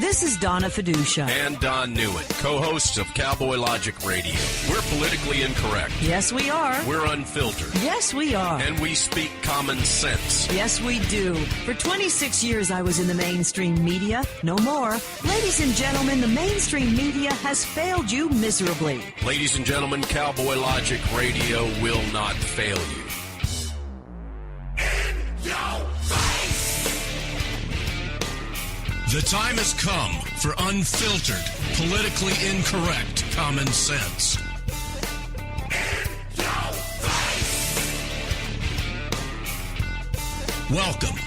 This is Donna Fiducia. And Don Newen, co-hosts of Cowboy Logic Radio. We're politically incorrect. Yes, we are. We're unfiltered. Yes, we are. And we speak common sense. Yes, we do. For 26 years, I was in the mainstream media. No more. Ladies and gentlemen, the mainstream media has failed you miserably. Ladies and gentlemen, Cowboy Logic Radio will not fail you. In your face! The time has come for unfiltered, politically incorrect common sense. In your face! Welcome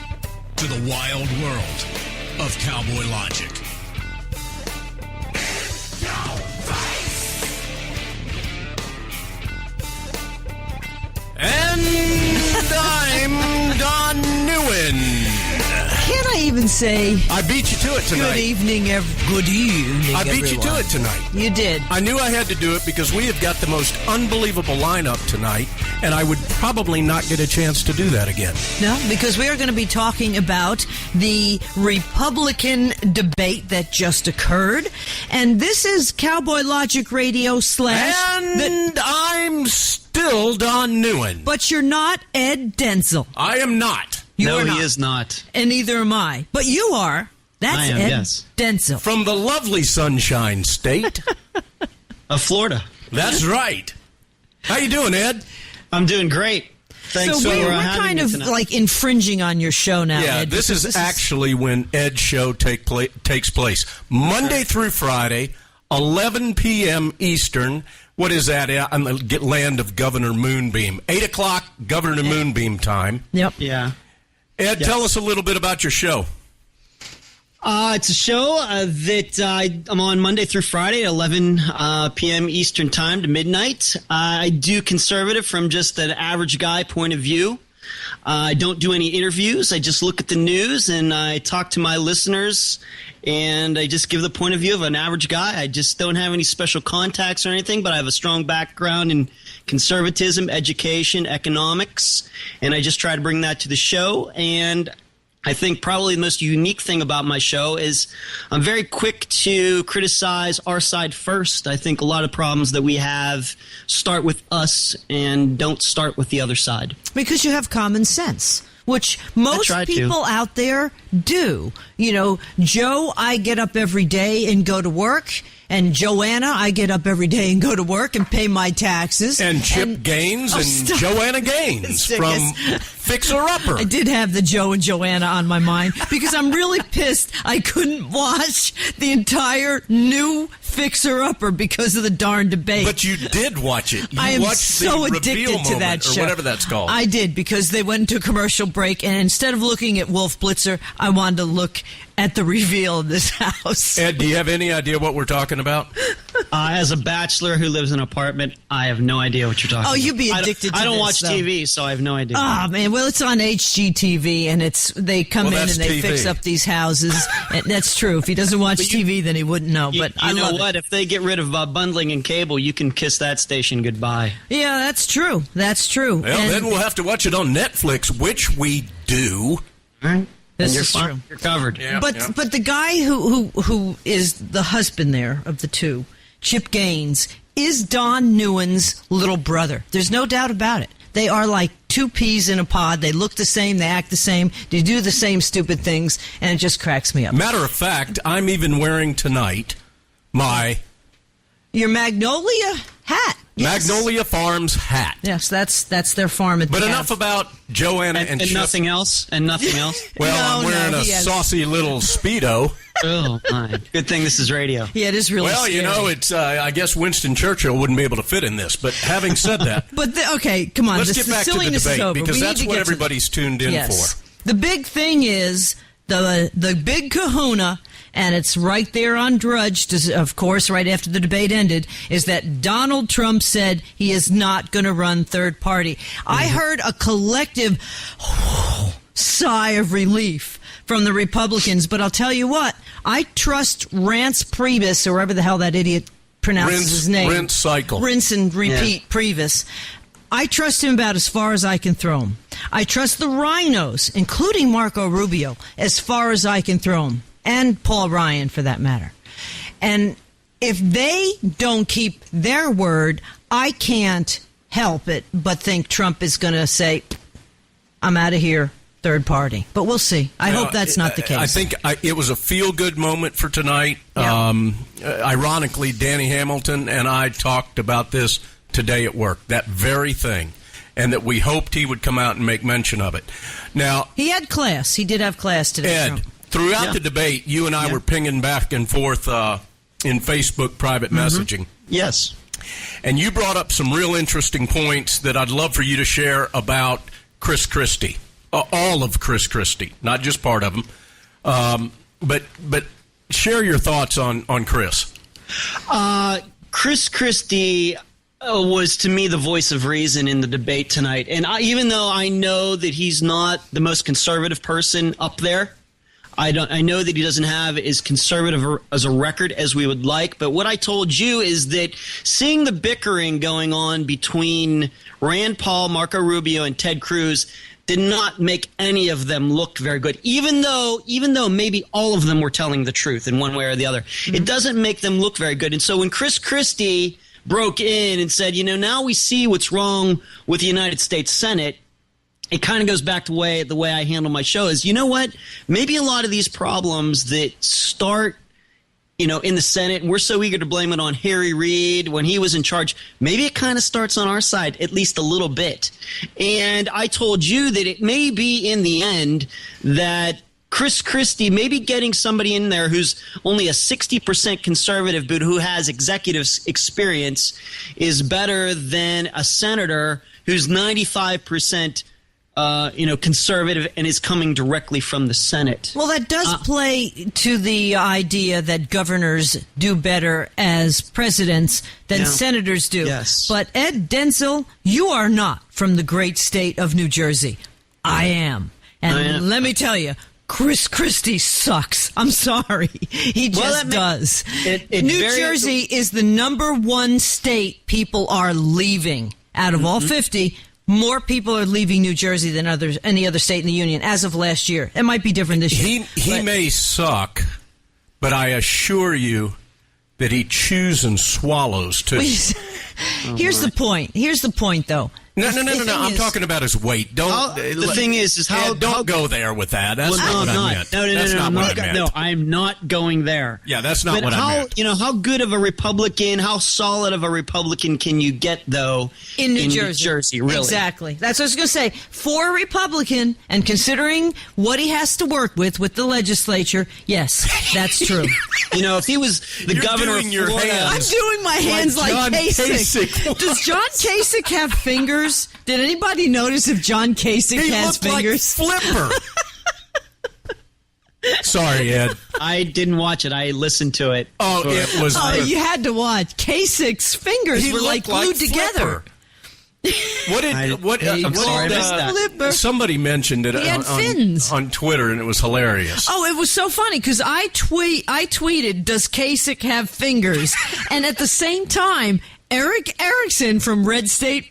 to the wild world of Cowboy Logic. In your face! And I'm Don Newen. Can I even say... I beat you to it tonight. Good evening, good evening, I beat everyone. you to it tonight. You did. I knew I had to do it because we have got the most unbelievable lineup tonight, and I would probably not get a chance to do that again. No, because we are going to be talking about the Republican debate that just occurred. And this is Cowboy Logic Radio / And I'm still Don Newen. But you're not Ed Denzel. I am not. You are he is not. And neither am I. But you are. That's I am, Ed yes. Denzel. From the lovely Sunshine State. Of Florida. That's right. How you doing, Ed? I'm doing great. Thanks so for we're having kind me of tonight. like infringing on your show now, Yeah, Ed. this is actually when Ed's show takes place. Monday through Friday, 11 p.m. Eastern. What is that? On the land of Governor Moonbeam. 8 o'clock, Governor Moonbeam time. Yep. Yeah. Ed, tell us a little bit about your show. It's a show that I'm on Monday through Friday at 11 p.m. Eastern time to midnight. I do conservative from just an average guy point of view. I don't do any interviews. I just look at the news and I talk to my listeners and I just give the point of view of an average guy. I just don't have any special contacts or anything, but I have a strong background in conservatism, education, economics, and I just try to bring that to the show. And I think probably the most unique thing about my show is I'm very quick to criticize our side first. I think a lot of problems that we have start with us and don't start with the other side. Because you have common sense, which most people out there do. You know, Joe, I get up every day and go to work. And Joanna, I get up every day and go to work and pay my taxes. And Chip Gaines and Joanna Gaines from Fixer Upper. I did have the Joe and Joanna on my mind because I'm really pissed I couldn't watch the entire new Fixer Upper because of the darn debate. But you did watch it. I am watched so the addicted to that show. Or whatever that's called. I did, because they went into commercial break, and instead of looking at Wolf Blitzer, I wanted to look at the reveal of this house. Ed, do you have any idea what we're talking about? As a bachelor who lives in an apartment, I have no idea what you're talking about. Oh, you'd be addicted to I don't this, watch though. TV, so I have no idea. Oh, man. Well, it's on HGTV, and they come in and they TV. fix up these houses. And that's true. If he doesn't watch TV, then he wouldn't know. But I love what? If they get rid of bundling and cable, you can kiss that station goodbye. Yeah, that's true. That's true. Well, and then we'll have to watch it on Netflix, which we do. All right. This you're is fine. true. You're covered. Yeah, But the guy who is the husband there of the two, Chip Gaines, is Don Newen's little brother. There's no doubt about it. They are like two peas in a pod. They look the same. They act the same. They do the same stupid things, and it just cracks me up. Matter of fact, I'm even wearing tonight your Magnolia hat. Yes. Magnolia Farms hat. Yes, that's their farm. But enough about Joanna and Chip. Nothing else? And nothing else? Well, I'm wearing a he has- saucy little Speedo. Oh, my. Good thing this is radio. Yeah, it is really Well, scary. you know, it's. I guess Winston Churchill wouldn't be able to fit in this. But having said that, But okay, come on. let's the get back to the silliness is debate over. because We need that's to what get to everybody's tuned in Yes. for. The big thing is the big kahuna, and it's right there on Drudge, of course, right after the debate ended, is that Donald Trump said he is not going to run third party. I heard a collective sigh of relief from the Republicans, but I'll tell you what, I trust Rance Priebus, or whatever the hell that idiot pronounces his name. Rinse cycle. Rinse and repeat Priebus. I trust him about as far as I can throw him. I trust the rhinos, including Marco Rubio, as far as I can throw him. and Paul Ryan for that matter. And if they don't keep their word, I can't help it but think Trump is going to say, I'm out of here, third party. But we'll see. I hope that's not the case. I think it was a feel-good moment for tonight. Yeah. Ironically, Danny Hamilton and I talked about this today at work, that very thing, and that we hoped he would come out and make mention of it. Now, he had class. He did have class today. Ed, Trump. throughout the debate, you and I were pinging back and forth in Facebook private messaging. Yes. And you brought up some real interesting points that I'd love for you to share about Chris Christie. All of Chris Christie, not just part of him. But share your thoughts on Chris. Chris Christie was, to me, the voice of reason in the debate tonight. And even though I know that he's not the most conservative person up there, I know that he doesn't have as conservative as a record as we would like. But what I told you is that seeing the bickering going on between Rand Paul, Marco Rubio, and Ted Cruz did not make any of them look very good, even though maybe all of them were telling the truth in one way or the other. Mm-hmm. It doesn't make them look very good. And so when Chris Christie broke in and said, now we see what's wrong with the United States Senate, it kind of goes back to the way I handle my show is, you know what? Maybe a lot of these problems that start in the Senate, and we're so eager to blame it on Harry Reid when he was in charge, maybe it kind of starts on our side, at least a little bit. And I told you that it may be in the end that Chris Christie, maybe getting somebody in there who's only a 60% conservative but who has executive experience is better than a senator who's 95% conservative and is coming directly from the Senate. Well, that does play to the idea that governors do better as presidents than senators do. Yes. But Ed Denzel, you are not from the great state of New Jersey. I am. And let me tell you, Chris Christie sucks. I'm sorry. He just does. New Jersey is the number one state people are leaving out of all 50. More people are leaving New Jersey than any other state in the union as of last year. It might be different this year. He may suck, but I assure you that he chews and swallows too. Here's the point. Here's the point, though. No. I'm talking about his weight. The thing is how don't go there with that. That's not what I meant. No, I'm not going there. Yeah, that's not what I meant. How good of a Republican, how solid of a Republican can you get though in New Jersey? Really, exactly. That's what I was going to say. For a Republican, and considering what he has to work with the legislature, yes, that's true. If he was the governor of Florida, I'm doing my hands like Kasich. Does John Kasich have fingers? Did anybody notice if John Kasich has fingers? Like Flipper. Sorry, Ed. I didn't watch it. I listened to it. Oh, it was. Oh, you had to watch. Kasich's fingers were like glued together. Somebody mentioned it on Twitter, and it was hilarious. Oh, it was so funny because I tweeted, "Does Kasich have fingers?" And at the same time, Eric Erickson from Red State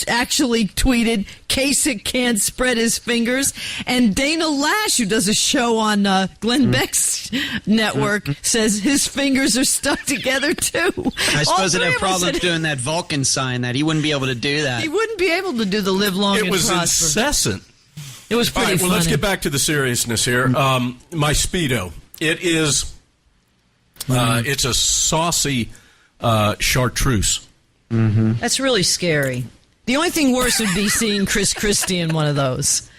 actually tweeted, Kasich can't spread his fingers. And Dana Lash, who does a show on Glenn Beck's network, says his fingers are stuck together, too. I suppose they'd have problems doing that Vulcan sign, that he wouldn't be able to do that. He wouldn't be able to do the live long and prosper. It was incessant. It was pretty funny. Well, let's get back to the seriousness here. My Speedo. It is, it's a saucy chartreuse. Mm-hmm. That's really scary. The only thing worse would be seeing Chris Christie in one of those.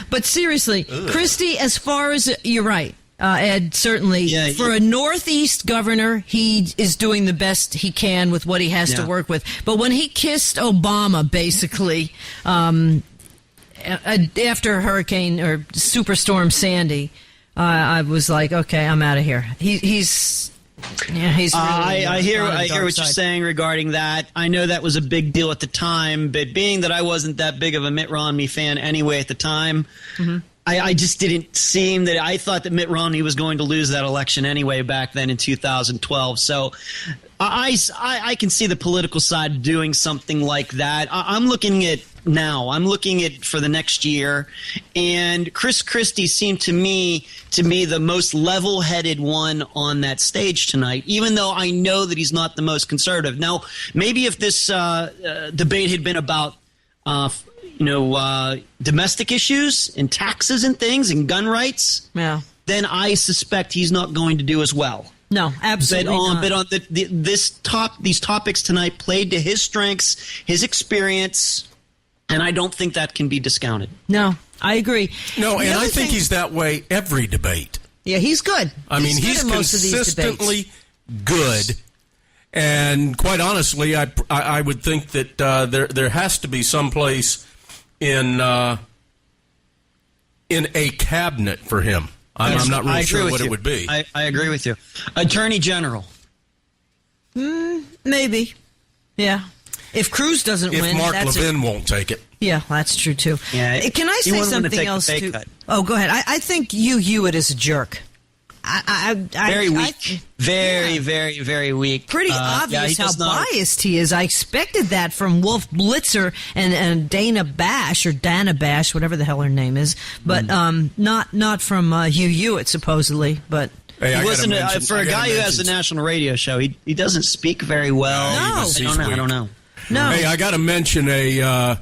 But seriously, Christie, as far as you're right, Ed, certainly for a Northeast governor, he is doing the best he can with what he has to work with. But when he kissed Obama, basically, after Hurricane or Superstorm Sandy, I was like, okay, I'm out of here. He's really I hear what you're saying regarding that. I know that was a big deal at the time, but being that I wasn't that big of a Mitt Romney fan anyway at the time, I just didn't seem that I thought that Mitt Romney was going to lose that election anyway back then in 2012. So I can see the political side doing something like that. I'm looking at for the next year, and Chris Christie seemed to me to be the most level-headed one on that stage tonight, even though I know that he's not the most conservative. Now, maybe if this debate had been about domestic issues and taxes and things and gun rights, then I suspect he's not going to do as well. No, absolutely not. But on these topics tonight played to his strengths, his experience, and I don't think that can be discounted. No, I agree. No, and I think he's that way every debate. Yeah, he's good. I mean, he's consistently good. And quite honestly, I would think that there has to be some place in a cabinet for him. I'm not really sure what it would be. I agree with you. Attorney General. Maybe. Yeah. If Cruz doesn't win, if Mark Levin won't take it. Yeah, that's true too. Yeah, can I say something else too? Oh, go ahead. I think Hewitt is a jerk. Very weak. Very weak. Pretty obvious how biased he is. I expected that from Wolf Blitzer and Dana Bash, whatever the hell her name is, but not from Hugh Hewitt supposedly. But hey, he wasn't for a guy who has a national radio show. He doesn't speak very well. No, I don't know. No. Hey, I got to mention a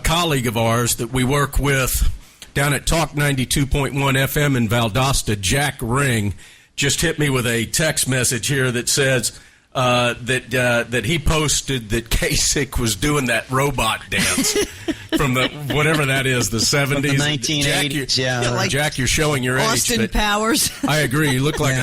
colleague of ours that we work with down at Talk 92.1 FM in Valdosta. Jack Ring just hit me with a text message here that says that he posted that Kasich was doing that robot dance from the whatever that is, the 70s, the 1980s. Jack, you're showing your Austin age. Powers. I agree. You look like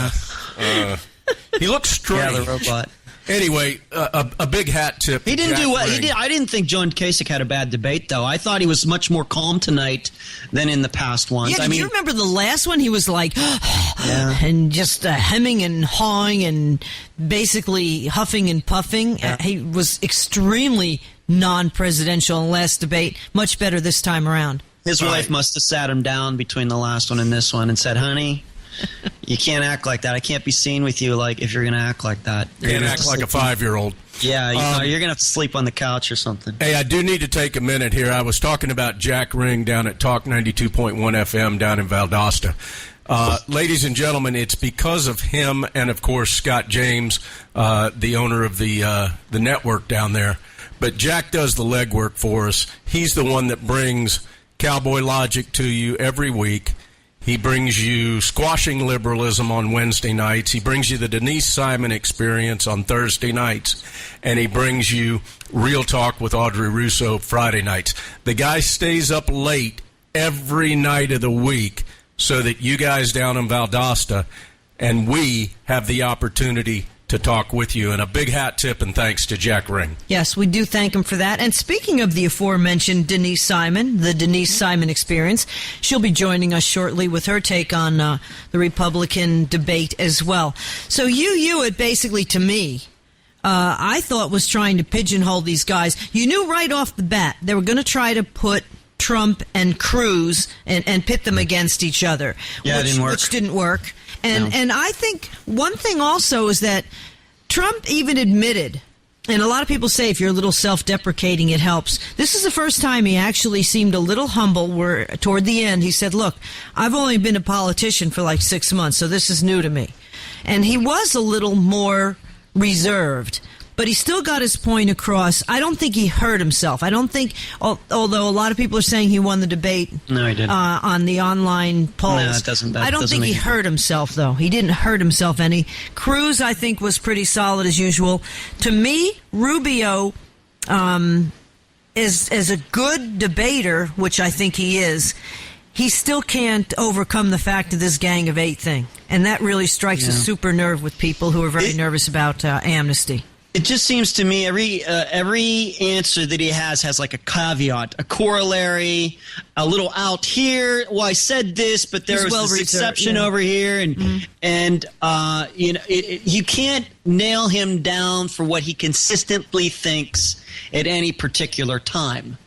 he looks strange. Yeah, the robot. Anyway, a big hat tip. He didn't do well. I didn't think John Kasich had a bad debate, though. I thought he was much more calm tonight than in the past ones. Yeah, you remember the last one? He was like, and just hemming and hawing and basically huffing and puffing. Yeah. He was extremely non-presidential in the last debate. Much better this time around. His wife must have sat him down between the last one and this one and said, "Honey, you can't act like that. I can't be seen with you if you're going to act like that. You can't act like a 5-year-old. Yeah, you're going to have to sleep on the couch or something." Hey, I do need to take a minute here. I was talking about Jack Ring down at Talk 92.1 FM down in Valdosta. Ladies and gentlemen, it's because of him and, of course, Scott James, the owner of the network down there. But Jack does the legwork for us. He's the one that brings Cowboy Logic to you every week. He brings you Squashing Liberalism on Wednesday nights. He brings you the Denise Simon Experience on Thursday nights. And he brings you Real Talk with Audrey Russo Friday nights. The guy stays up late every night of the week so that you guys down in Valdosta and we have the opportunity to talk with you. And a big hat tip and thanks to Jack Ring. Yes, we do thank him for that. And speaking of the aforementioned Denise Simon, the Denise Simon Experience, she'll be joining us shortly with her take on the Republican debate as well. So Hewitt basically, to me, I thought was trying to pigeonhole these guys. You knew right off the bat they were going to try to put Trump and Cruz and pit them against each other, which didn't work. And I think one thing also is that Trump even admitted, and a lot of people say if you're a little self-deprecating, it helps. This is the first time he actually seemed a little humble where toward the end he said, "Look, I've only been a politician for like 6 months, so this is new to me." And he was a little more reserved. But he still got his point across. I don't think he hurt himself. I don't think, although a lot of people are saying he won the debate no, he didn't. On the online polls. No, it doesn't. I don't think he hurt himself, though. He didn't hurt himself any. Cruz, I think, was pretty solid as usual. To me, Rubio is a good debater, which I think he is. He still can't overcome the fact of this Gang of 8 thing. And that really strikes a super nerve with people who are very nervous about amnesty. It just seems to me every answer that he has like a caveat, a corollary, a little out here. Well, I said this, but there was this exception over here, and you can't nail him down for what he consistently thinks at any particular time.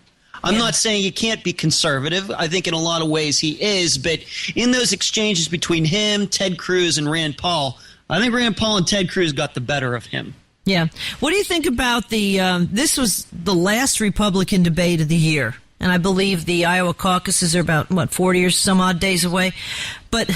I'm not saying he can't be conservative. I think in a lot of ways he is, but in those exchanges between him, Ted Cruz, and Rand Paul, I think Rand Paul and Ted Cruz got the better of him. Yeah. What do you think about this was the last Republican debate of the year. And I believe the Iowa caucuses are about, 40 or some odd days away. But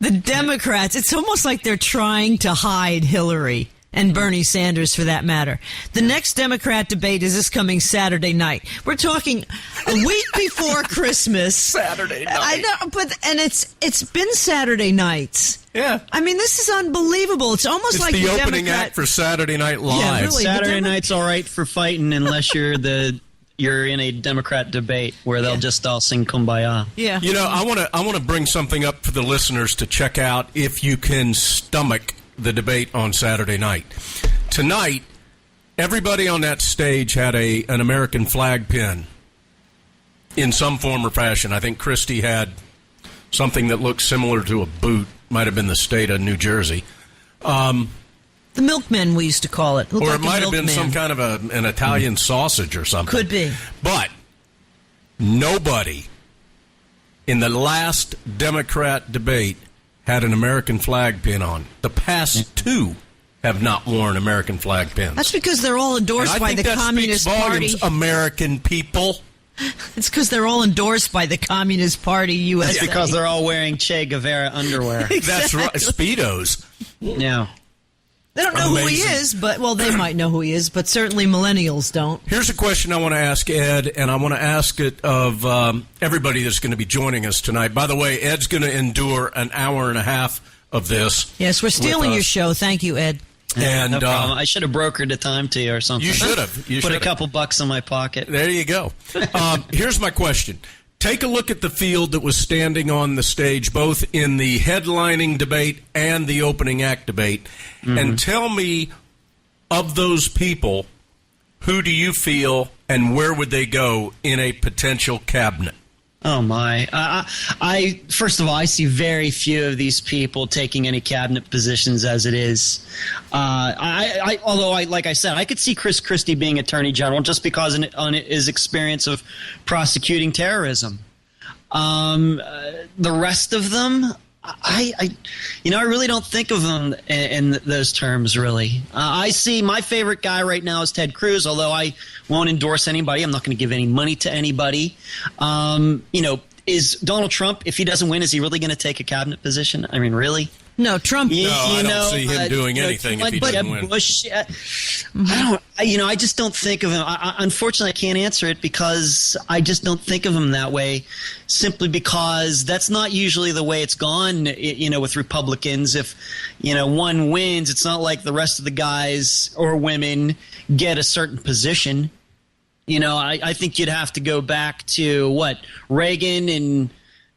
the Democrats, it's almost like they're trying to hide Hillary and Bernie Sanders, for that matter. The next Democrat debate is this coming Saturday night. We're talking a week before Christmas. Saturday night. I know, and it's been Saturday nights. Yeah. I mean, this is unbelievable. It's almost It's like the opening Democrat act for Saturday Night Live. Yeah, really. Saturday night's all right for fighting unless you're in a Democrat debate where they'll just all sing Kumbaya. Yeah. You know, I want to bring something up for the listeners to check out if you can stomach the debate on Saturday night. Tonight, everybody on that stage had an American flag pin in some form or fashion. I think Christie had something that looked similar to a boot. Might have been the state of New Jersey. The milkmen, we used to call it. Looked Or like it might have been milkman. some kind of an Italian sausage or something. Could be. But nobody in the last Democrat debate had an American flag pin on. The past two have not worn American flag pins. That's because they're all endorsed And I by think the that Communist speaks volumes, Party. American people. It's because they're all endorsed by the Communist Party USA. It's because they're all wearing Che Guevara underwear. That's right. Speedos. Yeah. They don't know who he Amazing. is, but, they might know who he is, but certainly millennials don't. Here's a question I want to ask Ed, and I want to ask it of everybody that's going to be joining us tonight. By the way, Ed's going to endure an hour and a half of this. Yes, we're stealing with your us. show. Thank you, Ed. And No problem. I should have brokered the time to you or something. You should have. Put a couple bucks in my pocket. There you go. Here's my question. Take a look at the field that was standing on the stage, both in the headlining debate and the opening act debate, and tell me, of those people, who do you feel and where would they go in a potential cabinet? Oh my! I first of all, I see very few of these people taking any cabinet positions as it is. Although like I said, I could see Chris Christie being Attorney General just because on his experience of prosecuting terrorism. The rest of them, I really don't think of them in those terms. Really, I see my favorite guy right now is Ted Cruz. Although I won't endorse anybody, I'm not going to give any money to anybody. Is Donald Trump, if he doesn't win, is he really going to take a cabinet position? I mean, really? No, Trump. I don't see him doing anything if he doesn't win. Bush, I just don't think of him. Unfortunately, I can't answer it because I just don't think of him that way, simply because that's not usually the way it's gone, with Republicans. If, one wins, it's not like the rest of the guys or women get a certain position. I think you'd have to go back to, Reagan and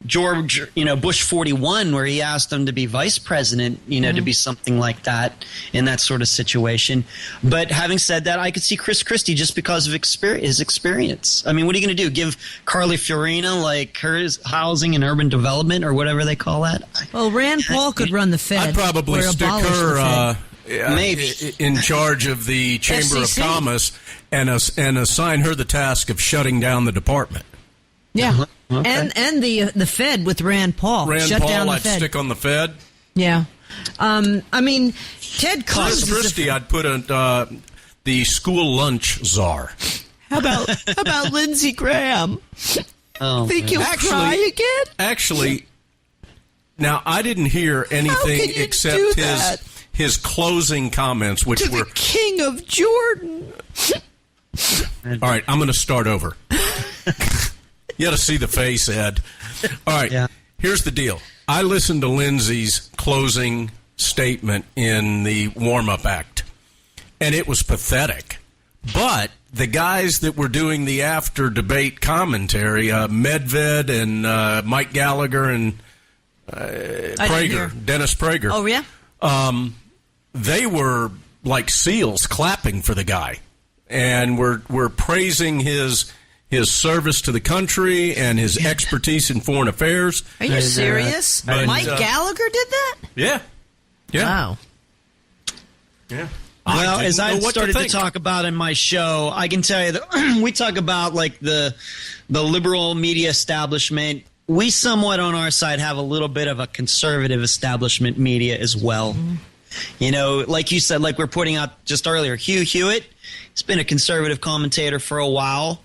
George, Bush 41, where he asked him to be vice president, to be something like that in that sort of situation. But having said that, I could see Chris Christie just because of his experience. I mean, what are you going to do? Give Carly Fiorina, her housing and urban development or whatever they call that? Well, Rand Paul could run the Fed. I'd probably or stick abolish the her Fed. Maybe. in charge of the Chamber of FCC. Commerce and assign her the task of shutting down the department. Yeah. Okay. And the Fed with Rand Paul. Rand Shut down Paul, the I'd Fed. stick on the Fed. Yeah. Ted Cruz Chris is the Christie, I'd put the school lunch czar. How about Lindsey Graham? Oh, Think he'll cry again? Actually, now I didn't hear can anything you except do that? his closing comments, which To were the King of Jordan. all right. I'm going to start over. You got to see the face, Ed. All right. Yeah. Here's the deal. I listened to Lindsey's closing statement in the warm-up act, and it was pathetic. But the guys that were doing the after-debate commentary, Medved and Mike Gallagher and Dennis Prager. Oh, yeah? They were like seals clapping for the guy, and were praising his service to the country and his expertise in foreign affairs. Are you serious? But, Mike Gallagher did that? Yeah. Wow. Yeah. Well, I as didn't know I've what started to think. talk about in my show, I can tell you that we talk about the liberal media establishment. We somewhat on our side have a little bit of a conservative establishment media as well. Like you said, like we're putting out just earlier, Hugh Hewitt, he's been a conservative commentator for a while.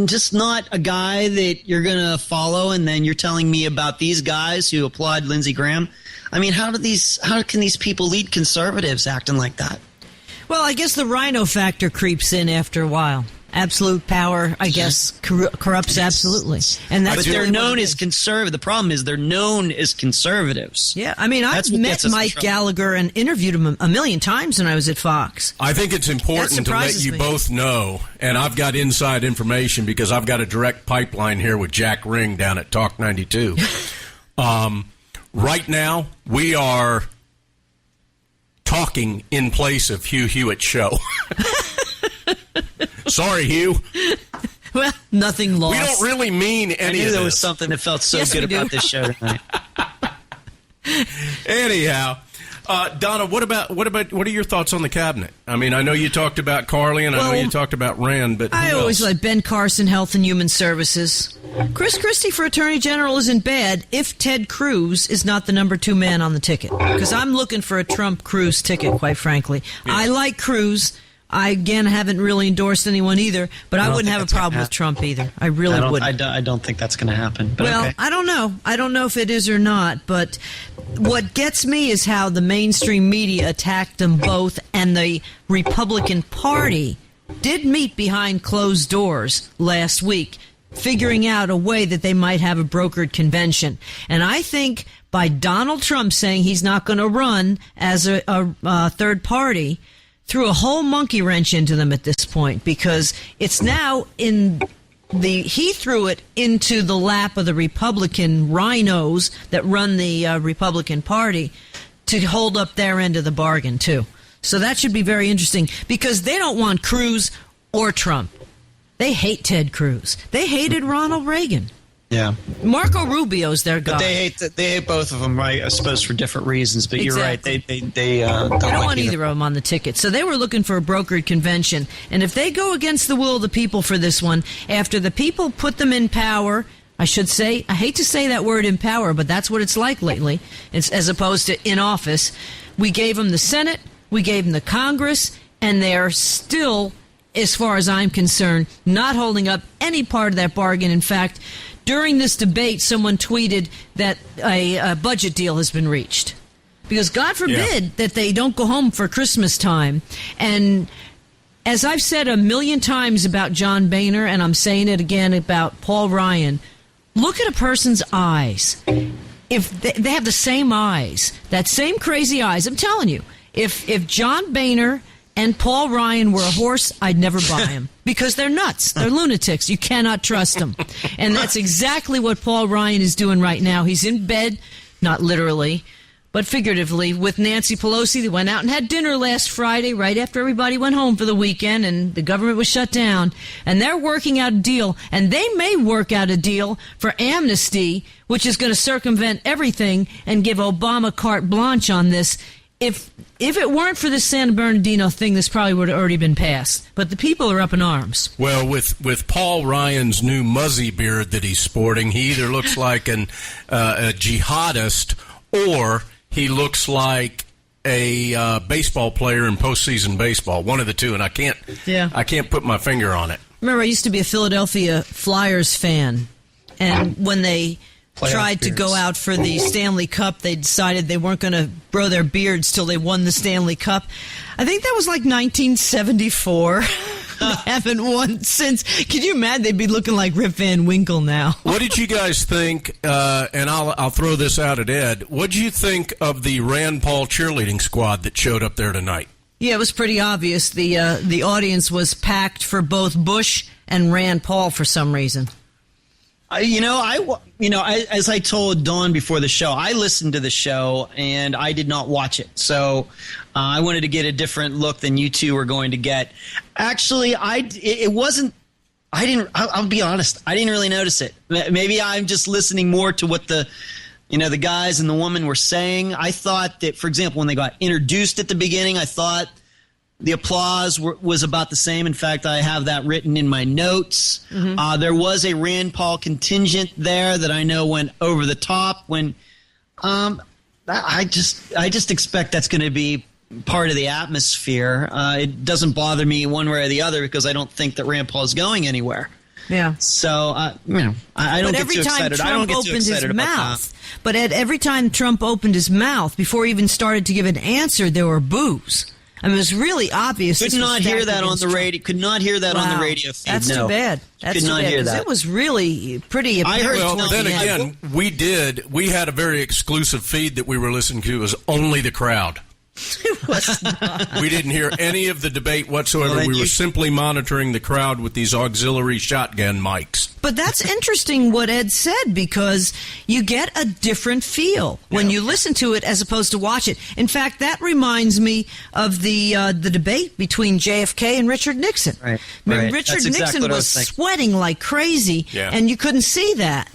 Just not a guy that you're going to follow, and then you're telling me about these guys who applaud Lindsey Graham. I mean, how can these people lead conservatives acting like that? Well, I guess the rhino factor creeps in after a while. Absolute power, I guess, corrupts absolutely. And that's but they're known as conservative. The problem is they're known as conservatives. Yeah, I mean, I've met Mike Gallagher and interviewed him a million times when I was at Fox. I think it's important to let you both know, and I've got inside information because I've got a direct pipeline here with Jack Ring down at Talk 92. Right now, we are talking in place of Hugh Hewitt's show. Sorry, Hugh. Well, nothing lost. We don't really mean any of this. There was something that felt so good about this show tonight. Anyhow, Donna, what are your thoughts on the cabinet? I mean, I know you talked about Carly, and I know you talked about Rand, but I always like Ben Carson, Health and Human Services. Chris Christie for Attorney General isn't bad if Ted Cruz is not the number 2 man on the ticket. Because I'm looking for a Trump-Cruz ticket, quite frankly. Yeah. I like Cruz. I, again, haven't really endorsed anyone either, but I wouldn't have a problem with Trump either. I really wouldn't. I don't think that's going to happen. But well, okay. I don't know. I don't know if it is or not, but what gets me is how the mainstream media attacked them both, and the Republican Party did meet behind closed doors last week, figuring out a way that they might have a brokered convention. And I think by Donald Trump saying he's not going to run as a third party, threw a whole monkey wrench into them at this point, because it's now he threw it into the lap of the Republican rhinos that run the Republican Party to hold up their end of the bargain too. So that should be very interesting, because they don't want Cruz or Trump. They hate Ted Cruz. They hated Ronald Reagan. Yeah, Marco Rubio's their guy. But they hate both of them, right? I suppose for different reasons. But exactly. You're right. They don't want either of them on the ticket. So they were looking for a brokered convention. And if they go against the will of the people for this one, after the people put them in power, I should say, I hate to say that word in power, but that's what it's like lately. It's as opposed to in office. We gave them the Senate, we gave them the Congress, and they're still, as far as I'm concerned, not holding up any part of that bargain. In fact, during this debate, someone tweeted that a budget deal has been reached. Because God forbid that they don't go home for Christmas time. And as I've said a million times about John Boehner, and I'm saying it again about Paul Ryan, look at a person's eyes. If they have the same eyes, that same crazy eyes, I'm telling you, if John Boehner and Paul Ryan were a horse, I'd never buy him, because they're nuts. They're lunatics. You cannot trust them. And that's exactly what Paul Ryan is doing right now. He's in bed, not literally, but figuratively, with Nancy Pelosi. They went out and had dinner last Friday, right after everybody went home for the weekend and the government was shut down. And they're working out a deal, and they may work out a deal for amnesty, which is going to circumvent everything and give Obama carte blanche on this. If it weren't for this San Bernardino thing, this probably would have already been passed. But the people are up in arms. Well, with Paul Ryan's new muzzy beard that he's sporting, he either looks like a jihadist, or he looks like a baseball player in postseason baseball. One of the two, and I can't put my finger on it. Remember, I used to be a Philadelphia Flyers fan, and when they tried to go out for the Stanley Cup, they decided they weren't going to grow their beards till they won the Stanley Cup. I think that was like 1974. They haven't won since. Can you imagine? They'd be looking like Rip Van Winkle now. What did you guys think? And I'll throw this out at Ed. What did you think of the Rand Paul cheerleading squad that showed up there tonight? Yeah, it was pretty obvious. The audience was packed for both Bush and Rand Paul for some reason. As I told Dawn before the show, I listened to the show and I did not watch it. So I wanted to get a different look than you two were going to get. Actually, I'll be honest, I didn't really notice it. Maybe I'm just listening more to what the guys and the woman were saying. I thought that, for example, when they got introduced at the beginning, I thought the applause was about the same. In fact, I have that written in my notes. Mm-hmm. There was a Rand Paul contingent there that I know went over the top when I I just expect that's going to be part of the atmosphere. It doesn't bother me one way or the other because I don't think that Rand Paul is going anywhere. Yeah. So, I don't get too excited. I don't get too excited about that. But every time Trump opened his mouth, before he even started to give an answer, there were boos. I mean, it was really obvious. Could not hear that on the radio. Could not hear that on the radio feed. That's too bad. That's could not hear that. It was really pretty apparent. Well, then again, we had a very exclusive feed that we were listening to. It was only the crowd. It was not. We didn't hear any of the debate whatsoever. Well, we were simply monitoring the crowd with these auxiliary shotgun mics. But that's interesting what Ed said, because you get a different feel when you listen to it as opposed to watch it. In fact, that reminds me of the debate between JFK and Richard Nixon. Right. I mean, Right. Richard That's exactly Nixon what I was was thinking. sweating like crazy, and you couldn't see that.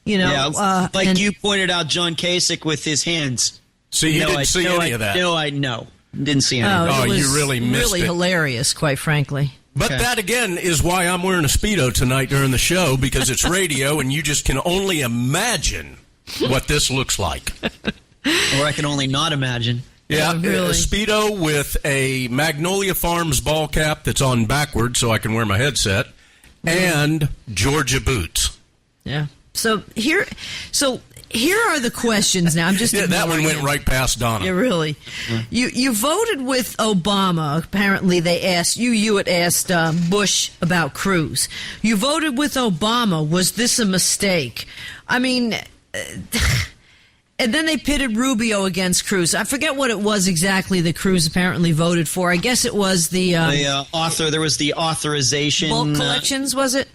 You know, like you pointed out, John Kasich with his hands. See, you didn't see any of that. No, didn't see any. Oh, it was you really missed it. Hilarious, quite frankly. But that, again, is why I'm wearing a Speedo tonight during the show, because it's radio, and you just can only imagine what this looks like. Or I can only not imagine. Yeah, really. A Speedo with a Magnolia Farms ball cap that's on backwards so I can wear my headset, and Georgia boots. Yeah. So here are the questions now. I'm just that one went right past Donna. Yeah, really. You voted with Obama. Apparently, they asked you had asked Bush about Cruz. You voted with Obama. Was this a mistake? I mean, and then they pitted Rubio against Cruz. I forget what it was exactly that Cruz apparently voted for. I guess it was the There was the authorization. bulk collections, was it?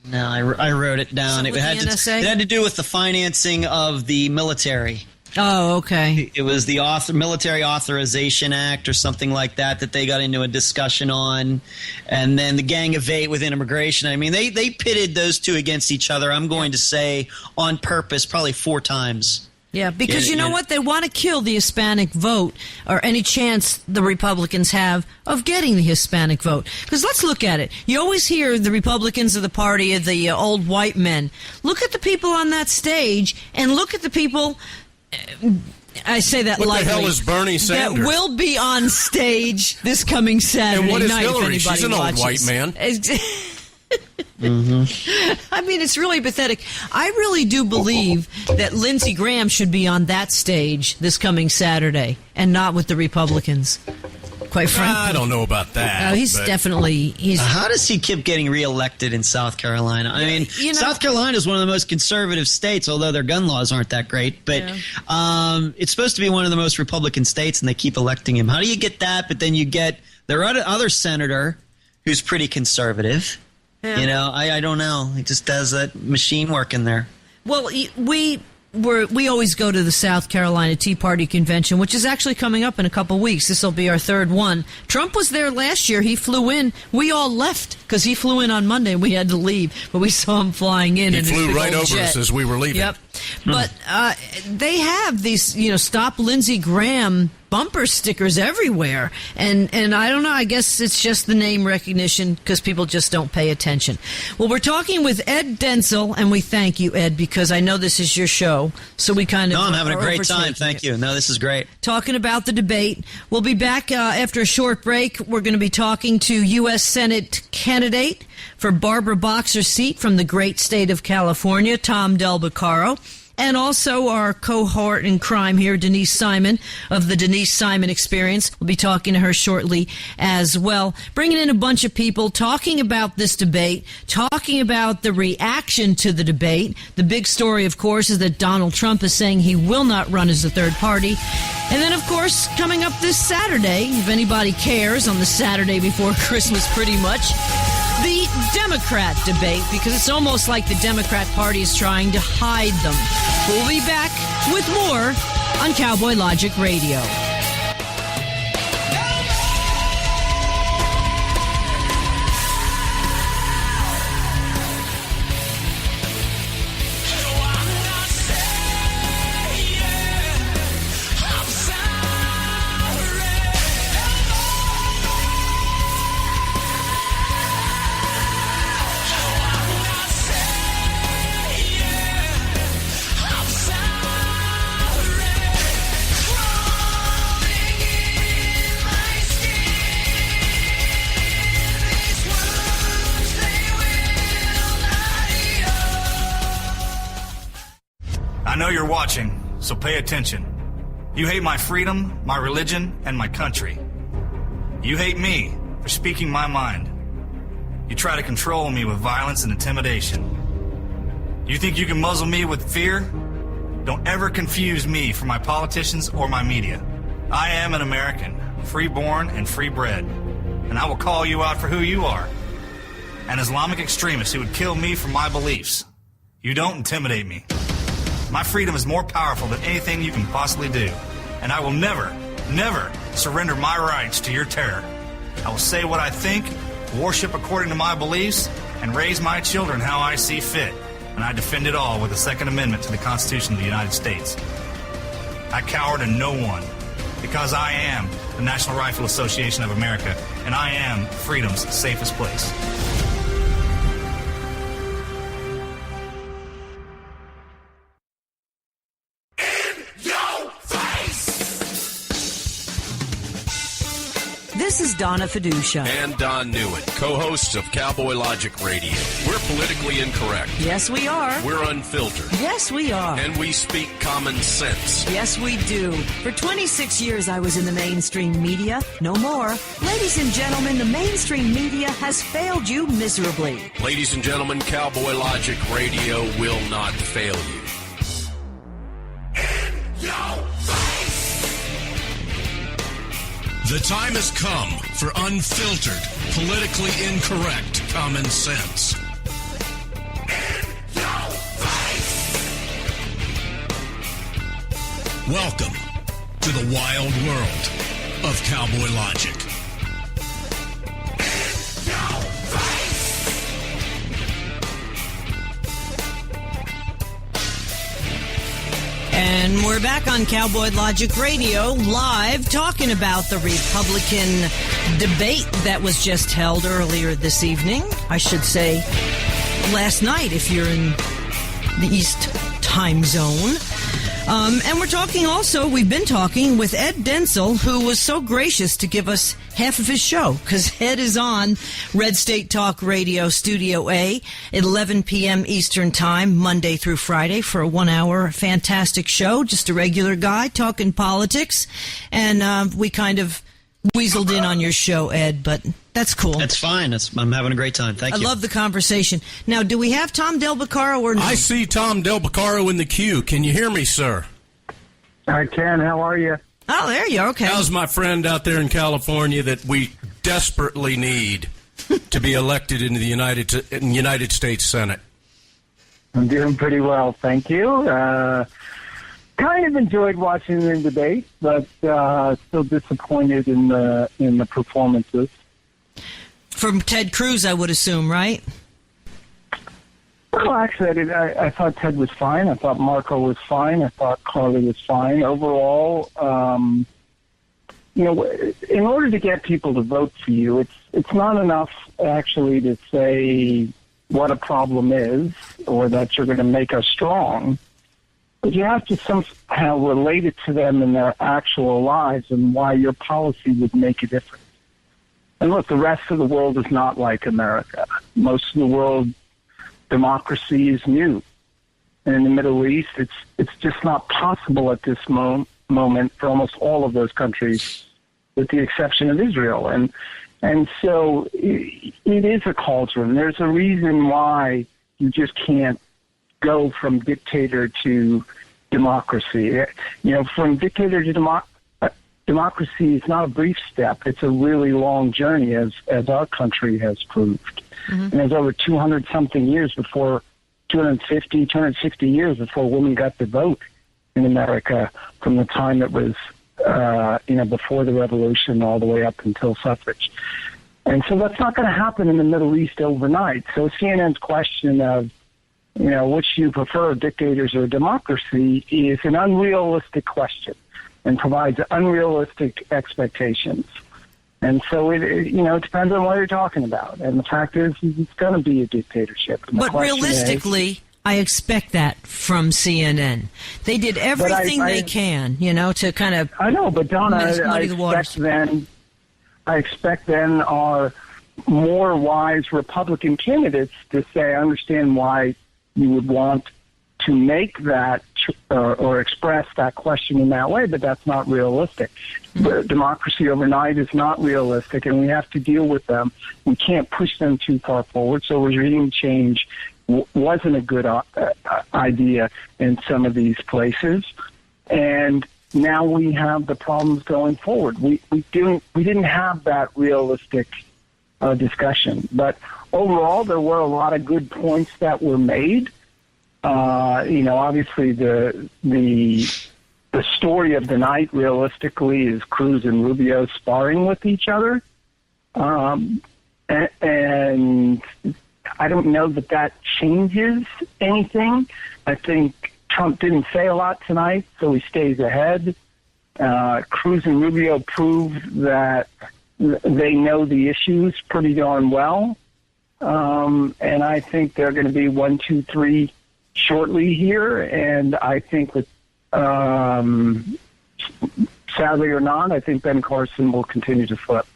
No, I wrote it down. Something It had with the NSA? it had to do with the financing of the military. Oh, okay. It was the Military Authorization Act or something like that they got into a discussion on. And then the Gang of Eight within immigration. I mean, they pitted those two against each other, I'm going to say, on purpose, probably 4 times. Yeah, because you know what? They want to kill the Hispanic vote, or any chance the Republicans have of getting the Hispanic vote. Because let's look at it. You always hear the Republicans are the party of the old white men. Look at the people on that stage, and look at the people... I say that what lightly. What the hell is Bernie Sanders? That will be on stage this coming Saturday and what is night. Hillary? If anybody She's an watches. old white man. I mean, it's really pathetic. I really do believe that Lindsey Graham should be on that stage this coming Saturday and not with the Republicans. Quite frankly, I don't know about that. He's How does he keep getting reelected in South Carolina? I mean, South Carolina is one of the most conservative states, although their gun laws aren't that great. But it's supposed to be one of the most Republican states, and they keep electing him. How do you get that? But then you get their other senator who's pretty conservative. Yeah. You know, I don't know. He just does that machine work in there. Well, we always go to the South Carolina Tea Party Convention, which is actually coming up in a couple weeks. This will be our 3rd one. Trump was there last year. He flew in. We all left because he flew in on Monday. We had to leave, but we saw him flying in. He flew right over jet. us as we were leaving. Yep. But they have these, Stop Lindsey Graham bumper stickers everywhere. And I don't know, I guess it's just the name recognition because people just don't pay attention. Well, we're talking with Ed Denzel, and we thank you, Ed, because I know this is your show. So we kind of... No, I'm having a great time. Thank you. No, this is great. Talking about the debate. We'll be back after a short break. We're going to be talking to U.S. Senate candidate for Barbara Boxer's seat from the great state of California, Tom Del Beccaro. And also our cohort in crime here, Denise Simon of the Denise Simon Experience. We'll be talking to her shortly as well. Bringing in a bunch of people, talking about this debate, talking about the reaction to the debate. The big story, of course, is that Donald Trump is saying he will not run as a third party. And then, of course, coming up this Saturday, if anybody cares, on the Saturday before Christmas pretty much, the Democrat debate, because it's almost like the Democrat Party is trying to hide them. We'll be back with more on Cowboy Logic Radio. I know you're watching, so pay attention. You hate my freedom, my religion, and my country. You hate me for speaking my mind. You try to control me with violence and intimidation. You think you can muzzle me with fear? Don't ever confuse me for my politicians or my media. I am an American, free-born and free-bred, and I will call you out for who you are. An Islamic extremist who would kill me for my beliefs. You don't intimidate me. My freedom is more powerful than anything you can possibly do, and I will never, never surrender my rights to your terror. I will say what I think, worship according to my beliefs, and raise my children how I see fit, and I defend it all with the Second Amendment to the Constitution of the United States. I cower to no one, because I am the National Rifle Association of America, and I am freedom's safest place. This is Donna Fiducia. And Don Newitt, co-hosts of Cowboy Logic Radio. We're politically incorrect. Yes, we are. We're unfiltered. Yes, we are. And we speak common sense. Yes, we do. For 26 years, I was in the mainstream media. No more. Ladies and gentlemen, the mainstream media has failed you miserably. Ladies and gentlemen, Cowboy Logic Radio will not fail you. The time has come for unfiltered, politically incorrect common sense. Welcome to the wild world of Cowboy Logic. And we're back on Cowboy Logic Radio, live, talking about the Republican debate that was just held earlier this evening. I should say last night if you're in the East time zone. And we're talking also, we've been talking with Ed Denzel, who was so gracious to give us half of his show, because Ed is on Red State Talk Radio Studio A at 11 p.m. Eastern Time, Monday through Friday, for a 1-hour fantastic show. Just a regular guy talking politics. And we kind of weaseled in on your show, Ed, but that's cool. That's fine. I'm having a great time. Thank you. I love the conversation. Now, do we have Tom Del Beccaro or no? I see Tom Del Beccaro in the queue. Can you hear me, sir? I can. How are you? Oh, there you are. Okay. How's my friend out there in California that we desperately need to be elected into the United States Senate? I'm doing pretty well, thank you. Kind of enjoyed watching the debate, but still disappointed in the performances. From Ted Cruz, I would assume, right? Well, actually, I thought Ted was fine. I thought Marco was fine. I thought Carly was fine. Overall, in order to get people to vote for you, it's not enough actually to say what a problem is or that you're going to make us strong. But you have to somehow relate it to them in their actual lives and why your policy would make a difference. And look, the rest of the world is not like America. Most of the world, democracy is new. And in the Middle East, it's just not possible at this moment for almost all of those countries, with the exception of Israel. And so it is a cauldron. There's a reason why you just can't go from dictator to democracy. From dictator to democracy is not a brief step. It's a really long journey, as our country has proved. Mm-hmm. And there's over 200-something years before, 250, 260 years before women got to vote in America, from the time it was, before the revolution all the way up until suffrage. And so that's not going to happen in the Middle East overnight. So CNN's question of, which you prefer, dictators or democracy, is an unrealistic question and provides unrealistic expectations. And so it depends on what you're talking about. And the fact is, it's going to be a dictatorship. But realistically, I expect that from CNN. They did everything they can, to kind of I know, but Donna, I expect then our more wise Republican candidates to say, I understand why you would want make that or express that question in that way, but that's not realistic. But democracy overnight is not realistic, and we have to deal with them. We can't push them too far forward, so regime change wasn't a good idea in some of these places. And now we have the problems going forward. We didn't have that realistic discussion. But overall, there were a lot of good points that were made. Obviously the story of the night realistically is Cruz and Rubio sparring with each other. And I don't know that changes anything. I think Trump didn't say a lot tonight, so he stays ahead. Cruz and Rubio proved that they know the issues pretty darn well. And I think they're going to be 1, 2, 3 shortly here. And I think that, sadly or not, I think Ben Carson will continue to flip.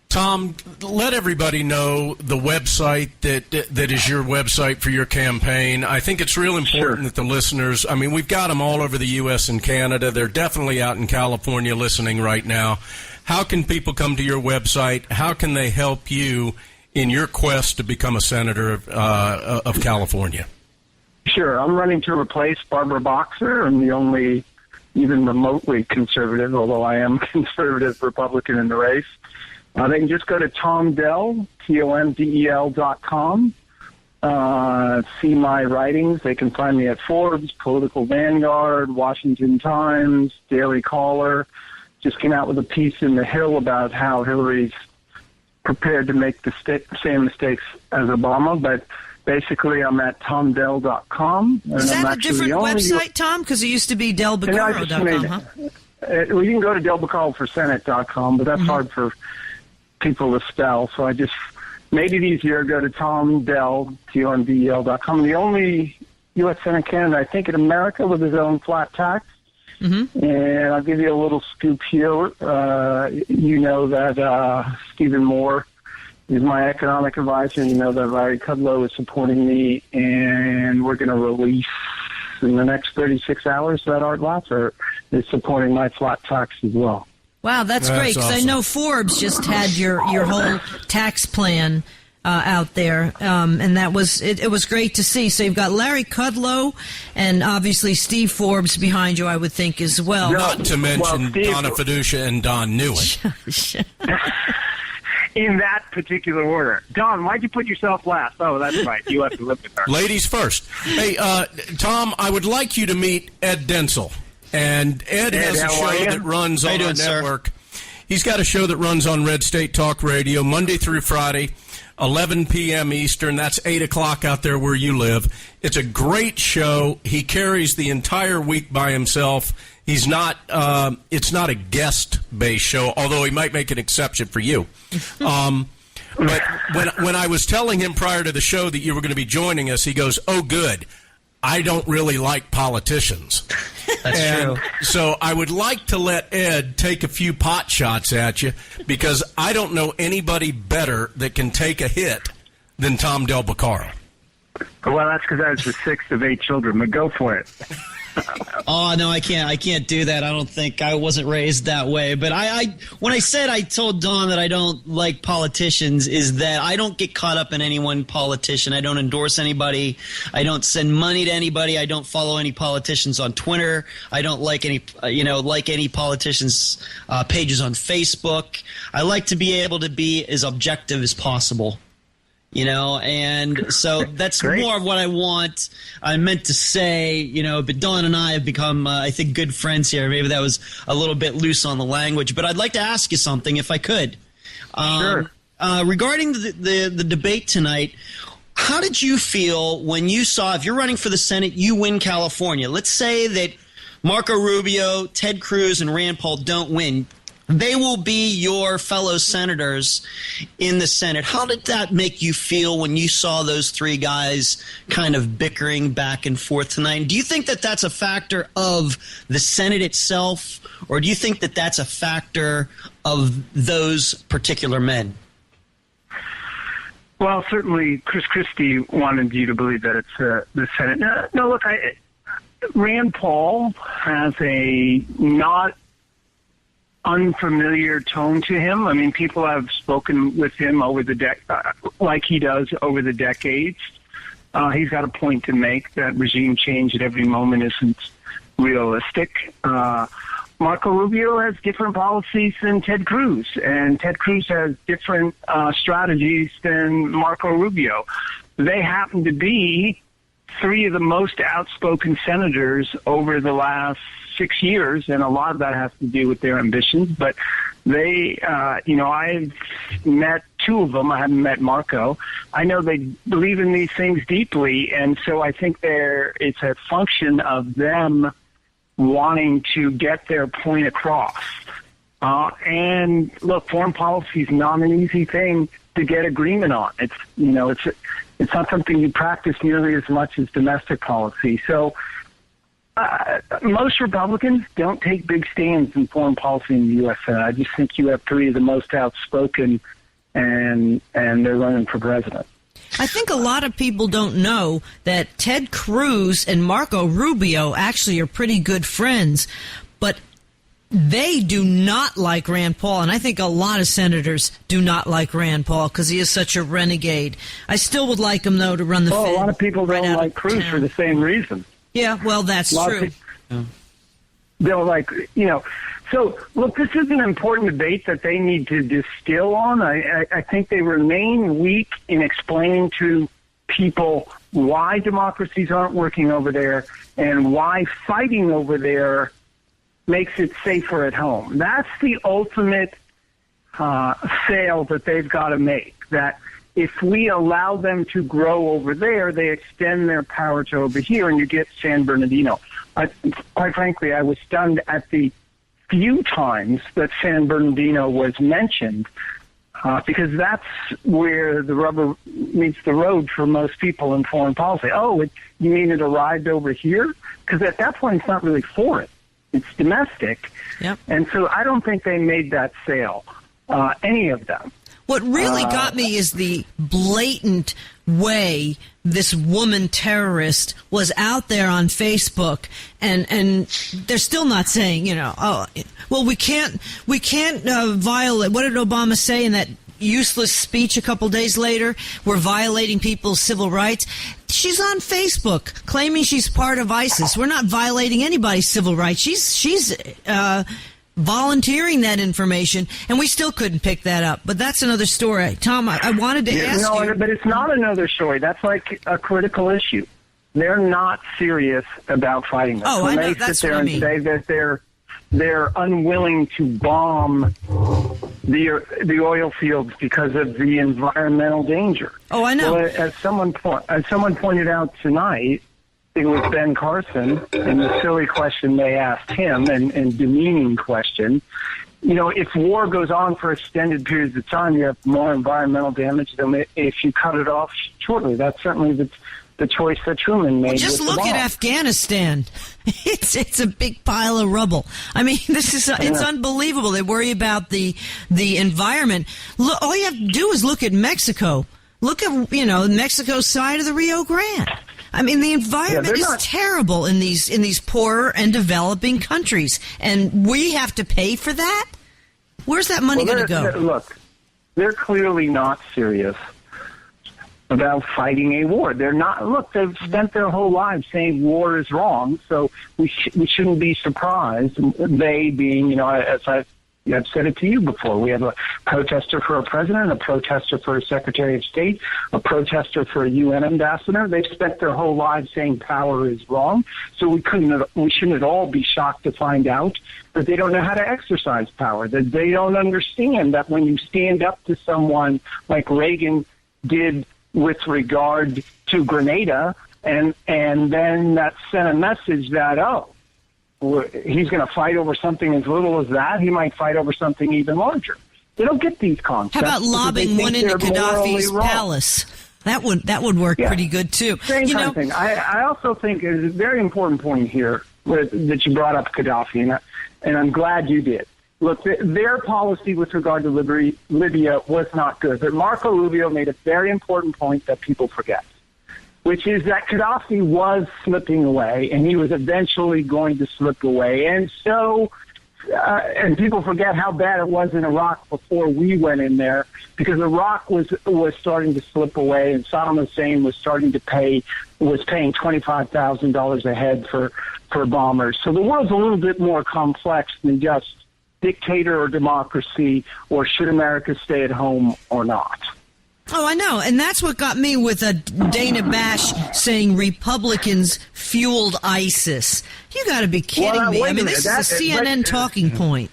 Tom, let everybody know the website that is your website for your campaign. I think it's real important that the listeners, I mean, we've got them all over the U.S. and Canada. They're definitely out in California listening right now. How can people come to your website? How can they help you in your quest to become a senator of California? Sure. I'm running to replace Barbara Boxer. I'm the only even remotely conservative, although I am conservative Republican in the race. They can just go to TomDell, TOMDEL.com, see my writings. They can find me at Forbes, Political Vanguard, Washington Times, Daily Caller. Just came out with a piece in The Hill about how Hillary's prepared to make the same mistakes as Obama, but basically I'm at TomDell.com. Is that a different website, Tom? Because it used to be DelBaccaro.com, huh? Well, you can go to DelBaccaro4Senate.com, but that's hard for people to spell, so I just made it easier. Go to TomDell, TOMDEL.com. The only U.S. Senate candidate, I think, in America with his own flat tax. Mm-hmm. And I'll give you a little scoop here. You know that Stephen Moore is my economic advisor. You know that Larry Kudlow is supporting me, and we're going to release in the next 36 hours that Art Lasser is supporting my flat tax as well. Wow, that's great, because awesome. I know Forbes just had your whole tax plan out there, and that was it was great to see. So you've got Larry Kudlow and obviously Steve Forbes behind you, I would think, as well. Not to mention Donna Fiducia and Don Newman. In that particular order. Don, why'd you put yourself last? Oh, that's right. You have to live with her. Ladies first. Hey, Tom, I would like you to meet Ed Densel. And Ed has a show that runs on our network. He's got a show that runs on Red State Talk Radio Monday through Friday, 11 p.m. Eastern. That's 8 o'clock out there where you live. It's a great show. He carries the entire week by himself. He's not. It's not a guest-based show, although he might make an exception for you. But when I was telling him prior to the show that you were going to be joining us, he goes, "Oh, good. I don't really like politicians." That's true. So I would like to let Ed take a few pot shots at you, because I don't know anybody better that can take a hit than Tom DelBaccaro. Well, that's because I was the sixth of 8 children, but go for it. Oh, no, I can't do that. I don't think I wasn't raised that way. But when I said I told Dawn that I don't like politicians, is that I don't get caught up in any one politician. I don't endorse anybody. I don't send money to anybody. I don't follow any politicians on Twitter. I don't like any politicians' pages on Facebook. I like to be able to be as objective as possible. And so that's more of what I want. I meant to say, but Dawn and I have become, I think, good friends here. Maybe that was a little bit loose on the language, but I'd like to ask you something if I could. Sure. Regarding the debate tonight, how did you feel when you saw, if you're running for the Senate, you win California? Let's say that Marco Rubio, Ted Cruz, and Rand Paul don't win. They will be your fellow senators in the Senate. How did that make you feel when you saw those three guys kind of bickering back and forth tonight? Do you think that that's a factor of the Senate itself, or do you think that that's a factor of those particular men? Well, certainly Chris Christie wanted you to believe that it's the Senate. No, look, Rand Paul has a not unfamiliar tone to him. I mean, people have spoken with him over the like he does over the decades. He's got a point to make that regime change at every moment isn't realistic. Marco Rubio has different policies than Ted Cruz, and Ted Cruz has different strategies than Marco Rubio. They happen to be three of the most outspoken senators over the last 6 years, and a lot of that has to do with their ambitions. But they, I've met two of them. I haven't met Marco. I know they believe in these things deeply, and so I think it's a function of them wanting to get their point across. And look, foreign policy is not an easy thing to get agreement on. It's not something you practice nearly as much as domestic policy. So most Republicans don't take big stands in foreign policy in the U.S. Senate. I just think you have three of the most outspoken, and they're running for president. I think a lot of people don't know that Ted Cruz and Marco Rubio actually are pretty good friends, but they do not like Rand Paul, and I think a lot of senators do not like Rand Paul because he is such a renegade. I still would like him, though, to run the Fed. A lot of people don't like Cruz for the same reason. Yeah, well, that's true. They'll So, look, this is an important debate that they need to distill on. I think they remain weak in explaining to people why democracies aren't working over there and why fighting over there makes it safer at home. That's the ultimate sale that they've got to make, that if we allow them to grow over there, they extend their power to over here, and you get San Bernardino. Quite frankly, I was stunned at the few times that San Bernardino was mentioned, because that's where the rubber meets the road for most people in foreign policy. Oh, you mean it arrived over here? Because at that point, it's not really foreign. It's domestic. Yep. And so I don't think they made that sale, any of them. What really got me is the blatant way this woman terrorist was out there on Facebook, and they're still not saying, we can't violate. What did Obama say in that useless speech a couple days later? We're violating people's civil rights. She's on Facebook claiming she's part of ISIS. We're not violating anybody's civil rights. She's volunteering that information, and we still couldn't pick that up. But that's another story. Tom, I wanted to ask you. No, but it's not another story. That's like a critical issue. They're not serious about fighting this. Oh, when I know. they That's sit there what I and mean. say that they're unwilling to bomb the oil fields because of the environmental danger. Oh, I know. Well, as someone pointed out tonight, it was Ben Carson, and the silly question they asked him, and demeaning question. If war goes on for extended periods of time, you have more environmental damage than if you cut it off shortly. That's certainly the choice that Truman made. Just look at Afghanistan. It's a big pile of rubble. I mean, it's unbelievable. They worry about the environment. Look, all you have to do is look at Mexico. Look at Mexico's side of the Rio Grande. I mean, the environment is terrible in these poorer and developing countries, and we have to pay for that? Where's that money going to go? Look, they're clearly not serious about fighting a war. They're not. Look, they've spent their whole lives saying war is wrong, so we shouldn't be surprised. They being, as I've said it to you before. We have a protester for a president, a protester for a secretary of state, a protester for a UN ambassador. They've spent their whole lives saying power is wrong. So we shouldn't at all be shocked to find out that they don't know how to exercise power, that they don't understand that when you stand up to someone like Reagan did with regard to Grenada, and then that sent a message that, he's going to fight over something as little as that. He might fight over something even larger. They don't get these concepts. How about lobbing one into Gaddafi's palace? That would work pretty good too. Same kind of thing. I also think it's a very important point here that you brought up Gaddafi, and I'm glad you did. Look, their policy with regard to Libya was not good. But Marco Rubio made a very important point that people forget, which is that Gaddafi was slipping away, and he was eventually going to slip away. And so, and people forget how bad it was in Iraq before we went in there, because Iraq was starting to slip away, and Saddam Hussein was paying $25,000 a head for bombers. So the world's a little bit more complex than just dictator or democracy, or should America stay at home or not. Oh, I know. And that's what got me with Dana Bash saying Republicans fueled ISIS. You got to be kidding me. I mean, this is a CNN talking point.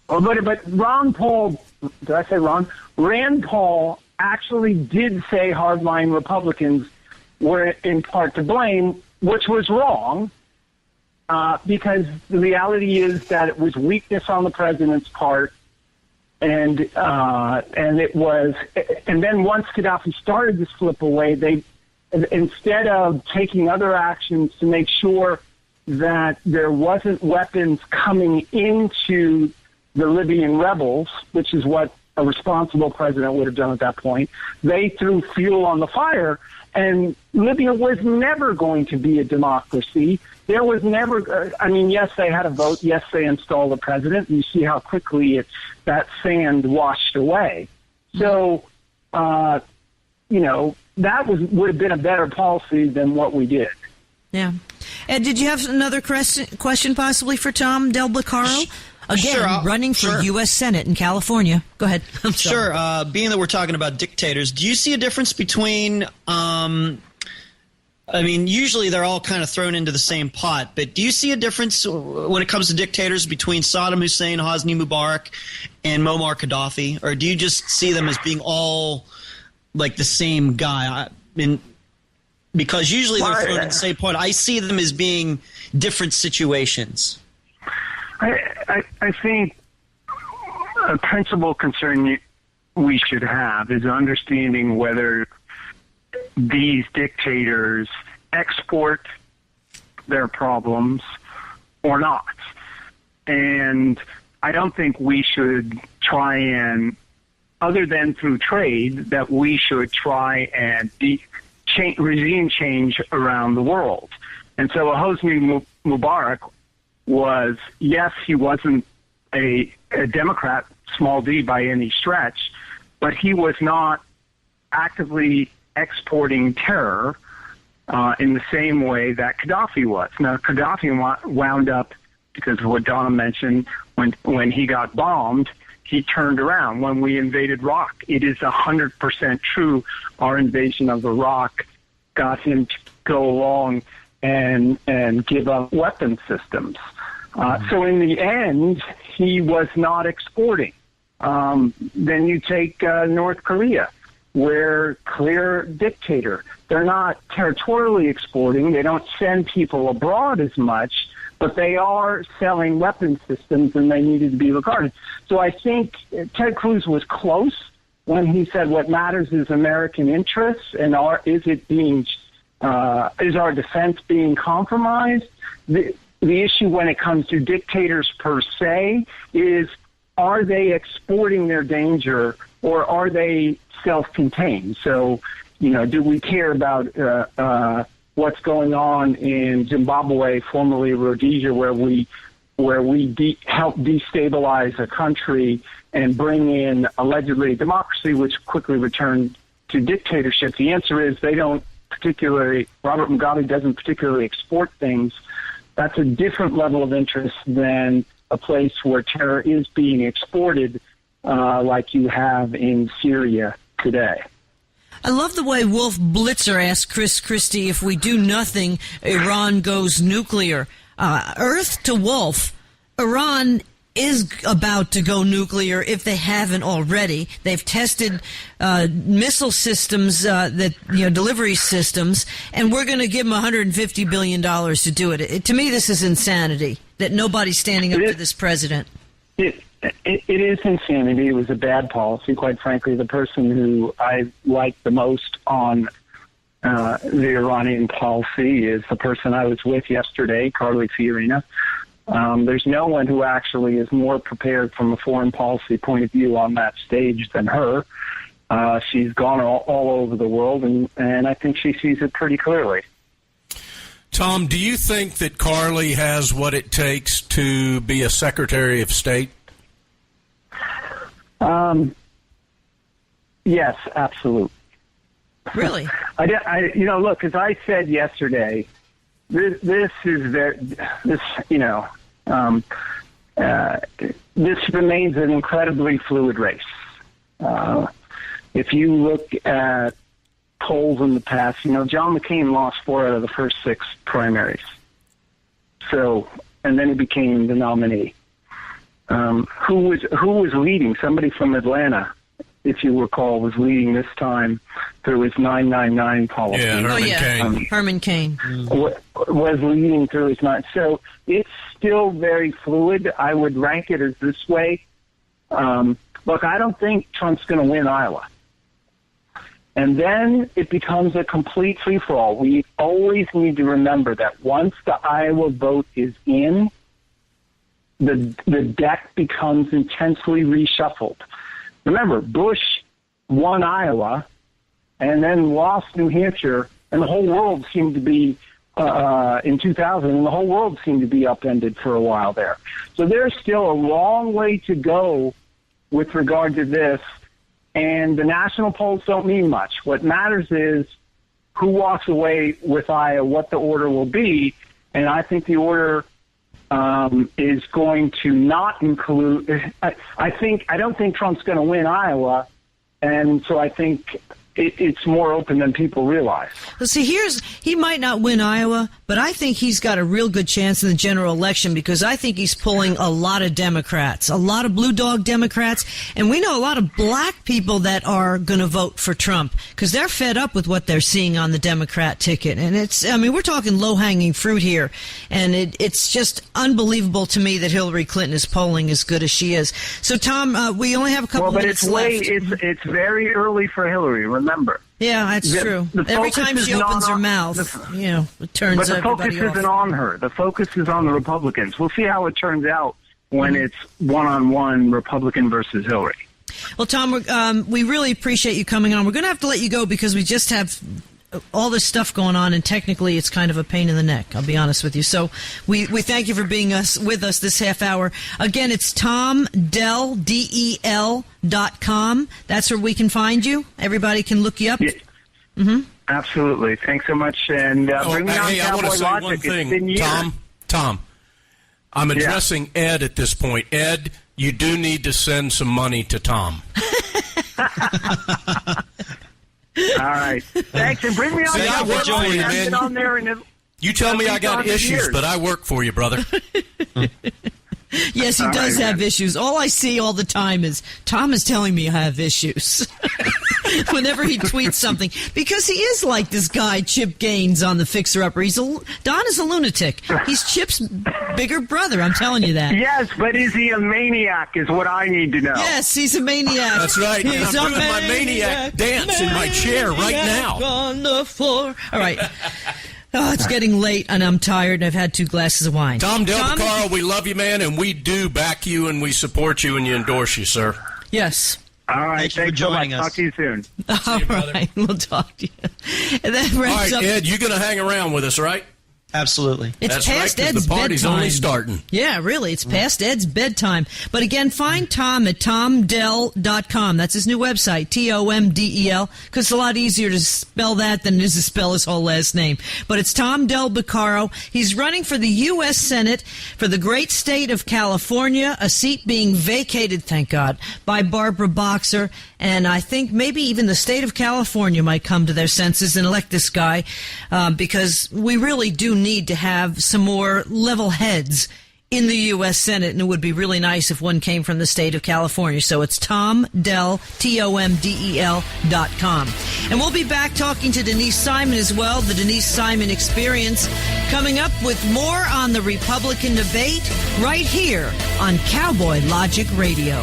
Oh, but Ron Paul, did I say Ron? Rand Paul actually did say hardline Republicans were in part to blame, which was wrong. Because the reality is that it was weakness on the president's part, and it was, and then once Gaddafi started to slip away, they, instead of taking other actions to make sure that there wasn't weapons coming into the Libyan rebels, which is what a responsible president would have done at that point, they threw fuel on the fire, and Libya was never going to be a democracy. There was never, yes, they had a vote. Yes, they installed a president. You see how quickly that sand washed away. So, that would have been a better policy than what we did. Yeah. Ed, did you have another question possibly for Tom Del Beccaro? Again, sure, running for U.S. Senate in California. Go ahead. Sure. Being that we're talking about dictators, do you see a difference between usually they're all kind of thrown into the same pot, but do you see a difference when it comes to dictators between Saddam Hussein, Hosni Mubarak, and Muammar Gaddafi? Or do you just see them as being all like the same guy? Because usually they're thrown in the same pot. I see them as being different situations. I think a principal concern we should have is understanding whether these dictators export their problems or not. And I don't think we should try and, other than through trade, that we should try and regime change around the world. And so Hosni Mubarak was, yes, he wasn't a Democrat, small d, by any stretch, but he was not actively exporting terror in the same way that Gaddafi was. Now, Gaddafi wound up, because of what Donna mentioned, when he got bombed, he turned around. When we invaded Iraq, it is 100% true our invasion of Iraq got him to go along and give up weapon systems. So in the end, he was not exporting. Then you take North Korea, where clear dictator. They're not territorially exporting. They don't send people abroad as much, but they are selling weapon systems, and they needed to be regarded. So I think Ted Cruz was close when he said what matters is American interests, and is our defense being compromised? The issue when it comes to dictators per se is, are they exporting their danger, or are they self-contained? So, do we care about what's going on in Zimbabwe, formerly Rhodesia, where we help destabilize a country and bring in allegedly democracy, which quickly returned to dictatorship? The answer is they don't particularly. Robert Mugabe doesn't particularly export things. That's a different level of interest than a place where terror is being exported, like you have in Syria today. I love the way Wolf Blitzer asked Chris Christie, if we do nothing, Iran goes nuclear. Earth to Wolf, Iran is about to go nuclear if they haven't already. They've tested missile systems, delivery systems, and we're going to give them $150 billion to do it. To me, this is insanity, that nobody's standing up to this president. It is insanity. It was a bad policy. Quite frankly, the person who I like the most on the Iranian policy is the person I was with yesterday, Carly Fiorina. There's no one who actually is more prepared from a foreign policy point of view on that stage than her. She's gone all over the world, and I think she sees it pretty clearly. Tom, do you think that Carly has what it takes to be a Secretary of State? Yes, absolutely. Really? Look, as I said yesterday, this remains an incredibly fluid race. If you look at polls in the past, John McCain lost 4 out of the first 6 primaries. So, and then he became the nominee. Who was leading? Somebody from Atlanta, if you recall, was leading this time through his 999 policy. Yeah, Herman Cain. Was leading through his 9. So it's still very fluid. I would rank it as this way. Look, I don't think Trump's going to win Iowa. And then it becomes a complete free-for-all. We always need to remember that once the Iowa vote is in, the deck becomes intensely reshuffled. Remember, Bush won Iowa and then lost New Hampshire, and the whole world seemed to be, in 2000, and the whole world seemed to be upended for a while there. So there's still a long way to go with regard to this, and the national polls don't mean much. What matters is who walks away with Iowa, what the order will be, and I think the order is going to not include. I don't think Trump's going to win Iowa, and so I think it's more open than people realize. Well, see, he might not win Iowa, but I think he's got a real good chance in the general election because I think he's pulling a lot of Democrats, a lot of blue dog Democrats, and we know a lot of black people that are going to vote for Trump because they're fed up with what they're seeing on the Democrat ticket. And we're talking low-hanging fruit here, and it's just unbelievable to me that Hillary Clinton is polling as good as she is. So, Tom, we only have a couple minutes left. It's very early for Hillary. Remember. Yeah, that's true. Every time she opens her mouth, it turns everybody off. But the focus isn't on her. The focus is on the Republicans. We'll see how it turns out when it's one-on-one Republican versus Hillary. Well, Tom, we really appreciate you coming on. We're going to have to let you go because we just have all this stuff going on, and technically it's kind of a pain in the neck, I'll be honest with you. So we thank you for being with us this half hour. Again, it's TomDell, DEL.com. That's where we can find you. Everybody can look you up. Yeah. Mm-hmm. Absolutely. Thanks so much. And bring me on I want to say Logic. one thing, Tom. I'm addressing Ed at this point. Ed, you do need to send some money to Tom. All right. Thanks, and bring me on. See, I work for you, man. On there you tell me I got issues, years. but I work for you, brother. Yes, he does have issues. All I see all the time is Tom is telling me I have issues whenever he tweets something. Because he is like this guy, Chip Gaines, on the Fixer Upper. Don is a lunatic. He's Chip's bigger brother. I'm telling you that. Yes, but is he a maniac is what I need to know. Yes, he's a maniac. That's right. He's I'm doing my maniac dance in my chair right now. On the floor. All right. Oh, it's getting late, and I'm tired, and I've had 2 glasses of wine. Tom Del Picaro, we love you, man, and we do back you, and we support you, and you endorse you, sir. Yes. All right, thanks so much. Talk to you soon. All right, we'll talk to you. And that wraps all right, up. Ed, you're going to hang around with us, right? Absolutely. It's That's past right, 'cause Ed's the party's bedtime. only starting. Yeah, really. It's past Ed's bedtime. But again, find Tom at TomDell.com. That's his new website, TomDel, because it's a lot easier to spell that than it is to spell his whole last name. But it's Tom Del Picaro. He's running for the U.S. Senate for the great state of California, a seat being vacated, thank God, by Barbara Boxer. And I think maybe even the state of California might come to their senses and elect this guy because we really do need to have some more level heads in the U.S. Senate, and it would be really nice if one came from the state of California. So it's TomDel, TomDel.com. And we'll be back talking to Denise Simon as well, the Denise Simon Experience, coming up with more on the Republican debate right here on Cowboy Logic Radio.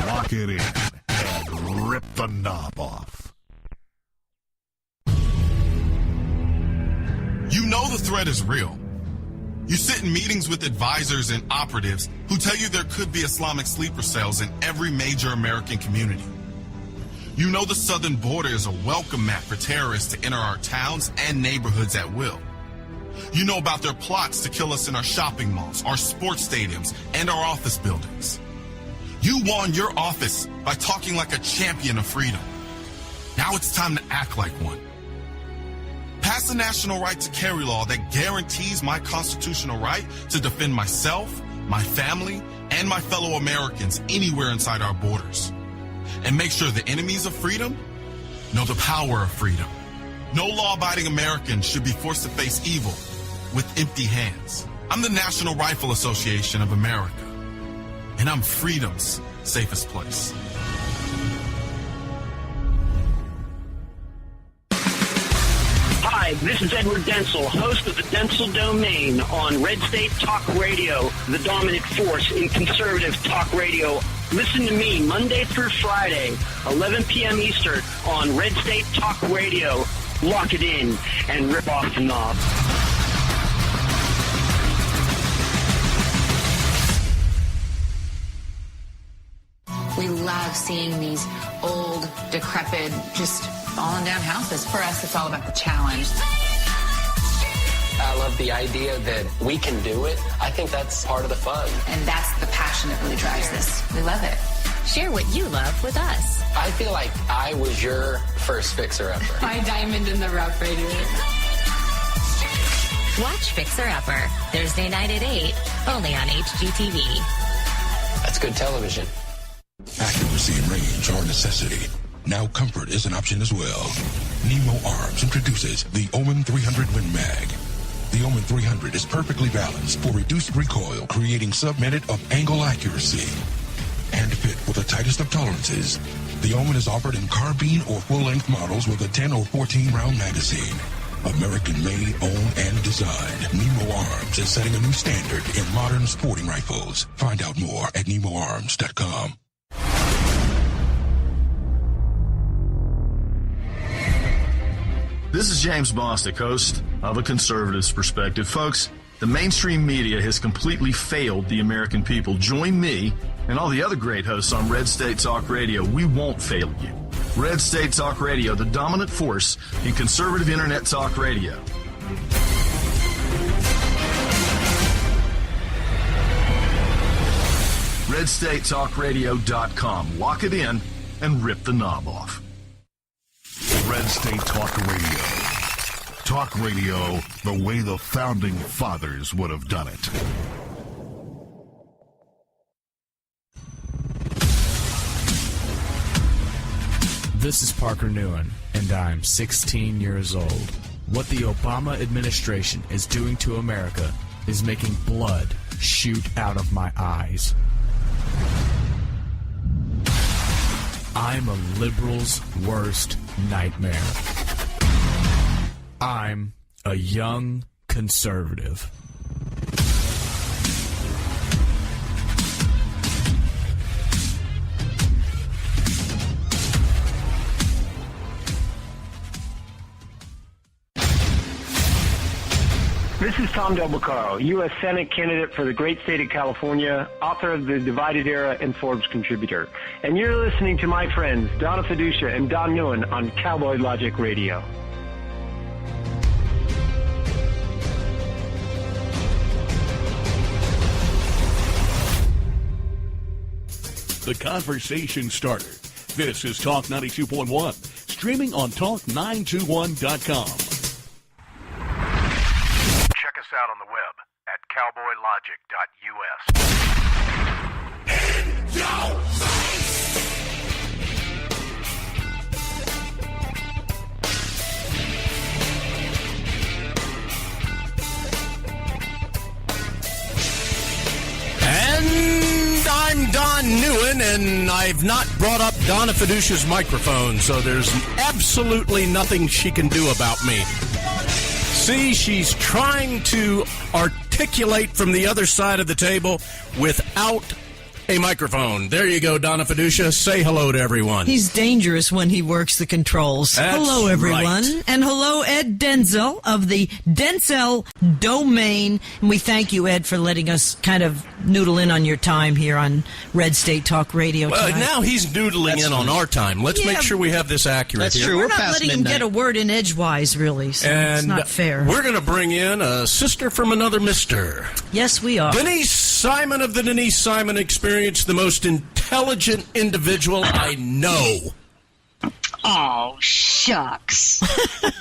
Lock it in and rip the knob off. You know the threat is real. You sit in meetings with advisors and operatives who tell you there could be Islamic sleeper cells in every major American community. You know the southern border is a welcome mat for terrorists to enter our towns and neighborhoods at will. You know about their plots to kill us in our shopping malls, our sports stadiums, and our office buildings. You won your office by talking like a champion of freedom. Now it's time to act like one. Pass a national right to carry law that guarantees my constitutional right to defend myself, my family, and my fellow Americans anywhere inside our borders. And make sure the enemies of freedom know the power of freedom. No law-abiding American should be forced to face evil with empty hands. I'm the National Rifle Association of America, and I'm freedom's safest place. Hi, this is Edward Densel, host of the Densel Domain on Red State Talk Radio, the dominant force in conservative talk radio. Listen to me Monday through Friday, 11 p.m. Eastern on Red State Talk Radio. Lock it in and rip off the knob. We love seeing these old, decrepit, just fallen down houses. For us, it's all about the challenge. I love the idea that we can do it. I think that's part of the fun. And that's the passion that really drives this. We love it. Share what you love with us. I feel like I was your first fixer-upper. My diamond in the rough right here. Watch Fixer Upper, Thursday night at 8, only on HGTV. That's good television. Accuracy and range are a necessity. Now comfort is an option as well. Nemo Arms introduces the Omen 300 Win Mag. The Omen 300 is perfectly balanced for reduced recoil, creating sub-minute of angle accuracy. And fit for the tightest of tolerances. The Omen is offered in carbine or full-length models with a 10 or 14-round magazine. American-made, owned, and designed, Nemo Arms is setting a new standard in modern sporting rifles. Find out more at NemoArms.com. This is James Bostic, host of A Conservative's Perspective. Folks, the mainstream media has completely failed the American people. Join me and all the other great hosts on Red State Talk Radio. We won't fail you. Red State Talk Radio, the dominant force in conservative internet talk radio. RedStateTalkRadio.com. Lock it in and rip the knob off. Red State Talk Radio. Talk radio the way the founding fathers would have done it. This is Parker Newen, and I'm 16 years old. What the Obama administration is doing to America is making blood shoot out of my eyes. I'm a liberal's worst nightmare. I'm a young conservative. This is Tom Del Beccaro, U.S. Senate candidate for the great state of California, author of The Divided Era and Forbes contributor. And you're listening to my friends, Donna Fiducia and Don Newen on Cowboy Logic Radio. The conversation starter. This is Talk 92.1, streaming on Talk921.com. Check us out on the web at cowboylogic.us. And I'm Don Newen, and I've not brought up Donna Fiducia's microphone, so there's absolutely nothing she can do about me. See, she's trying to articulate from the other side of the table without a microphone. There you go, Donna Fiducia. Say hello to everyone. He's dangerous when he works the controls. That's hello, everyone. right. And hello, Ed Denzel of the Denzel Domain. And we thank you, Ed, for letting us kind of noodle in on your time here on Red State Talk Radio tonight. Now he's noodling in on our time. Let's make sure we have this accurate That's here. true. We're We're not past letting him midnight. get a word in edgewise, really, so And it's not fair. we're going to bring in a sister from another mister. Yes, we are. Denise Simon of the Denise Simon Experience, the most intelligent individual I know. Oh, shucks.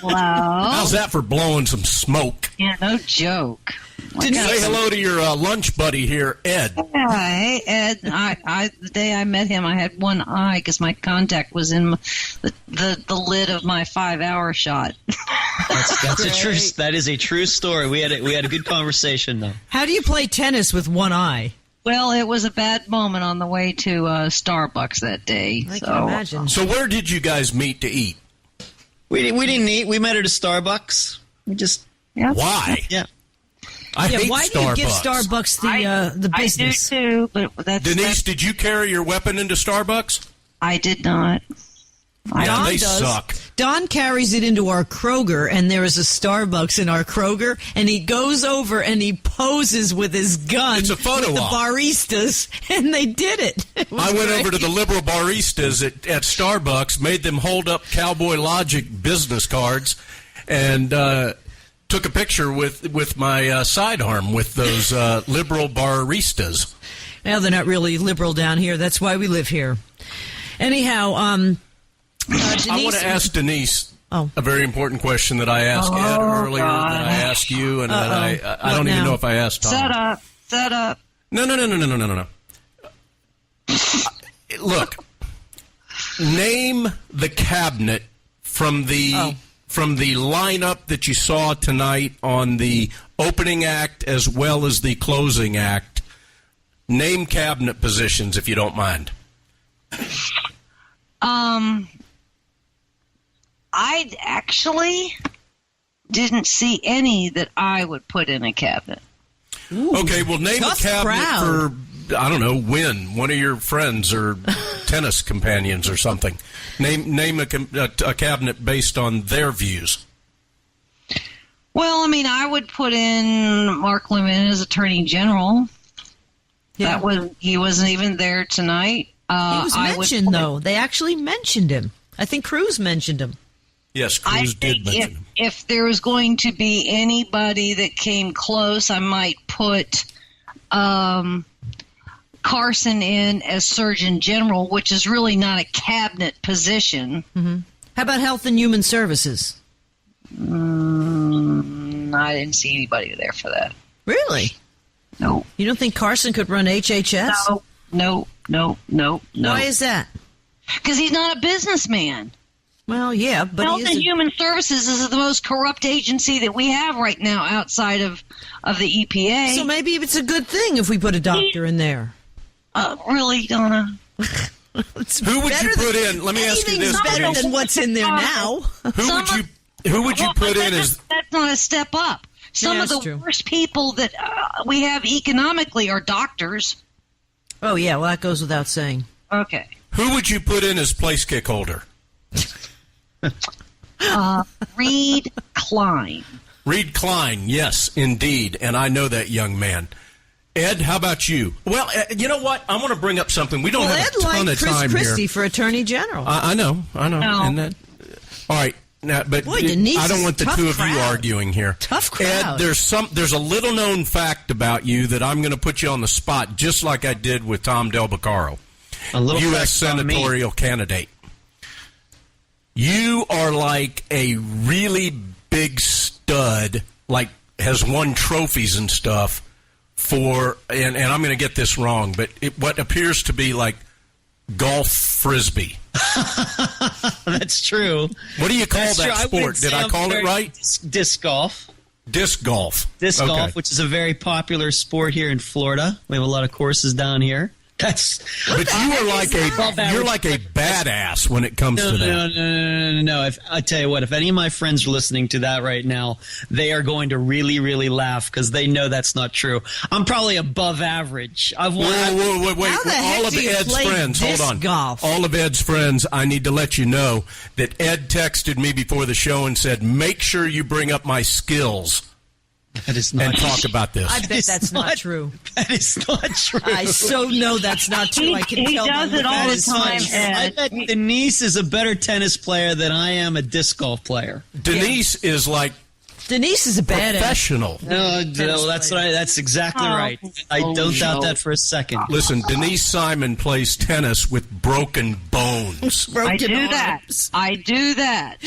Wow. How's that for blowing some smoke? Yeah, no joke. Say hello to your lunch buddy here, Ed. Hey, Ed. The day I met him, I had one eye because my contact was in the lid of my 5-hour shot. That's a true. That is a true story. We had a good conversation though. How do you play tennis with one eye? Well, it was a bad moment on the way to Starbucks that day. I can imagine. So where did you guys meet to eat? We didn't eat. We met at a Starbucks. We just Why? Yeah. I hate why Starbucks. do you give Starbucks the business? I do too, but that's Denise, did you carry your weapon into Starbucks? I did not. Yeah, they does. suck. Don carries it into our Kroger, and there is a Starbucks in our Kroger, and he goes over and he poses with his gun It's a photo with the op. baristas, and they did it. I went over to the liberal baristas at Starbucks, made them hold up Cowboy Logic business cards, and took a picture with my sidearm with those liberal baristas. Well, they're not really liberal down here. That's why we live here. Anyhow, Denise, I want to ask Denise a very important question that I asked Ed earlier, that I asked you, and that I don't even know if I asked Tom. Set up. No. Look, name the cabinet from the lineup that you saw tonight on the opening act as well as the closing act. Name cabinet positions, if you don't mind. I actually didn't see any that I would put in a cabinet. Okay, well, name a tough cabinet crowd. for, I don't know, Win, one of your friends or tennis companions or something. Name a cabinet based on their views. Well, I mean, I would put in Mark Lemon as Attorney General. Yeah. He wasn't even there tonight. He was mentioned, though. They actually mentioned him. I think Cruz mentioned him. Yes, I Cruz did think mention him. if there was going to be anybody that came close, I might put Carson in as Surgeon General, which is really not a cabinet position. Mm-hmm. How about Health and Human Services? I didn't see anybody there for that. Really? No. You don't think Carson could run HHS? No. Why is that? Because he's not a businessman. Well, yeah, but Health and Human Services is the most corrupt agency that we have right now outside of the EPA. So maybe it's a good thing if we put a doctor in there. Really, Donna? Who would you put in? Let me ask you this. Better Denise. than what's in there now. Who would you put in as? That's not a step up. Some of the worst people that we have economically are doctors. Oh, yeah, well, that goes without saying. Okay. Who would you put in as place kick holder? Reed Klein. Reed Klein, yes, indeed, and I know that young man. Ed, how about you? Well, you know what? I want to bring up something. We don't have Ed a ton liked of Chris time Christie here. for Attorney General. I know. No. And that, all right. Now, but Boy, Denise I don't is want the tough two of you crowd. arguing here. Tough crowd. Ed, there's a little known fact about you that I'm going to put you on the spot, just like I did with Tom Del Beccaro, U.S. senatorial candidate. You are like a really big stud, like has won trophies and stuff for, and I'm going to get this wrong, but what appears to be like golf frisbee. That's true. What do you call that sport? Did I call it right? Disc golf. Disc golf. Disc golf, which is a very popular sport here in Florida. We have a lot of courses down here. But you are like you're like a badass when it comes to that. No. I tell you what, if any of my friends are listening to that right now, they are going to really, really laugh because they know that's not true. I'm probably above average. Wait. How All of do you Ed's play friends, hold disc on. golf? All of Ed's friends, I need to let you know that Ed texted me before the show and said, "Make sure you bring up my skills." That is not and talk about this. I bet that's not true. That is not true. I so know that's not true. I can tell. He does it all the time, I bet Denise is a better tennis player than I am a disc golf player. Denise is like Denise is a badass. Professional. No, that's exactly right. I don't doubt that for a second. Listen, Denise Simon plays tennis with broken bones. I do that.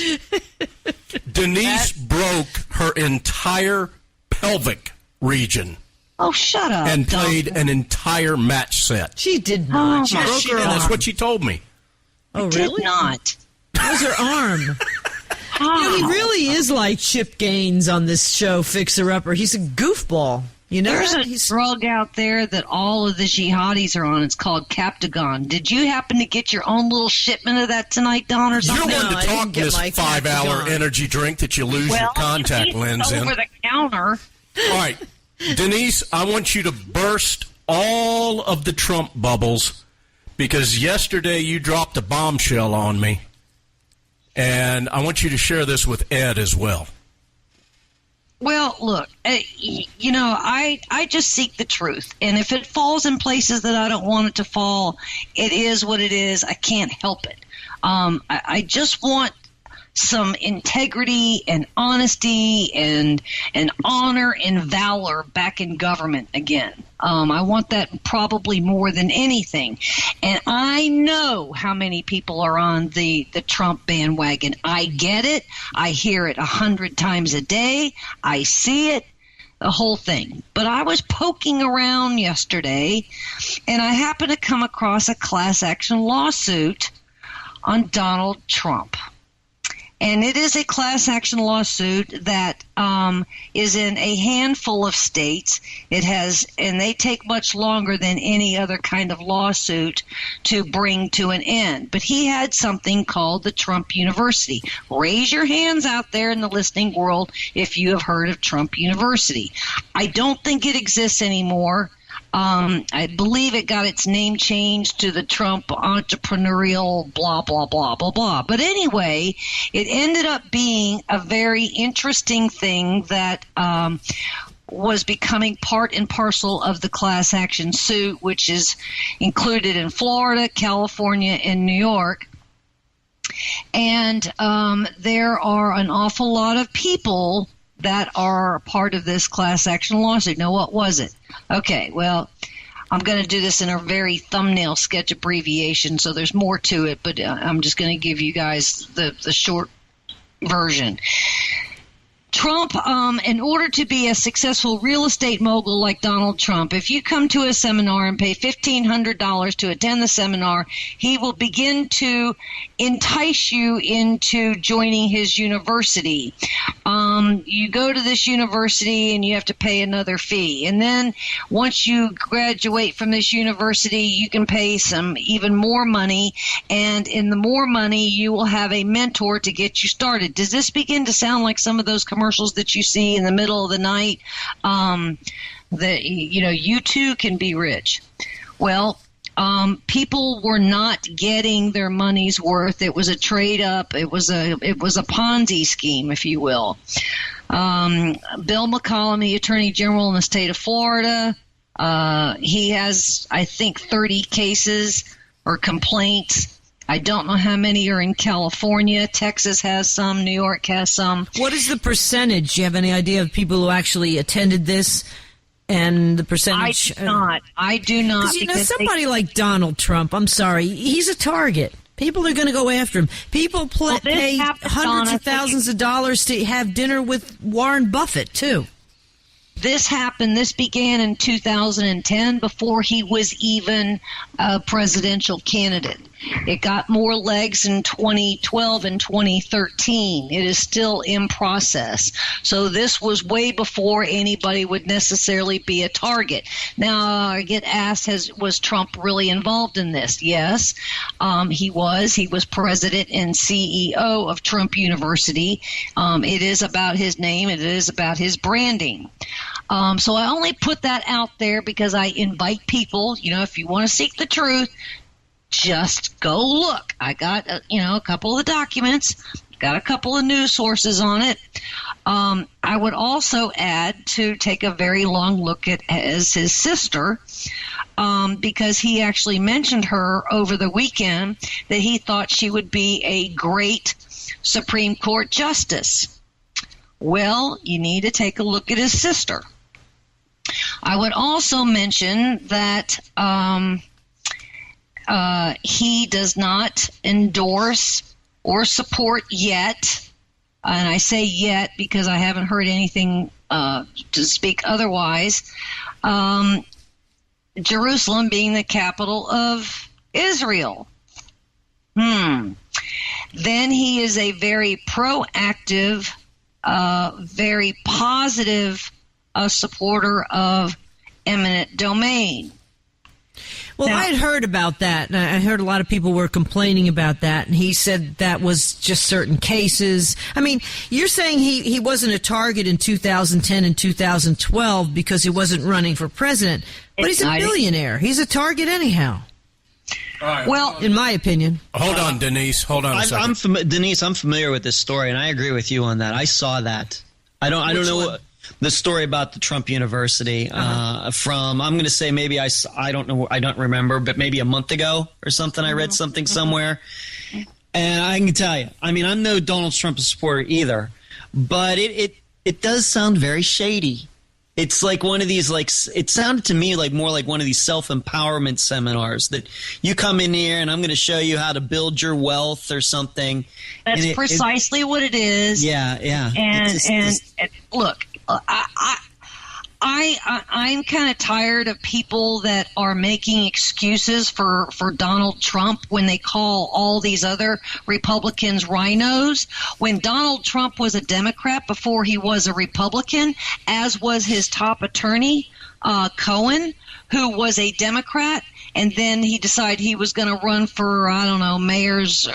Denise broke her entire pelvic region. Oh, shut up. And played an entire match set. She did not. She broke her arm. That's what she told me. Oh, Did really? not. That was her arm. You know, he really is like Chip Gaines on this show, Fixer Upper. He's a goofball. You know, there's a drug out there that all of the jihadis are on. It's called Captagon. Did you happen to get your own little shipment of that tonight, Don, or something? You're one to talk this 5-hour energy drink that you lose your contact lens in. Over the counter. All right, Denise, I want you to burst all of the Trump bubbles because yesterday you dropped a bombshell on me. And I want you to share this with Ed as well. Well, look, you know, I just seek the truth. And if it falls in places that I don't want it to fall, it is what it is. I can't help it. I just want some integrity and honesty and honor and valor back in government again. I want that probably more than anything. And I know how many people are on the Trump bandwagon. I get it. I hear it 100 times a day. I see it. The whole thing. But I was poking around yesterday, and I happened to come across a class action lawsuit on Donald Trump. And it is a class action lawsuit that is in a handful of states. And they take much longer than any other kind of lawsuit to bring to an end. But he had something called the Trump University. Raise your hands out there in the listening world if you have heard of Trump University. I don't think it exists anymore. I believe it got its name changed to the Trump Entrepreneurial blah, blah, blah, blah, blah. But anyway, it ended up being a very interesting thing that was becoming part and parcel of the class action suit, which is included in Florida, California, and New York. And there are an awful lot of people that are part of this class action lawsuit. Now, what was it? Okay, well, I'm going to do this in a very thumbnail sketch abbreviation, so there's more to it, but I'm just going to give you guys the short version. Trump, in order to be a successful real estate mogul like Donald Trump, if you come to a seminar and pay $1,500 to attend the seminar, he will begin to entice you into joining his university. You go to this university and you have to pay another fee. And then once you graduate from this university, you can pay some even more money. And in the more money, you will have a mentor to get you started. Does this begin to sound like some of those commercials that you see in the middle of the night? That, you know, you too can be rich. Well, people were not getting their money's worth. It was a trade up. It was a Ponzi scheme, if you will. Bill McCollum, the Attorney General in the state of Florida, he has, I think, 30 cases or complaints. I don't know how many are in California. Texas has some. New York has some. What is the percentage? Do you have any idea of people who actually attended this? And the percentage? I do not. You know, somebody like Donald Trump, I'm sorry, he's a target. People are going to go after him. People pay hundreds of thousands of dollars to have dinner with Warren Buffett, too. This began in 2010 before he was even a presidential candidate. It got more legs in 2012 and 2013. It is still in process. So this was way before anybody would necessarily be a target. Now, I get asked, was Trump really involved in this? Yes, he was. He was president and CEO of Trump University. It is about his name. It is about his branding. So I only put that out there because I invite people, if you want to seek the truth, just go look. I got, a couple of the documents, got a couple of news sources on it. I would also add to take a very long look at as his sister, because he actually mentioned her over the weekend that he thought she would be a great Supreme Court justice. Well, you need to take a look at his sister. I would also mention that he does not endorse or support yet, and I say yet because I haven't heard anything to speak otherwise, Jerusalem being the capital of Israel. Then he is a very proactive, very positive supporter of eminent domain. Well, I had heard about that, and I heard a lot of people were complaining about that, and he said that was just certain cases. I mean, you're saying he wasn't a target in 2010 and 2012 because he wasn't running for president, but he's a billionaire. He's a target anyhow. Right. Well, in my opinion. Hold on, Denise. Hold on a second. Denise, I'm familiar with this story, and I agree with you on that. I saw that. I don't know the story about the Trump University from, I'm going to say maybe I don't know, I don't remember, but maybe a month ago or something. I read something somewhere. And I can tell you, I mean, I'm no Donald Trump supporter either, but it does sound very shady. It's like one of these, it sounded to me like more like one of these self-empowerment seminars that you come in here and I'm going to show you how to build your wealth or something. That's precisely what it is. Yeah. And look, I'm kind of tired of people that are making excuses for Donald Trump when they call all these other Republicans rhinos. When Donald Trump was a Democrat before he was a Republican, as was his top attorney, Cohen, who was a Democrat, and then he decided he was going to run for, I don't know, mayor's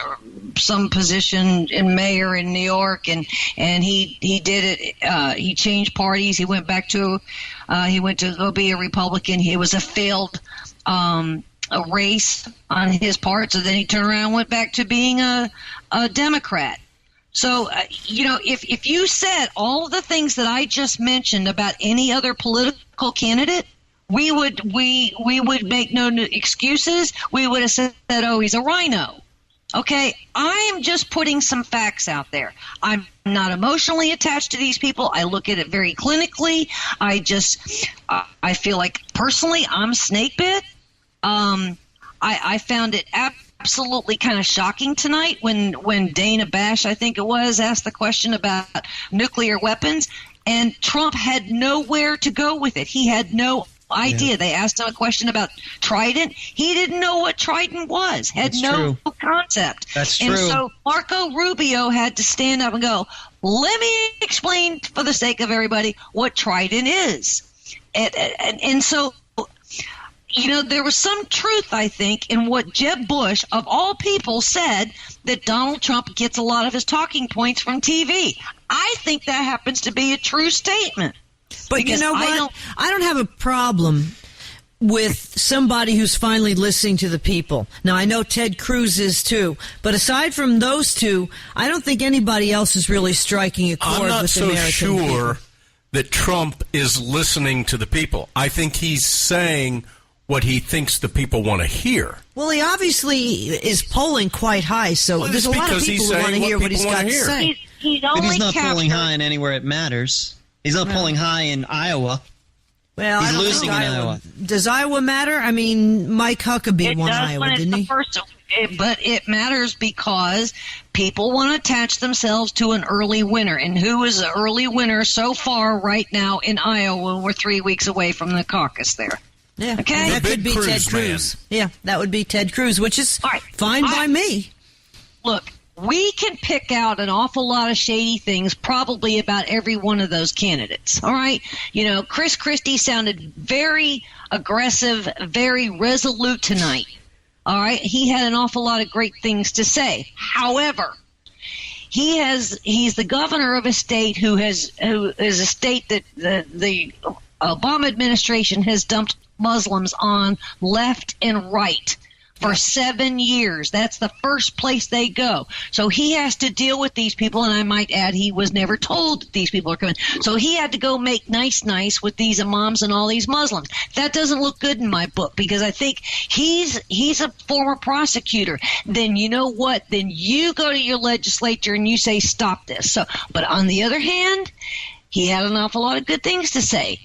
some position in mayor in New York, and he did it. He changed parties. He went to go be a Republican. It was a failed a race on his part. So then he turned around and went back to being a Democrat. So, if you said all of the things that I just mentioned about any other political candidate, we would make no excuses. We would have said, oh, he's a rhino. Okay, I am just putting some facts out there. I'm not emotionally attached to these people. I look at it very clinically. I feel like personally I'm snake bit. I found it absolutely kind of shocking tonight when Dana Bash, I think it was, asked the question about nuclear weapons, and Trump had nowhere to go with it. He had no idea. They asked him a question about Trident. He didn't know what Trident was, had no concept. That's true. And so Marco Rubio had to stand up and go, let me explain for the sake of everybody what Trident is. And so, there was some truth, I think, in what Jeb Bush, of all people, said, that Donald Trump gets a lot of his talking points from TV. I think that happens to be a true statement. But because you know what? I don't have a problem with somebody who's finally listening to the people. Now, I know Ted Cruz is too, but aside from those two, I don't think anybody else is really striking a chord with the American people. I'm not so sure that Trump is listening to the people. I think he's saying what he thinks the people want to hear. Well, he obviously is polling quite high, so there's a lot of people who want to hear what he's got to say. But he's not polling high in anywhere it matters. He's not polling high in Iowa. Well, he's losing in Iowa. Does Iowa matter? I mean, Mike Huckabee won Iowa, didn't he? But it matters because people want to attach themselves to an early winner. And who is the early winner so far right now in Iowa? We're 3 weeks away from the caucus there. Yeah, Okay? that could be Ted Cruz. Yeah, that would be Ted Cruz, which is fine by me. Look, we can pick out an awful lot of shady things probably about every one of those candidates, all right? You know, Chris Christie sounded very aggressive, very resolute tonight, all right? He had an awful lot of great things to say. However, he's the governor of a state who is a state that the Obama administration has dumped Muslims on left and right for 7 years. That's the first place they go. So he has to deal with these people, and I might add he was never told that these people are coming. So he had to go make nice with these imams and all these Muslims. That doesn't look good in my book because I think he's a former prosecutor. Then you know what? Then you go to your legislature and you say stop this. So, but on the other hand, he had an awful lot of good things to say.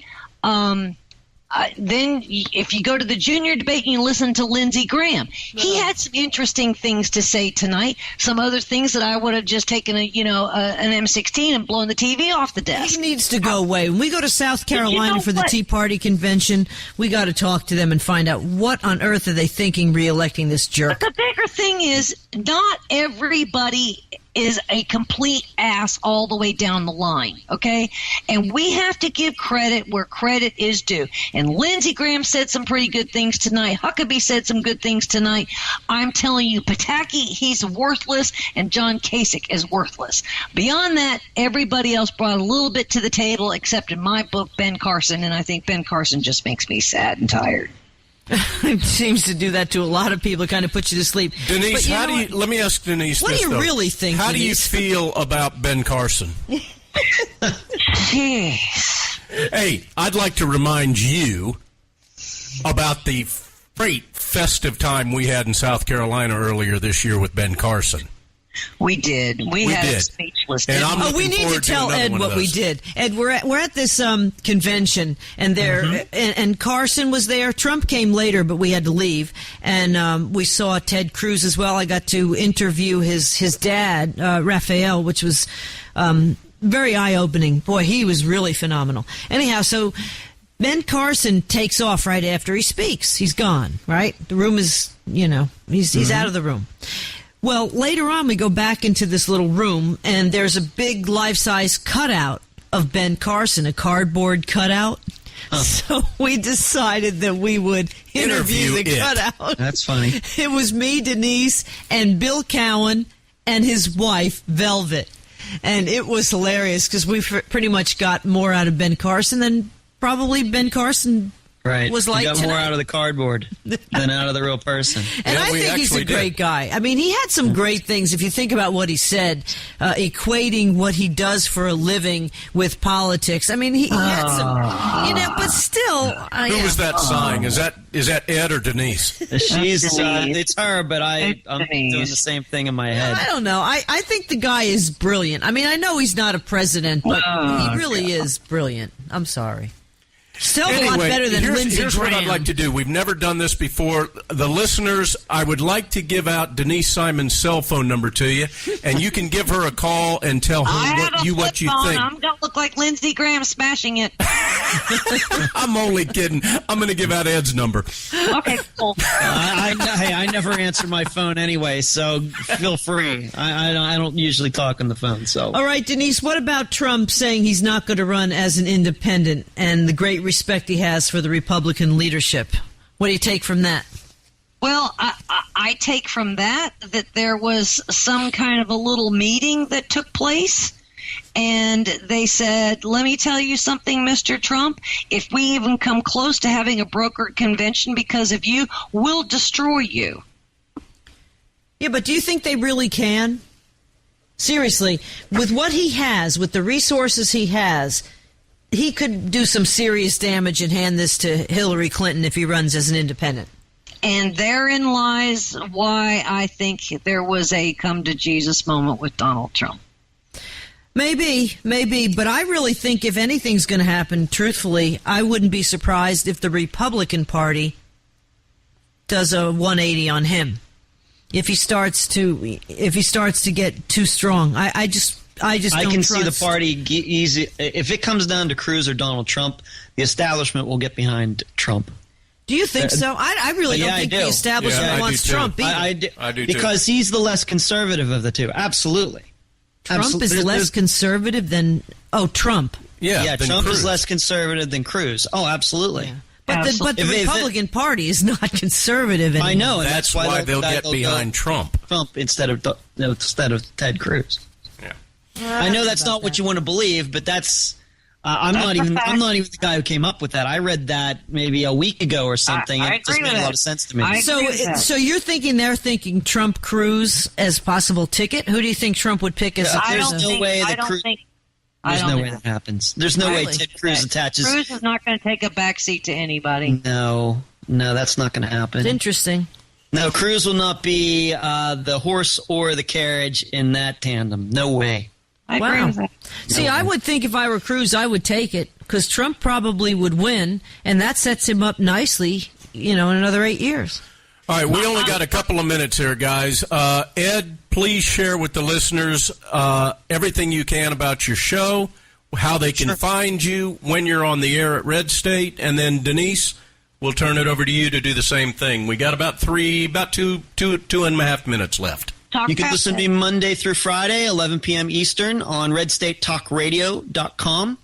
Then if you go to the junior debate and you listen to Lindsey Graham, he had some interesting things to say tonight. Some other things that I would have just taken an M16 and blown the TV off the desk. He needs to go away. When we go to South Carolina for the Tea Party convention, we got to talk to them and find out what on earth are they thinking re-electing this jerk. But the bigger thing is not everybody is a complete ass all the way down the line, okay? And we have to give credit where credit is due. And Lindsey Graham said some pretty good things tonight. Huckabee said some good things tonight. I'm telling you, Pataki, he's worthless, and John Kasich is worthless. Beyond that, everybody else brought a little bit to the table, except in my book, Ben Carson, and I think Ben Carson just makes me sad and tired. It seems to do that to a lot of people, kind of put you to sleep. Denise, let me ask Denise what this, do you really think, How Denise? do you feel about Ben Carson? Hey, I'd like to remind you about the great festive time we had in South Carolina earlier this year with Ben Carson. We did. We had a speechless. And we need to tell Ed what we did. Ed, we're at this convention, and and Carson was there. Trump came later, but we had to leave, and we saw Ted Cruz as well. I got to interview his dad, Raphael, which was very eye-opening. Boy, he was really phenomenal. Anyhow, so Ben Carson takes off right after he speaks. He's gone, right? The room is, he's out of the room. Well, later on, we go back into this little room, and there's a big life-size cutout of Ben Carson, a cardboard cutout. So we decided that we would interview the cutout. That's funny. It was me, Denise, and Bill Cowan, and his wife, Velvet. And it was hilarious because we pretty much got more out of Ben Carson than probably Ben Carson was like you got tonight. more out of the cardboard than out of the real person. And I think he's a great guy. I mean, he had some great things. If you think about what he said, equating what he does for a living with politics. I mean, he had some, but still. Who was that sighing? Is that Ed or Denise? She's it's her, but I'm doing the same thing in my head. I don't know. I think the guy is brilliant. I mean, I know he's not a president, but he really is brilliant. I'm sorry. Still a lot better than Lindsey Here's Graham. what I'd like to do. We've never done this before. The listeners, I would like to give out Denise Simon's cell phone number to you, and you can give her a call and tell her what you think. I'm going to look like Lindsey Graham smashing it. I'm only kidding. I'm going to give out Ed's number. Okay, cool. I never answer my phone anyway, so feel free. I don't usually talk on the phone. So all right, Denise, what about Trump saying he's not going to run as an independent and the great respect he has for the Republican leadership? What do you take from that? Well, I take from that there was some kind of a little meeting that took place, and they said, let me tell you something, Mr. Trump, if we even come close to having a brokered convention because of you, we'll destroy you. Yeah, but do you think they really can? Seriously, with what he has, with the resources he has, he could do some serious damage and hand this to Hillary Clinton if he runs as an independent. And therein lies why I think there was a come to Jesus moment with Donald Trump. Maybe, but I really think if anything's going to happen, truthfully, I wouldn't be surprised if the Republican Party does a 180 on him. If he starts to get too strong, I just don't can trust. see the party easy. If it comes down to Cruz or Donald Trump, the establishment will get behind Trump. Do you think so? I really don't think the establishment wants Trump either. I do too. Because he's the less conservative of the two. Absolutely. Trump is less conservative than Trump. Yeah, Trump is less conservative than Cruz. Oh, absoluted. Yeah. But the Republican Party is not conservative anymore. I know, and that's why they'll get behind Trump. Trump instead of Ted Cruz. Yeah. I know that's not what you want to believe, but that's I'm not even the guy who came up with that. I read that maybe a week ago or something. It just made a lot of sense to me. So you're thinking they're thinking Trump Cruz as possible ticket? Who do you think Trump would pick as? There's no way that Cruz. There's no way that happens. There's no way Ted Cruz attaches. Cruz is not going to take a backseat to anybody. No, that's not going to happen. It's interesting. No, Cruz will not be the horse or the carriage in that tandem. No way. I agree with that. See, I would think if I were Cruz, I would take it because Trump probably would win, and that sets him up nicely, in another 8 years. All right, we only got a couple of minutes here, guys. Ed, please share with the listeners everything you can about your show, how they can find you, when you're on the air at Red State, and then Denise, we'll turn it over to you to do the same thing. We got about two and a half minutes left. You can listen to me Monday through Friday, 11 p.m. Eastern on redstatetalkradio.com.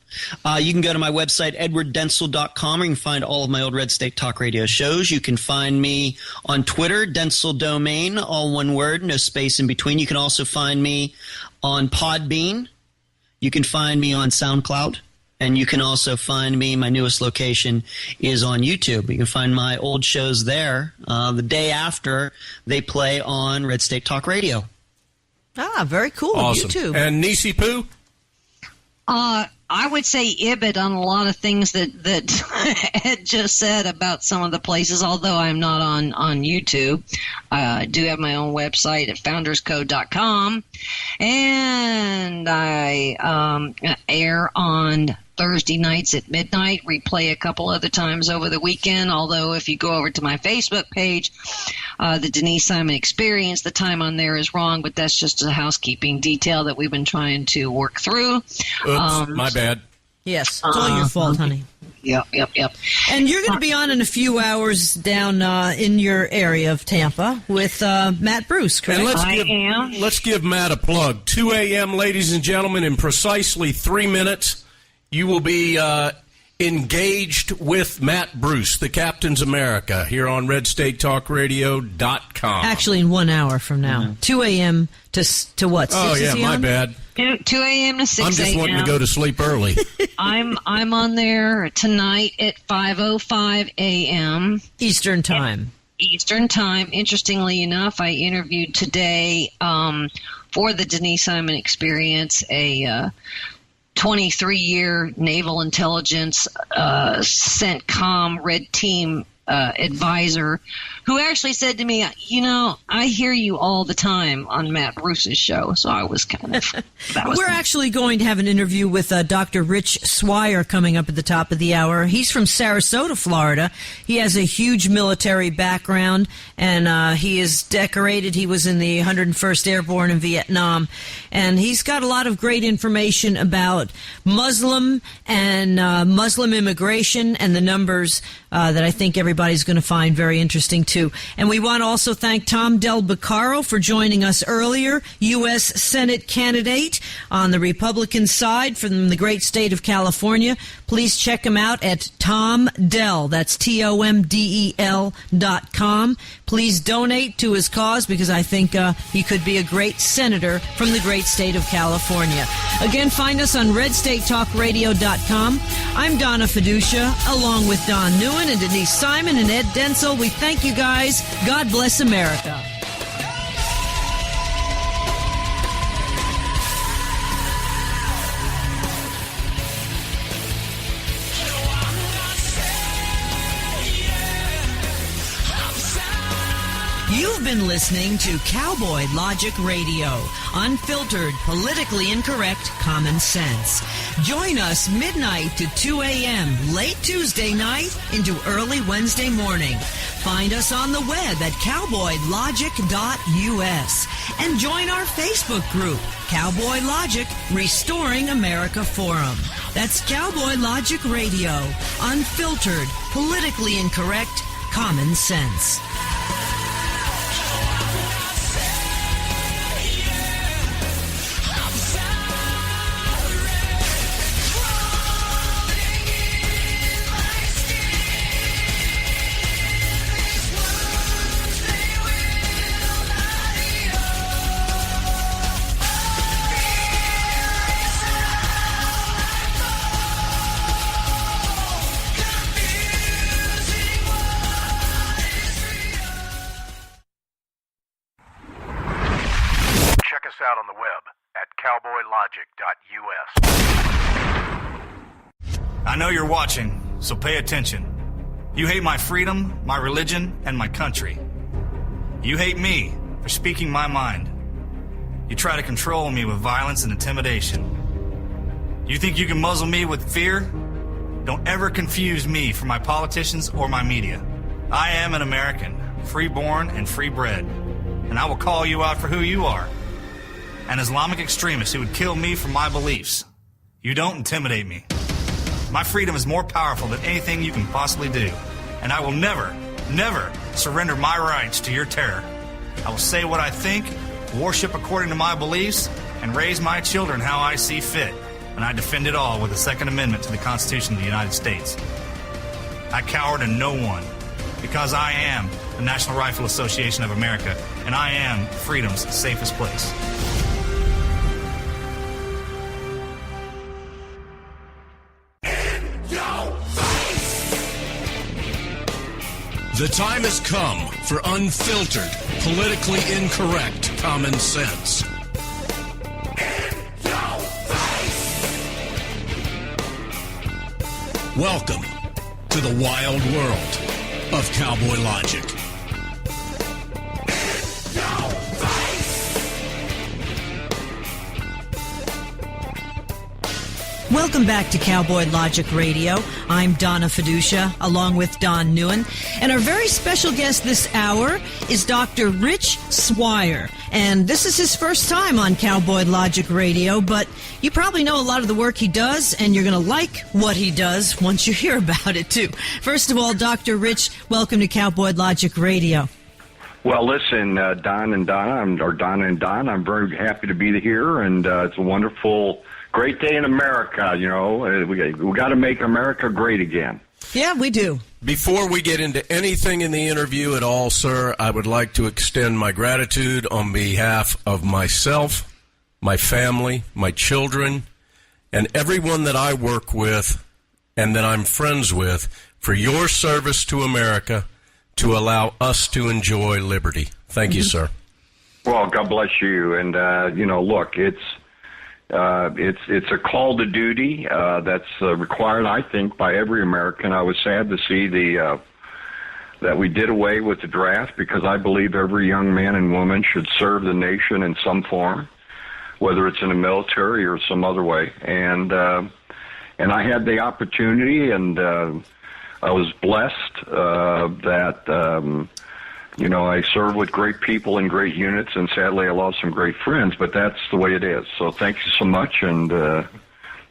You can go to my website, edwarddenzel.com, where you can find all of my old Red State Talk Radio shows. You can find me on Twitter, Denzel Domain, all one word, no space in between. You can also find me on Podbean. You can find me on SoundCloud. And you can also find me, my newest location is on YouTube. You can find my old shows there the day after they play on Red State Talk Radio. Ah, very cool. Awesome. YouTube. And Nisi Poo? I would say IBIT on a lot of things that Ed just said about some of the places, although I'm not on YouTube. I do have my own website at founderscode.com, and I air on Thursday nights at midnight, replay a couple other times over the weekend, although if you go over to my Facebook page, the Denise Simon Experience, the time on there is wrong, but that's just a housekeeping detail that we've been trying to work through. Oops, my bad. Yes, it's all your fault, honey. Yep. And you're going to be on in a few hours down in your area of Tampa with Matt Bruce, correct? And let's give Matt a plug. 2 a.m., ladies and gentlemen, in precisely 3 minutes, you will be engaged with Matt Bruce, the Captain's America, here on RedStateTalkRadio.com. Actually, in 1 hour from now. 2 a.m. to what? 6 Oh, yeah, my bad. 2 a.m. to 6 a.m. I'm just wanting to go to sleep early. I'm on there tonight at 5:05 a.m. Eastern Time. Interestingly enough, I interviewed today for the Denise Simon Experience a 23-year naval intelligence CENTCOM red team advisor who actually said to me, I hear you all the time on Matt Bruce's show. So I was kind of... We're actually going to have an interview with Dr. Rich Swire coming up at the top of the hour. He's from Sarasota, Florida. He has a huge military background, and he is decorated. He was in the 101st Airborne in Vietnam, and he's got a lot of great information about Muslim and Muslim immigration and the numbers that I think everybody's going to find very interesting, too. And we want to also thank Tom Del Beccaro for joining us earlier, U.S. Senate candidate on the Republican side from the great state of California. Please check him out at Tom Del. That's TOMDEL.com. Please donate to his cause because I think he could be a great senator from the great state of California. Again, find us on RedStateTalkRadio.com. I'm Donna Fiducia, along with Don Newen and Denise Simon and Ed Denzel. We thank you guys. God bless America. You've been listening to Cowboy Logic Radio, unfiltered, politically incorrect common sense. Join us midnight to 2 a.m., late Tuesday night into early Wednesday morning. Find us on the web at cowboylogic.us and join our Facebook group, Cowboy Logic Restoring America Forum. That's Cowboy Logic Radio, unfiltered, politically incorrect common sense. Check us out on the web at cowboylogic.us. I know you're watching, so pay attention. You hate my freedom, my religion, and my country. You hate me for speaking my mind. You try to control me with violence and intimidation. You think you can muzzle me with fear? Don't ever confuse me for my politicians or my media. I am an American, free-born and free-bred, and I will call you out for who you are. An Islamic extremist who would kill me for my beliefs. You don't intimidate me. My freedom is more powerful than anything you can possibly do, and I will never, never surrender my rights to your terror. I will say what I think, worship according to my beliefs, and raise my children how I see fit, and I defend it all with the Second Amendment to the Constitution of the United States. I cower to no one, because I am the National Rifle Association of America, and I am freedom's safest place. The time has come for unfiltered, politically incorrect common sense. Welcome to the wild world of Cowboy Logic. Welcome back to Cowboy Logic Radio. I'm Donna Fiducia, along with Don Newen. And our very special guest this hour is Dr. Rich Swire. And this is his first time on Cowboy Logic Radio, but you probably know a lot of the work he does, and you're going to like what he does once you hear about it, too. First of all, Dr. Rich, welcome to Cowboy Logic Radio. Well, listen, Don and Don, I'm very happy to be here, and it's a wonderful, great day in America. You know, we got to make America great again. Yeah, we do. Before we get into anything in the interview at all, sir, I would like to extend my gratitude on behalf of myself, my family, my children, and everyone that I work with and that I'm friends with for your service to America to allow us to enjoy liberty. Thank you, sir. Well, God bless you. And, look, it's a call to duty that's required, I think, by every American. I was sad to see that we did away with the draft, because I believe every young man and woman should serve the nation in some form, whether it's in the military or some other way. And I had the opportunity, and I was blessed that I served with great people and great units, and sadly I lost some great friends, but that's the way it is. So thank you so much, and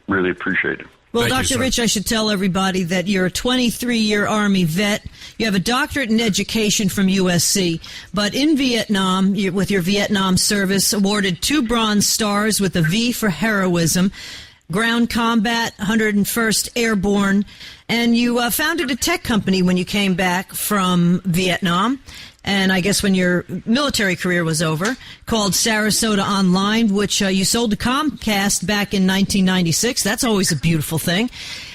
really appreciate it. Well, Dr. Rich, I should tell everybody that you're a 23-year Army vet. You have a doctorate in education from USC, but in Vietnam, with your Vietnam service, awarded 2 Bronze Stars with a V for heroism, ground combat, 101st Airborne, and you founded a tech company when you came back from Vietnam, and I guess when your military career was over, called Sarasota Online, which you sold to Comcast back in 1996. That's always a beautiful thing.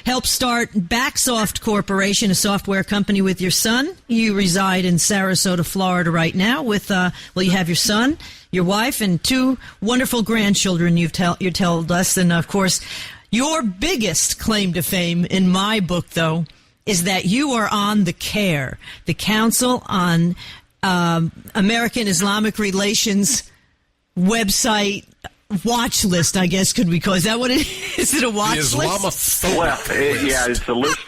Helped start Backsoft Corporation, a software company with your son. You reside in Sarasota, Florida right now with, you have your son, your wife, and 2 wonderful grandchildren you told us. And, of course, your biggest claim to fame in my book, though, is that you are on the CARE, the Council on American Islamic Relations website watch list, I guess, could we call it? Is that what it is? Is it a watch list? Well, it's a list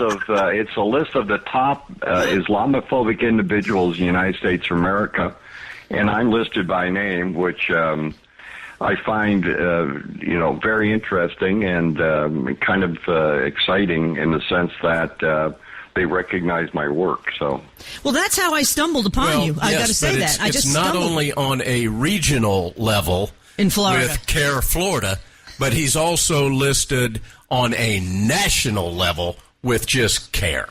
of the top Islamophobic individuals in the United States of America, and I'm listed by name, which I find very interesting and kind of exciting in the sense that they recognize my work. So, well, that's how I stumbled upon you. I got to say that. I just it's not stumbled. only on a regional level in Florida with CARE Florida, but he's also listed on a national level with just CARE.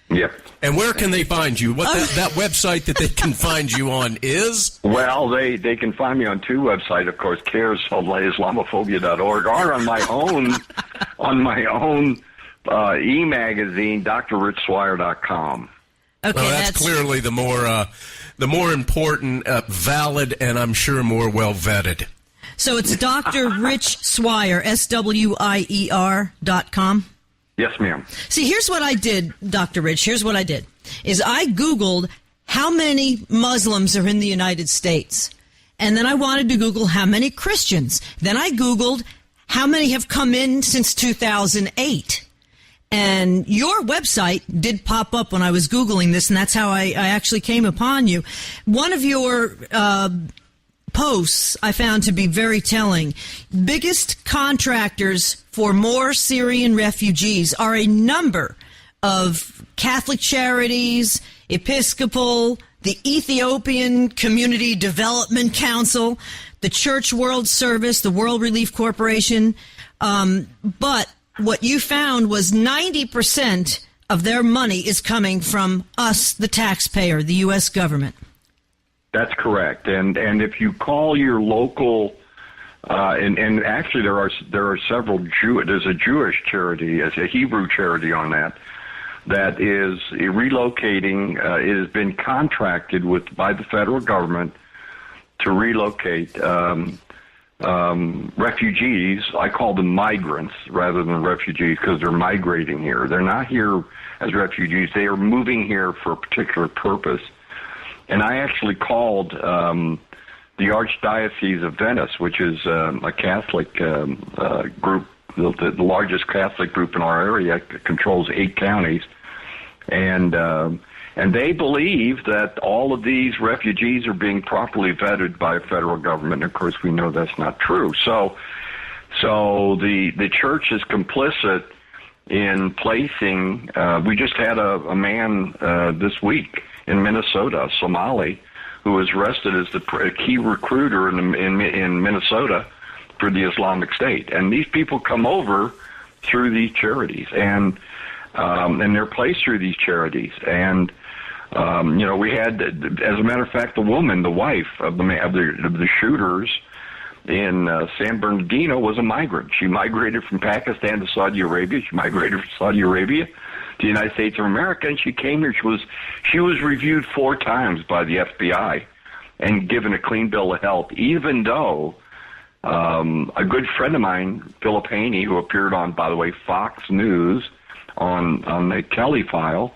Yep. And where can they find you? What that website that they can find you on is? Well, they can find me on two websites, of course, Islamophobia.org, or on my own e-magazine, drrichswire.com. Okay, well, that's clearly the more important, valid, and I'm sure more well vetted. So it's Dr. Rich Swire, SWIER.com. Yes, ma'am. See, here's what I did, Dr. Rich. Here's what I did, is I Googled how many Muslims are in the United States. And then I wanted to Google how many Christians. Then I Googled how many have come in since 2008. And your website did pop up when I was Googling this, and that's how I actually came upon you. One of your posts I found to be very telling. Biggest contractors for more Syrian refugees are a number of Catholic charities, Episcopal, the Ethiopian Community Development Council, the Church World Service, the World Relief Corporation. But what you found was 90% of their money is coming from us, the taxpayer, the U.S. government. That's correct, and if you call your local, and actually there are several there's a Jewish charity, there's a Hebrew charity on that is relocating. It has been contracted by the federal government to relocate refugees. I call them migrants rather than refugees because they're migrating here. They're not here as refugees. They are moving here for a particular purpose. And I actually called the Archdiocese of Venice, which is a Catholic group, the largest Catholic group in our area. It controls 8 counties. And they believe that all of these refugees are being properly vetted by federal government. And of course, we know that's not true. So the church is complicit in placing. We just had a man this week in Minnesota, Somali, who was arrested as the key recruiter in Minnesota for the Islamic State. And these people come over through these charities, and they're placed through these charities. And we had, as a matter of fact, the wife of the shooters in San Bernardino was a migrant. She migrated from Pakistan to Saudi Arabia. She migrated from Saudi Arabia to the United States of America, and she came here. She was reviewed 4 times by the FBI and given a clean bill of health, even though a good friend of mine, Philip Haney, who appeared on, by the way, Fox News on the Kelly file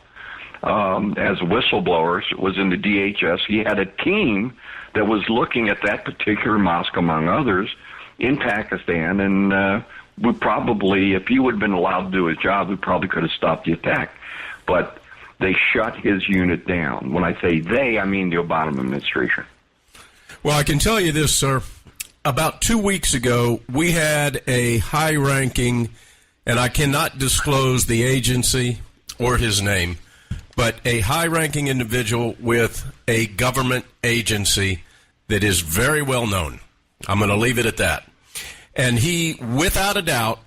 as a whistleblower, was in the DHS. He had a team that was looking at that particular mosque, among others, in Pakistan, and we probably, if he would have been allowed to do his job, we probably could have stopped the attack. But they shut his unit down. When I say they, I mean the Obama administration. Well, I can tell you this, sir. About 2 weeks ago, we had a high-ranking, and I cannot disclose the agency or his name, but a high-ranking individual with a government agency that is very well known. I'm going to leave it at that. And he, without a doubt,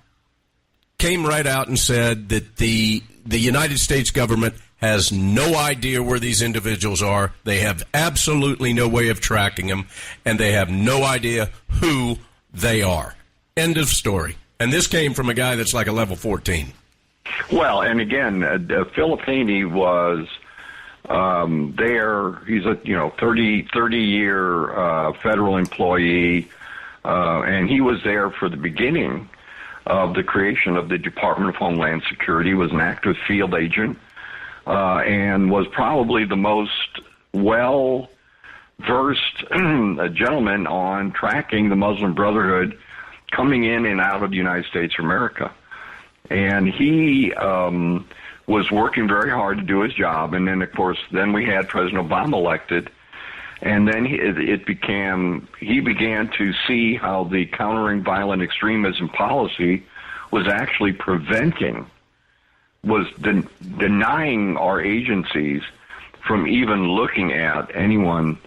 came right out and said that the United States government has no idea where these individuals are. They have absolutely no way of tracking them, and they have no idea who they are. End of story. And this came from a guy that's like a level 14. Well, and again, Philip Haney was there. He's a 30-year federal employee, and he was there for the beginning of the creation of the Department of Homeland Security. He was an active field agent, and was probably the most well-versed gentleman on tracking the Muslim Brotherhood coming in and out of the United States of America. And he was working very hard to do his job. And then, of course, we had President Obama elected. And then he began to see how the countering violent extremism policy was actually preventing was denying our agencies from even looking at anyone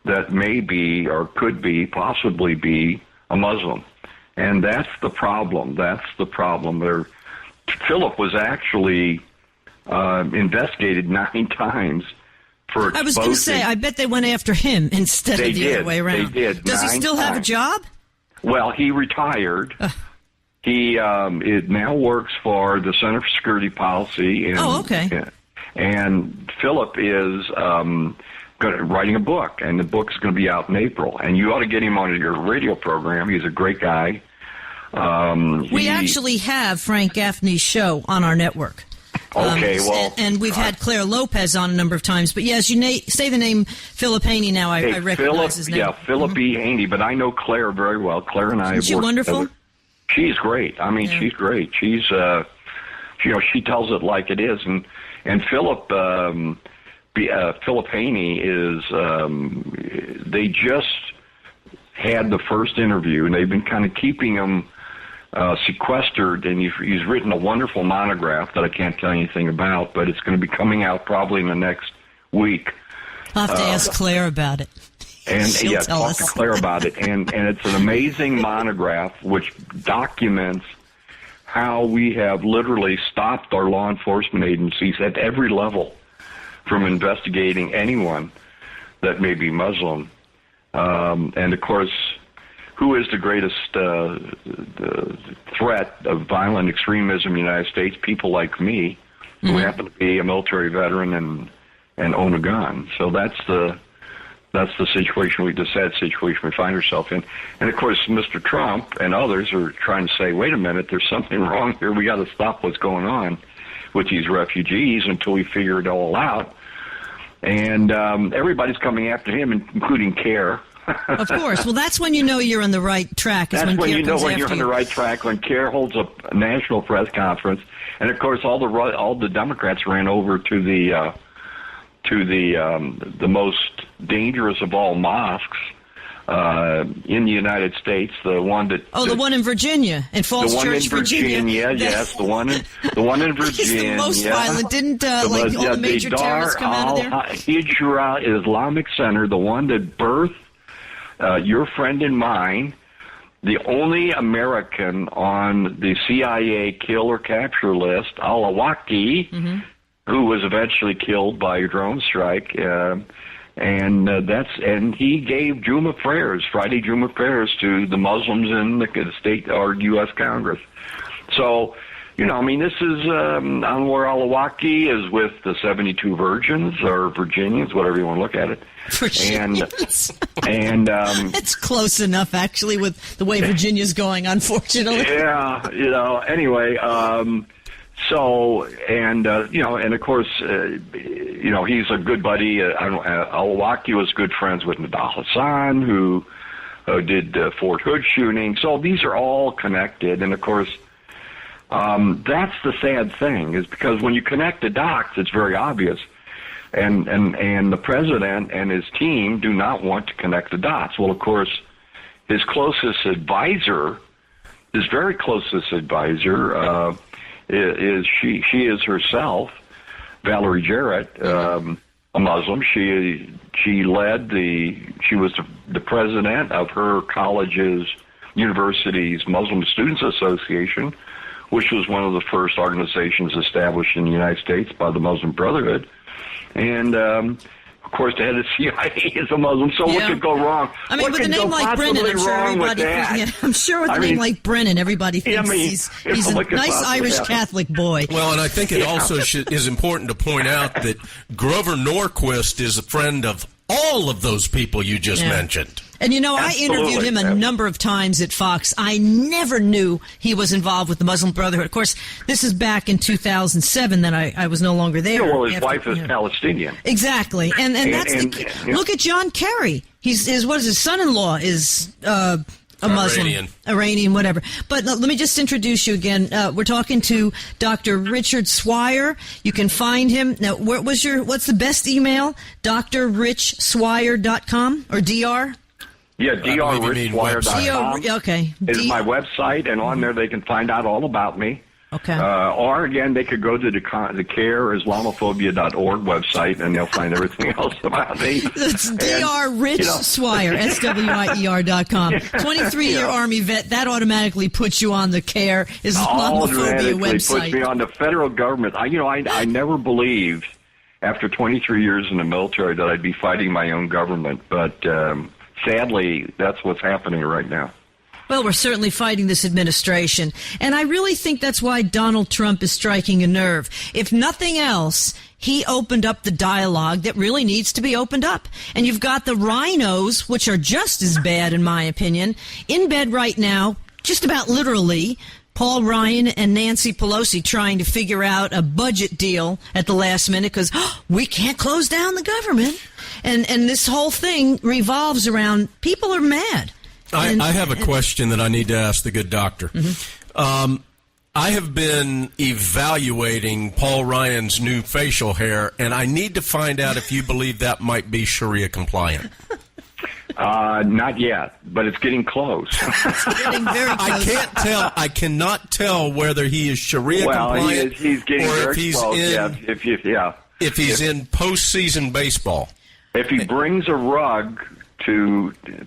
that may be or could be, possibly be a Muslim. And that's the problem. Philip was actually investigated 9 times for exposing. I was going to say, I bet they went after him instead of the other way around. They did. Does he still have a job? Well, he retired. He it now works for the Center for Security Policy. Okay. And Philip is writing a book, and the book's going to be out in April. And you ought to get him on your radio program. He's a great guy. We actually have Frank Gaffney's show on our network. Okay, well... And we've had Claire Lopez on a number of times. But yes, you say the name Philip Haney now. I recognize his name. Yeah, Philip E. Haney, but I know Claire very well. Claire and I have Isn't she worked wonderful? together. She's great. I mean, she's great. She's, she tells it like it is. And Philip Haney is, they just had the first interview, and they've been kind of keeping him sequestered, and he's written a wonderful monograph that I can't tell you anything about, but it's going to be coming out probably in the next week. I'll have to ask Claire about it. And She'll tell talk us. to Claire about it. And it's an amazing monograph which documents how we have literally stopped our law enforcement agencies at every level from investigating anyone that may be Muslim. And of course, who is the greatest the threat of violent extremism in the United States? People like me, who happen to be a military veteran and own a gun. So that's the situation, the sad situation we find ourselves in. And of course, Mr. Trump and others are trying to say, wait a minute, there's something wrong here. We got to stop what's going on with these refugees until we figure it all out. And everybody's coming after him, including CARE. Of course. Well, that's when you know you're on the right track. That's when you know when you're on the right track, when CARE holds a national press conference. And of course, all the Democrats ran over to the most dangerous of all mosques in the United States, the one that the one in Virginia, in Falls Church, Virginia. Yes, the one in Virginia. It's the most violent. Didn't all the major terrorists come out of there? Hijra Islamic Center, the one that birthed your friend and mine, the only American on the CIA kill or capture list, al-Awlaki, who was eventually killed by a drone strike, and he gave Juma prayers, Friday Juma prayers, to the Muslims in the state or U.S. Congress. So, this is Anwar al-Awlaki is with the 72 virgins or Virginians, whatever you want to look at it. Virginians. And it's close enough, actually, with the way Virginia's going, unfortunately. Yeah, anyway. So, and of course, he's a good buddy. Al-Awlaki was good friends with Nidal Hassan, who did Fort Hood shooting. So these are all connected. And of course, that's the sad thing, is because when you connect the dots, it's very obvious. And the president and his team do not want to connect the dots. Well, of course, his closest advisor, his very closest advisor, she is herself, Valerie Jarrett, a Muslim. She was the president of her university's Muslim Students Association, which was one of the first organizations established in the United States by the Muslim Brotherhood. And, of course, the head of the CIA is a Muslim, so what could go wrong? I mean, with a name like Brennan, I'm sure everybody I'm sure with a name like Brennan, everybody thinks he's a nice Irish Catholic boy. Well, and I think it also is important to point out that Grover Norquist is a friend of all of those people you just mentioned. And I interviewed him a number of times at Fox. I never knew he was involved with the Muslim Brotherhood. Of course, this is back in 2007. Then I was no longer there. Well, his wife is Palestinian. Exactly, and that's look at John Kerry. His son-in-law is a Muslim, Iranian, whatever. But let me just introduce you again. We're talking to Dr. Richard Swire. You can find him. Now, what's the best email? drrichswire.com or DR? Yeah, drrichswire.com okay. is my website, and on there they can find out all about me. Okay. Or, again, they could go to the CareIslamophobia.org website, and they'll find everything else about me. It's Dr. Rich Swire, SWIER.com. 23-year Army vet, that automatically puts you on the Care Islamophobia website. Puts me on the federal government. I never believed, after 23 years in the military, that I'd be fighting my own government. But sadly, that's what's happening right now. Well, we're certainly fighting this administration, and I really think that's why Donald Trump is striking a nerve. If nothing else, he opened up the dialogue that really needs to be opened up. And you've got the rhinos, which are just as bad, in my opinion, in bed right now, just about literally, Paul Ryan and Nancy Pelosi trying to figure out a budget deal at the last minute because we can't close down the government. And this whole thing revolves around people are mad. I have a question that I need to ask the good doctor. Mm-hmm. I have been evaluating Paul Ryan's new facial hair, and I need to find out if you believe that might be Sharia compliant. Not yet, but it's getting close. It's getting very close. I can't tell. I cannot tell whether he is Sharia compliant he's getting or very if he's close. if he's in postseason baseball. If he brings a rug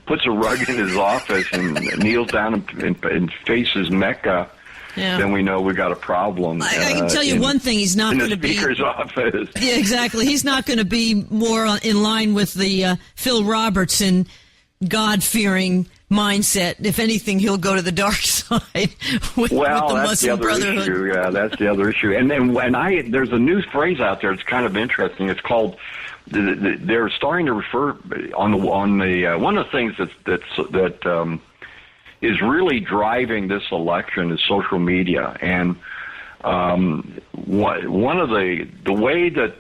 puts a rug in his office and kneels down and faces Mecca, then we know we got a problem. I can tell you one thing: he's not going to be in the speaker's office. Yeah, exactly. He's not going to be more in line with the Phil Robertson God-fearing mindset. If anything, he'll go to the dark side with the Muslim Brotherhood. Issue. Yeah, that's the other issue. And then there's a new phrase out there. It's kind of interesting. It's called. They're starting to refer on the one of the things that is really driving this election is social media, and one of the way that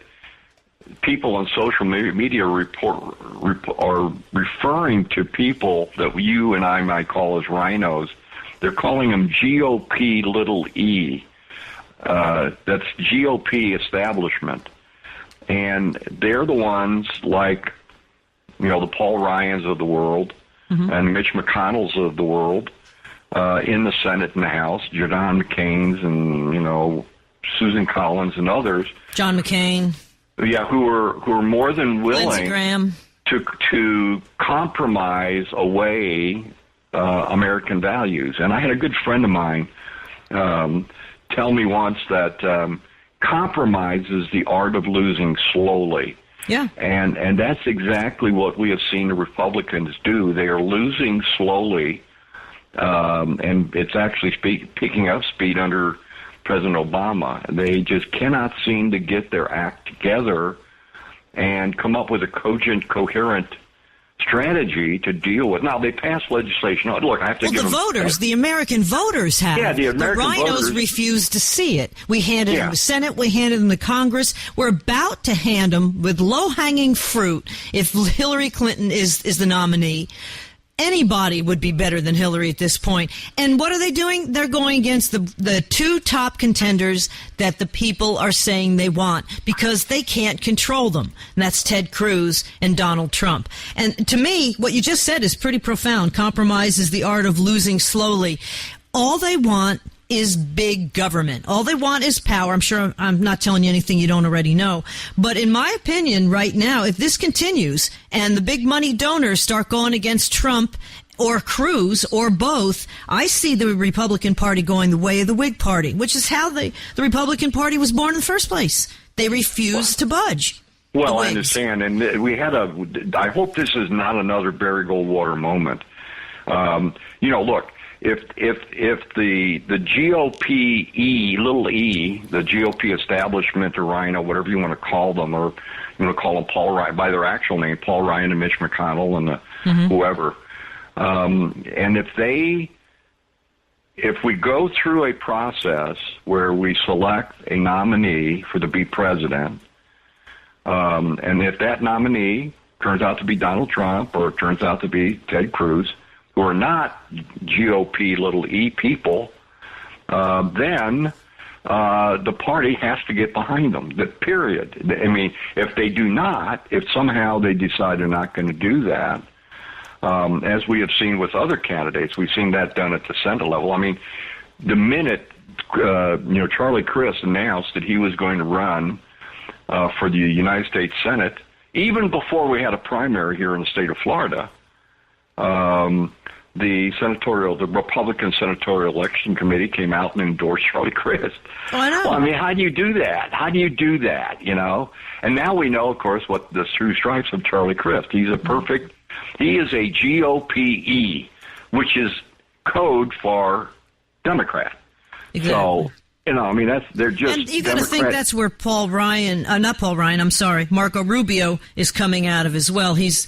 people on social media are referring to people that you and I might call as rhinos. They're calling them GOP little e. That's GOP establishment. And they're the ones like, the Paul Ryans of the world and Mitch McConnells of the world in the Senate and the House, John McCain's and, Susan Collins and others. John McCain. Yeah, who are more than willing to compromise away American values. And I had a good friend of mine tell me once that compromise is the art of losing slowly. Yeah. And that's exactly what we have seen the Republicans do. They are losing slowly, and it's actually picking up speed under President Obama. They just cannot seem to get their act together and come up with a cogent, coherent strategy to deal with. Now, they passed legislation. Look, I have to give them... the American voters have. Yeah, the American voters. The rhinos refuse to see it. We handed them the Senate. We handed them the Congress. We're about to hand them with low-hanging fruit. If Hillary Clinton is the nominee, anybody would be better than Hillary at this point. And what are they doing? They're going against the two top contenders that the people are saying they want because they can't control them. And that's Ted Cruz and Donald Trump. And to me, what you just said is pretty profound. Compromise is the art of losing slowly. All they want is big government. All they want is power. I'm sure I'm not telling you anything you don't already know. But in my opinion, right now, if this continues and the big money donors start going against Trump or Cruz or both, I see the Republican Party going the way of the Whig Party, which is how the Republican Party was born in the first place. They refused to budge. Well, I understand. And I hope this is not another Barry Goldwater moment. Look, If the GOP little e, the GOP establishment or Rhino, whatever you want to call them, or you want to call them Paul Ryan by their actual name, Paul Ryan and Mitch McConnell and whoever, and if we go through a process where we select a nominee to be president, and if that nominee turns out to be Donald Trump or it turns out to be Ted Cruz, who are not GOP little e people, then the party has to get behind them, period. I mean, if they do not, if somehow they decide they're not going to do that, as we have seen with other candidates, we've seen that done at the Senate level. I mean, the minute Charlie Crist announced that he was going to run for the United States Senate, even before we had a primary here in the state of Florida, the Republican Senatorial Election Committee came out and endorsed Charlie Crist. Oh, I know. Well, I mean, how do you do that? How do you do that, you know? And now we know, of course, what the true stripes of Charlie Crist. He is a GOPE, which is code for Democrat. Exactly. So, I mean, they're just. And you got to think that's where Marco Rubio is coming out of as well. He's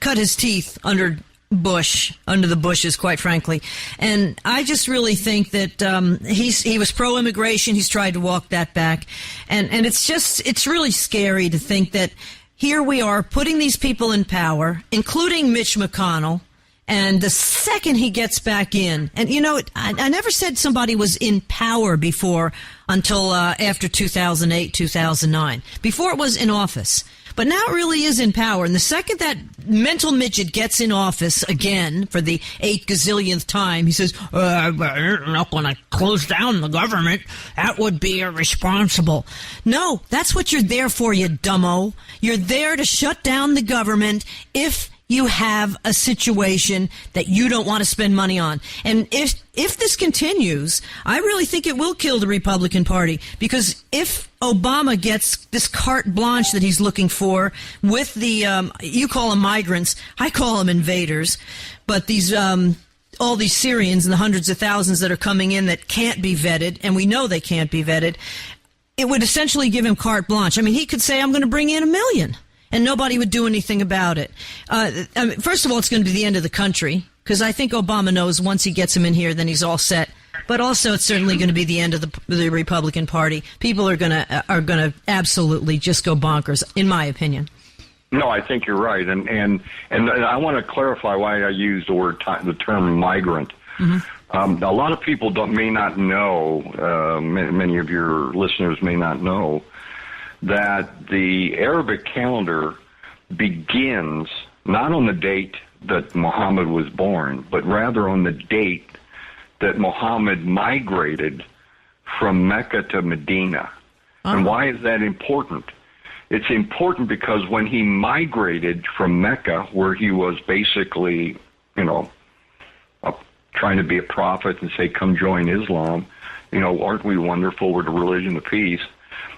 cut his teeth under the bushes, quite frankly. And I just really think that he was pro-immigration. He's tried to walk that back. And it's really scary to think that here we are putting these people in power, including Mitch McConnell. And the second he gets back in, and I never said somebody was in power before until after 2008, 2009. Before it was in office. But now it really is in power. And the second that mental midget gets in office again for the 8 gazillionth time, he says, I'm not going to close down the government. That would be irresponsible. No, that's what you're there for, you dumbo. You're there to shut down the government if you have a situation that you don't want to spend money on. And if this continues, I really think it will kill the Republican Party, because if Obama gets this carte blanche that he's looking for with the, you call them migrants, I call them invaders, but these, all these Syrians and the hundreds of thousands that are coming in that can't be vetted, and we know they can't be vetted, it would essentially give him carte blanche. I mean, he could say, I'm going to bring in 1 million. And nobody would do anything about it. First of all, it's going to be the end of the country, because I think Obama knows once he gets him in here, then he's all set. But also, it's certainly going to be the end of the Republican Party. People are going to absolutely just go bonkers, in my opinion. No, I think you're right, and I want to clarify why I use the term migrant. Mm-hmm. A lot of people may not know. Many of your listeners may not know that the Arabic calendar begins not on the date that Muhammad was born, but rather on the date that Muhammad migrated from Mecca to Medina. Uh-huh. And why is that important? It's important because when he migrated from Mecca, where he was basically, trying to be a prophet and say, come join Islam, aren't we wonderful? We're the religion of peace.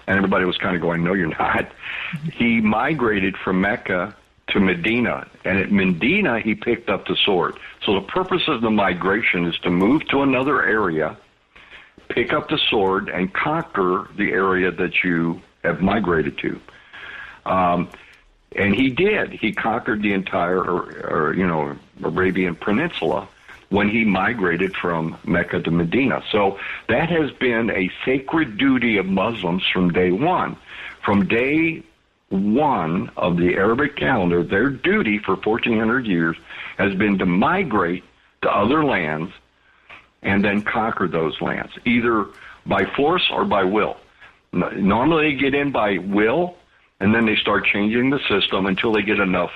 And everybody was kind of going, no, you're not. He migrated from Mecca to Medina, and at Medina he picked up the sword. So the purpose of the migration is to move to another area, pick up the sword, and conquer the area that you have migrated to. And he did. He conquered the entire, Arabian Peninsula when he migrated from Mecca to Medina. So that has been a sacred duty of Muslims from day one. From day one of the Arabic calendar, their duty for 1,400 years has been to migrate to other lands and then conquer those lands, either by force or by will. Normally they get in by will, and then they start changing the system until they get enough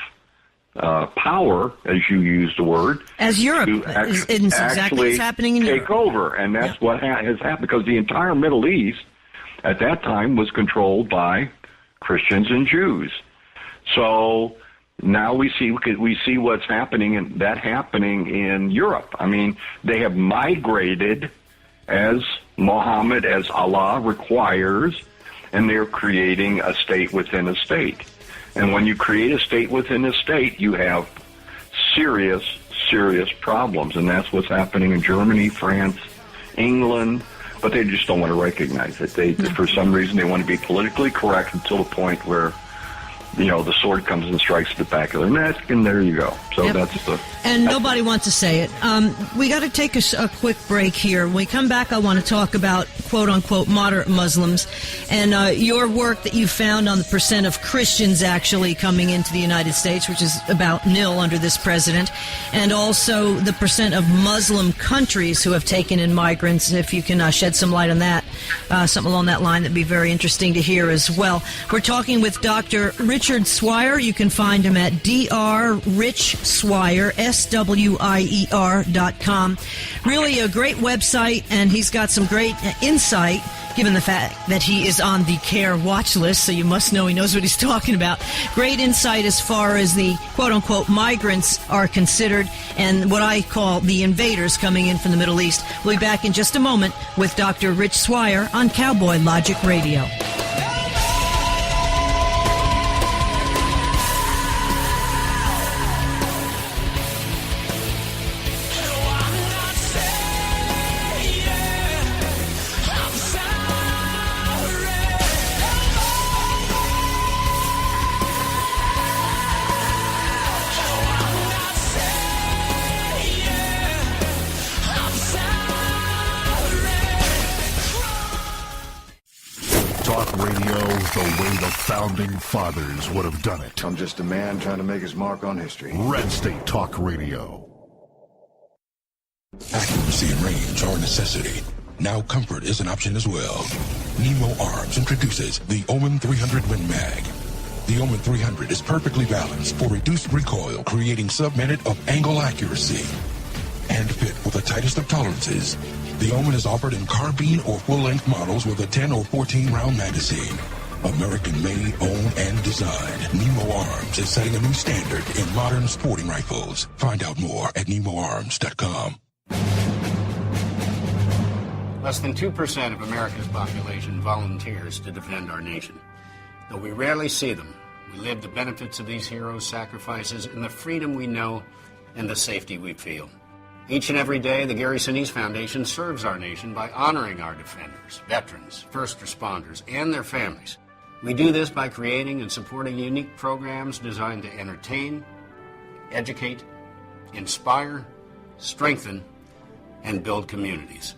power, as you used the word, as Europe is exactly what's happening in Europe. Take over, and that's what has happened, because the entire Middle East at that time was controlled by Christians and Jews. So now we see what's happening in Europe. I mean, they have migrated as Muhammad, as Allah requires, and they're creating a state within a state. And when you create a state within a state, you have serious, serious problems. And that's what's happening in Germany, France, England. But they just don't want to recognize it. For some reason, they want to be politically correct until the point where, the sword comes and strikes the back of their neck, and there you go. So that's the... And nobody wants to say it. We got to take a quick break here. When we come back, I want to talk about quote-unquote moderate Muslims and your work that you found on the percent of Christians actually coming into the United States, which is about nil under this president, and also the percent of Muslim countries who have taken in migrants. If you can shed some light on that, something along that line, that'd be very interesting to hear as well. We're talking with Dr. Richard Richard Swire. You can find him at drrichswire, SWIER.com. Really a great website, and he's got some great insight, given the fact that he is on the CARE watch list, so you must know he knows what he's talking about. Great insight as far as the quote-unquote migrants are considered and what I call the invaders coming in from the Middle East. We'll be back in just a moment with Dr. Rich Swire on Cowboy Logic Radio. Founding fathers would have done it. I'm just a man trying to make his mark on history. Red State Talk Radio. Accuracy and range are a necessity. Now comfort is an option as well. Nemo Arms introduces the Omen 300 Win Mag. The Omen 300 is perfectly balanced for reduced recoil, creating sub-minute of angle accuracy. And fit with the tightest of tolerances. The Omen is offered in carbine or full-length models with a 10 or 14-round magazine. American-made, owned, and designed, Nemo Arms is setting a new standard in modern sporting rifles. Find out more at NemoArms.com. Less than 2% of America's population volunteers to defend our nation. Though we rarely see them, we live the benefits of these heroes' sacrifices in the freedom we know and the safety we feel. Each and every day, the Gary Sinise Foundation serves our nation by honoring our defenders, veterans, first responders, and their families. We do this by creating and supporting unique programs designed to entertain, educate, inspire, strengthen, and build communities.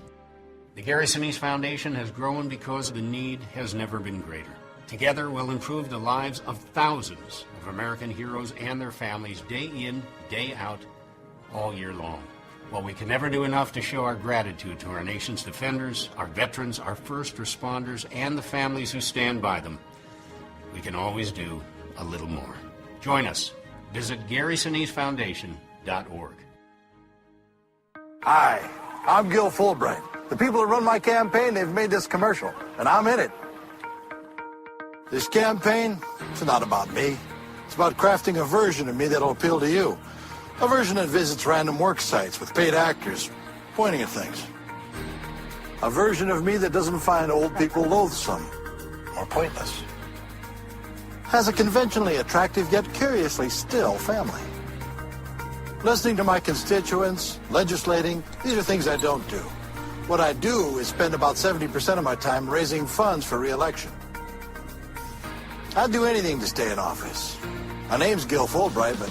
The Gary Sinise Foundation has grown because the need has never been greater. Together, we'll improve the lives of thousands of American heroes and their families day in, day out, all year long. While we can never do enough to show our gratitude to our nation's defenders, our veterans, our first responders, and the families who stand by them, we can always do a little more. Join us. Visit GarySiniseFoundation.org. Hi, I'm Gil Fulbright. The people that run my campaign, they've made this commercial, and I'm in it. This campaign, it's not about me. It's about crafting a version of me that'll appeal to you. A version that visits random work sites with paid actors pointing at things. A version of me that doesn't find old people loathsome or pointless. Has a conventionally attractive yet curiously still family. Listening to my constituents, legislating, these are things I don't do. What I do is spend about 70% of my time raising funds for re-election. I'd do anything to stay in office. My name's Gil Fulbright, but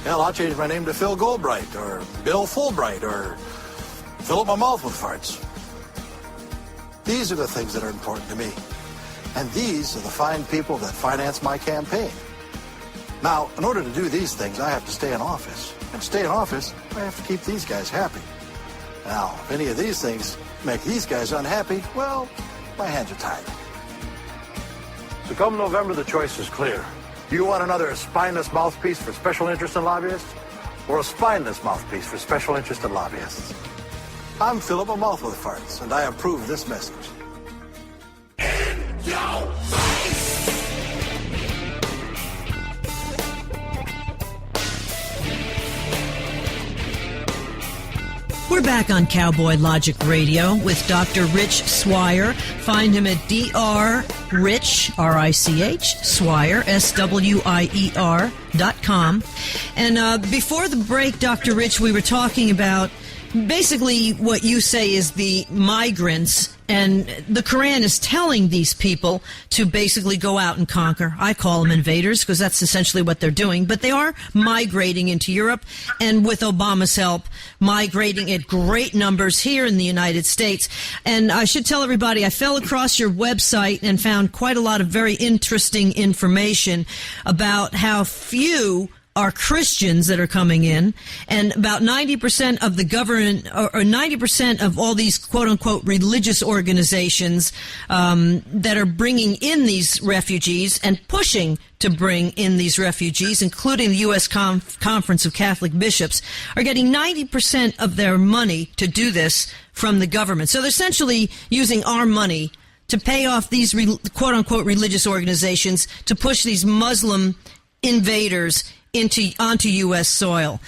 hell, I'll change my name to Phil Goldbright, or Bill Fulbright, or fill up my mouth with farts. These are the things that are important to me. And these are the fine people that finance my campaign. Now, in order to do these things, I have to stay in office. And to stay in office, I have to keep these guys happy. Now, if any of these things make these guys unhappy, well, my hands are tied. So come November, the choice is clear. Do you want another spineless mouthpiece for special interest and lobbyists? Or a spineless mouthpiece for special interest and lobbyists? I'm Philip a Mouth with Farts, and I approve this message. We're back on Cowboy Logic Radio with Dr. Rich Swire. Find him at drrich, R-I-C-H, Swire, SWIER.com. And before the break, Dr. Rich, we were talking about basically what you say is the migrants, and the Quran is telling these people to basically go out and conquer. I call them invaders because that's essentially what they're doing, but they are migrating into Europe, and with Obama's help, migrating at great numbers here in the United States. And I should tell everybody, I fell across your website and found quite a lot of very interesting information about how few are Christians that are coming in, and about 90% of the government, or 90% of all these quote-unquote religious organizations that are bringing in these refugees and pushing to bring in these refugees, including the U.S. Conference of Catholic Bishops, are getting 90% of their money to do this from the government. So they're essentially using our money to pay off these quote-unquote religious organizations to push these Muslim invaders onto U.S. soil.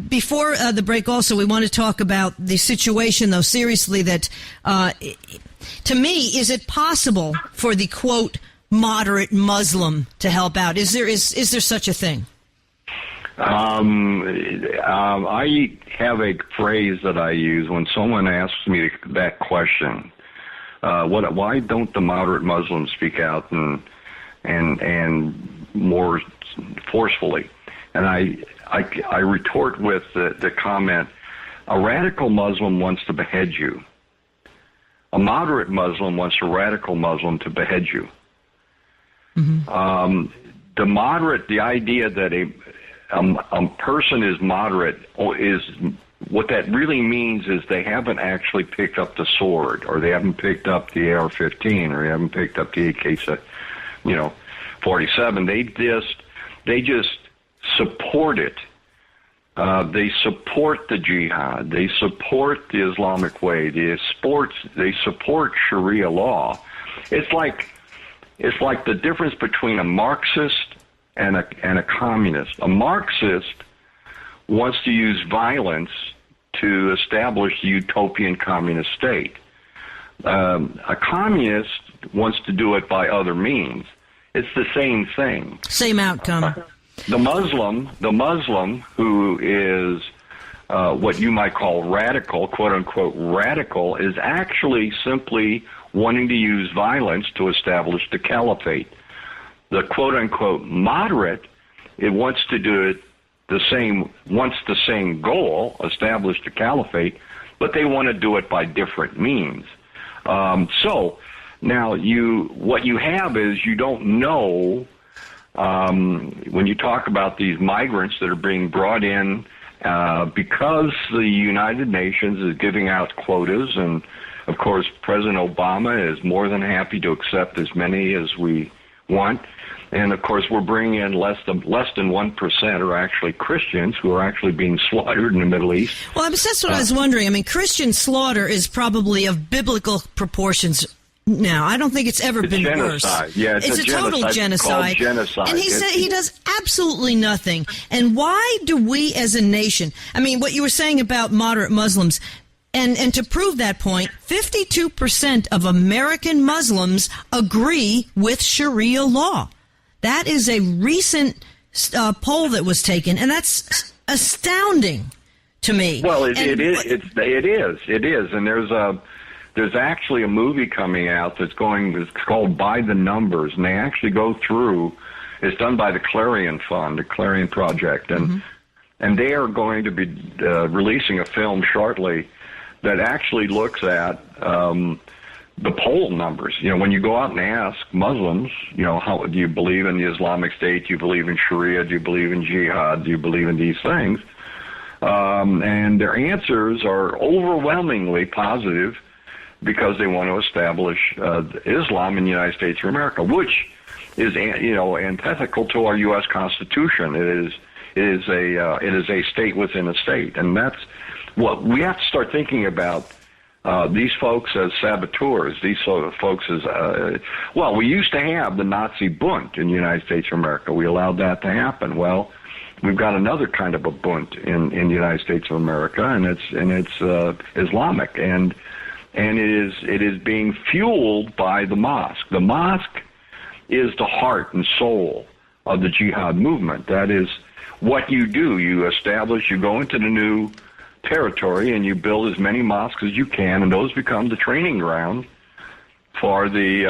Before the break, also, we want to talk about the situation, though, seriously, that, to me, is it possible for the, quote, moderate Muslim to help out? Is there such a thing? I have a phrase that I use when someone asks me that question. Why don't the moderate Muslims speak out and more forcefully? And I retort with the comment: a radical Muslim wants to behead you. A moderate Muslim wants a radical Muslim to behead you. Mm-hmm. The idea that a person is moderate is what that really means is they haven't actually picked up the sword, or they haven't picked up the AR-15, or they haven't picked up the AK-47. They just support it. They support the jihad. They support the Islamic way. They support Sharia law. It's like the difference between a Marxist and a communist. A Marxist wants to use violence to establish the utopian communist state. A communist wants to do it by other means. It's the same thing. Same outcome. The Muslim who is what you might call radical, quote unquote radical, is actually simply wanting to use violence to establish the caliphate. The quote unquote moderate, it wants to do it wants the same goal, establish the caliphate, but they want to do it by different means. So now what you have is you don't know. When you talk about these migrants that are being brought in because the United Nations is giving out quotas, and of course President Obama is more than happy to accept as many as we want, and of course we're bringing in less than 1% are actually Christians who are actually being slaughtered in the Middle East. Well, that's what I was wondering. I mean, Christian slaughter is probably of biblical proportions. Now, I don't think it's ever been genocide. Worse. Yeah, it's a total genocide. Genocide. And he does absolutely nothing. And why do we as a nation, I mean, what you were saying about moderate Muslims, and to prove that point, 52% of American Muslims agree with Sharia law. That is a recent poll that was taken, and that's astounding to me. Well, it is. And there's actually a movie coming out it's called By the Numbers, and they actually go through. It's done by the Clarion Fund, the Clarion Project, and they are going to be releasing a film shortly that actually looks at the poll numbers. You know, when you go out and ask Muslims, you know, how do you believe in the Islamic State? Do you believe in Sharia? Do you believe in jihad? Do you believe in these things? And their answers are overwhelmingly positive, because they want to establish Islam in the United States of America, which is antithetical to our U.S. Constitution. It is a state within a state, and that's what we have to start thinking about. These folks as saboteurs. These sort of folks as we used to have the Nazi Bund in the United States of America. We allowed that to happen. Well, we've got another kind of a Bund in the United States of America, and it's Islamic, and it is being fueled by the mosque. The mosque is the heart and soul of the jihad movement. That is what you do. You go into the new territory and you build as many mosques as you can, and those become the training ground for the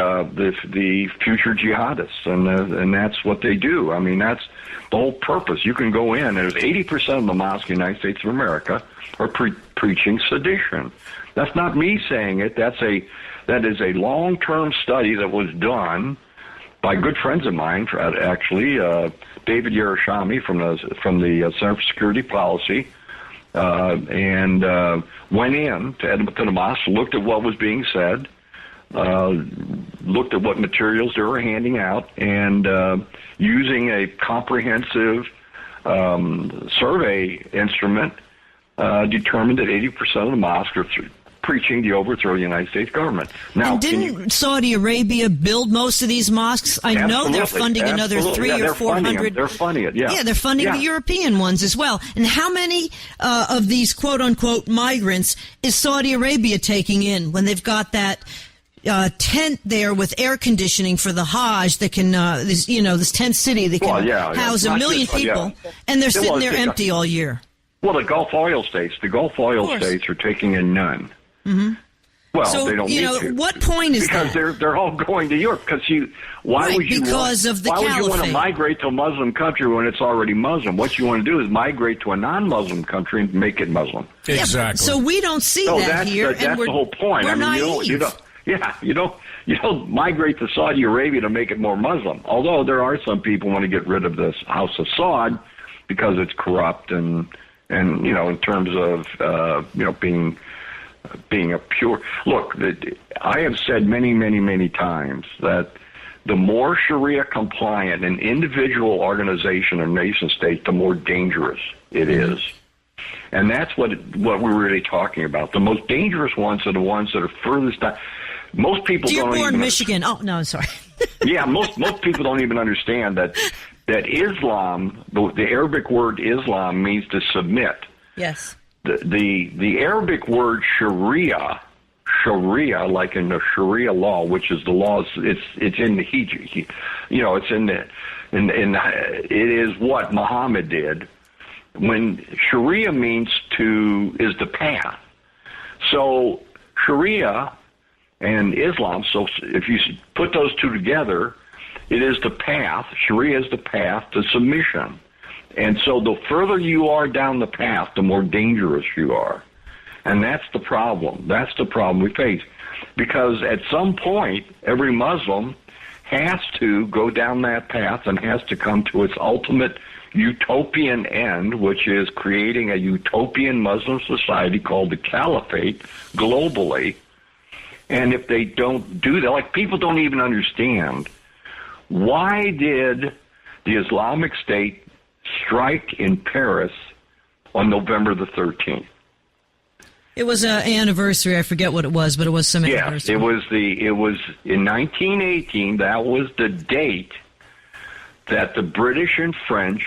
future jihadists, and that's what they do. I mean, that's the whole purpose. You can go in, and there's 80% of the mosques in the United States of America are preaching sedition. That's not me saying it. That is a long-term study that was done by good friends of mine, actually, David Yerushalmi from the Center for Security Policy, and went in to the mosque, looked at what was being said, looked at what materials they were handing out, and using a comprehensive survey instrument, determined that 80% of the mosques are preaching the overthrow of the United States government. Now, and didn't Saudi Arabia build most of these mosques? I know they're funding another 300 or 400. They're funding it, yeah. Yeah, they're funding the European ones as well. And how many of these quote-unquote migrants is Saudi Arabia taking in when they've got that tent there with air conditioning for the Hajj that can, this tent city that can house a million people, and they're sitting there empty all year? Well, the Gulf oil states are taking in none. Mm-hmm. Well, so, they don't need to. What point is because that? They're all going to Europe. Why would you want to migrate to a Muslim country when it's already Muslim? What you want to do is migrate to a non-Muslim country and make it Muslim. Exactly. So we don't see that here. That's the whole point. We're naive. You don't migrate to Saudi Arabia to make it more Muslim. Although there are some people who want to get rid of this House of Saud because it's corrupt and in terms of being a pure look. I have said many, many, many times that the more Sharia compliant an individual organization or nation state, the more dangerous it is. And that's what we're really talking about. The most dangerous ones are the ones that are furthest down. Most people Dearborn, Michigan. Oh no, I'm sorry. Yeah, most people don't even understand that Islam, the Arabic word Islam, means to submit. Yes. The Arabic word Sharia, like in the Sharia law, which is the laws, it's in the Hijri, it's it is what Muhammad did. When Sharia is the path. So Sharia and Islam, so if you put those two together, it is the path. Sharia is the path to submission. And so the further you are down the path, the more dangerous you are. And that's the problem. That's the problem we face. Because at some point, every Muslim has to go down that path and has to come to its ultimate utopian end, which is creating a utopian Muslim society called the Caliphate globally. And if they don't do that, like people don't even understand, why did the Islamic State strike in Paris on November the 13th? It was an anniversary. I forget what it was, but it was some anniversary. It was in 1918. That was the date that the British and French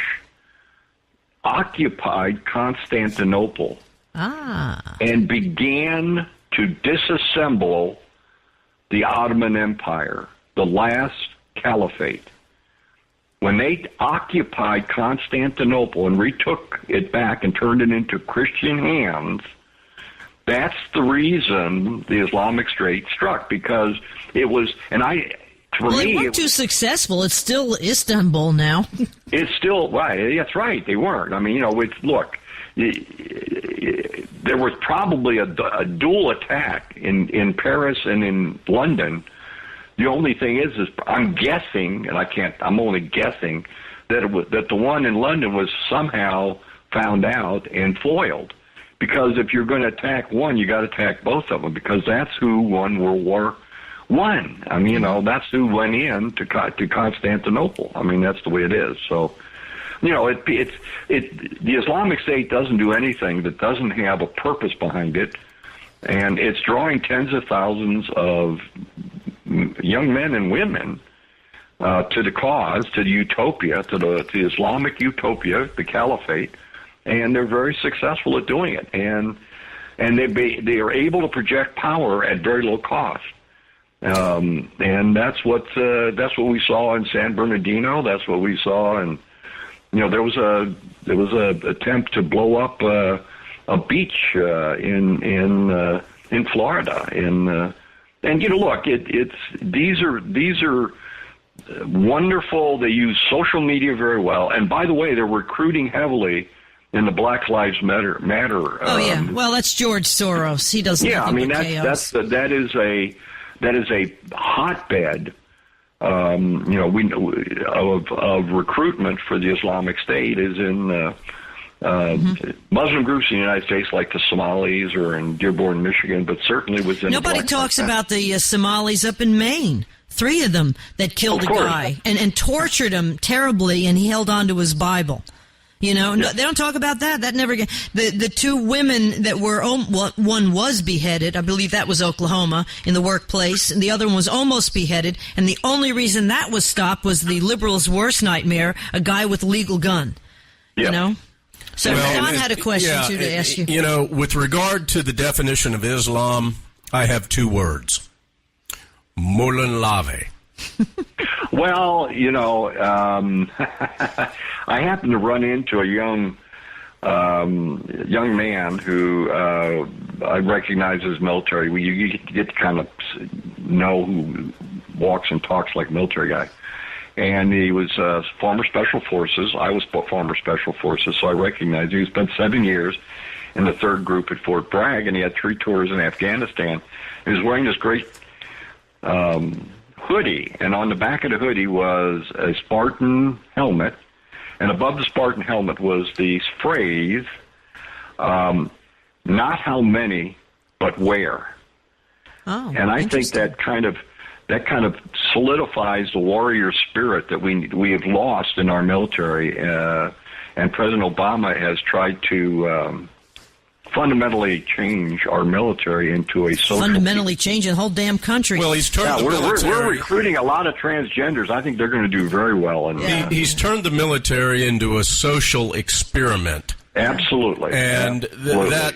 occupied Constantinople and began to disassemble the Ottoman Empire, the last caliphate. When they occupied Constantinople and retook it back and turned it into Christian hands, that's the reason the Islamic State struck, because it was, they weren't too successful. It's still Istanbul now. It's still, right, that's right, they weren't. I mean, look, there was probably a dual attack in Paris and in London. The only thing is I'm guessing, and I'm only guessing, that the one in London was somehow found out and foiled. Because if you're going to attack one, you got to attack both of them, because that's who won World War I. I mean, that's who went in to Constantinople. I mean, that's the way it is. So, the Islamic State doesn't do anything that doesn't have a purpose behind it, and it's drawing tens of thousands of young men and women to the cause, to the utopia, to the Islamic utopia, the caliphate, and they're very successful at doing it, and they are able to project power at very low cost, and that's what we saw in San Bernardino. That's what we saw, and there was a attempt to blow up a beach in Florida, and look, these are wonderful. They use social media very well, and by the way, they're recruiting heavily in the Black Lives Matter. Well, that's George Soros. He doesn't. Yeah, I mean that is a hotbed of recruitment for the Islamic State is in Muslim groups in the United States, like the Somalis, or in Dearborn, Michigan, but certainly within. Nobody talks about the Somalis up in Maine. 3 of them that killed a guy and tortured him terribly, and he held on to his Bible. You know, no, they don't talk about that. That never. The 2 women that were, one was beheaded. I believe that was Oklahoma in the workplace, and the other one was almost beheaded. And the only reason that was stopped was the liberals' worst nightmare: a guy with a legal gun. Yep. You know. So Don had a question too to ask you. You know, with regard to the definition of Islam, I have 2 words: Moulin Lave. Well, you know, I happened to run into a young man who I recognize as military. You get to kind of know who walks and talks like a military guy. And he was former Special Forces. I was former Special Forces, so I recognized him. He spent 7 years in the 3rd Group at Fort Bragg, and he had 3 tours in Afghanistan. He was wearing this great hoodie, and on the back of the hoodie was a Spartan helmet, and above the Spartan helmet was the phrase, not how many, but where. Oh, and I think that kind of solidifies the warrior spirit that we have lost in our military, and President Obama has tried to fundamentally change our military into a social... Fundamentally change the whole damn country. Well, he's turned the military... We're recruiting a lot of transgenders. I think they're going to do very well. He's turned the military into a social experiment. Absolutely. And that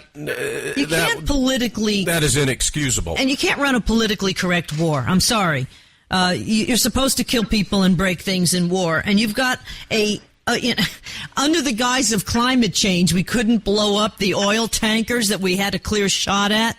is inexcusable. And you can't run a politically correct war. I'm sorry. You're supposed to kill people and break things in war. And you've got under the guise of climate change, we couldn't blow up the oil tankers that we had a clear shot at.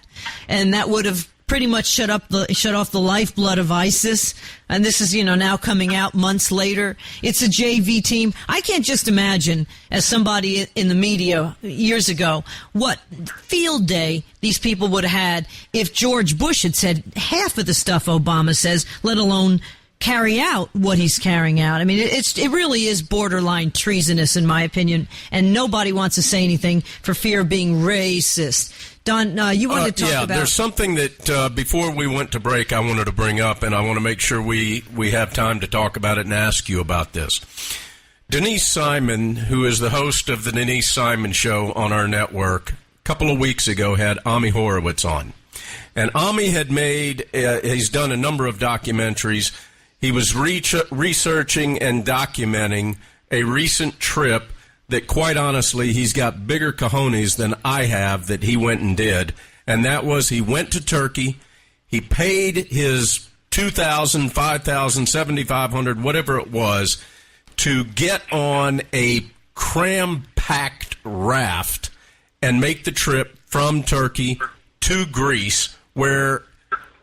And that would have pretty much shut off the lifeblood of ISIS. And this is, now coming out months later. It's a JV team. I can't just imagine, as somebody in the media years ago, what field day these people would have had if George Bush had said half of the stuff Obama says, let alone carry out what he's carrying out. I mean, it really is borderline treasonous, in my opinion, and nobody wants to say anything for fear of being racist. Don, you wanted to talk about... there's something that before we went to break I wanted to bring up, and I want to make sure we have time to talk about it and ask you about this. Denise Simon, who is the host of the Denise Simon Show on our network, a couple of weeks ago had Ami Horowitz on. And Ami had he's done a number of documentaries. He was researching and documenting a recent trip that, quite honestly, he's got bigger cojones than I have that he went and did. And that was, he went to Turkey, he paid his $2,000, $5,000, $7,500, whatever it was, to get on a cram-packed raft and make the trip from Turkey to Greece, where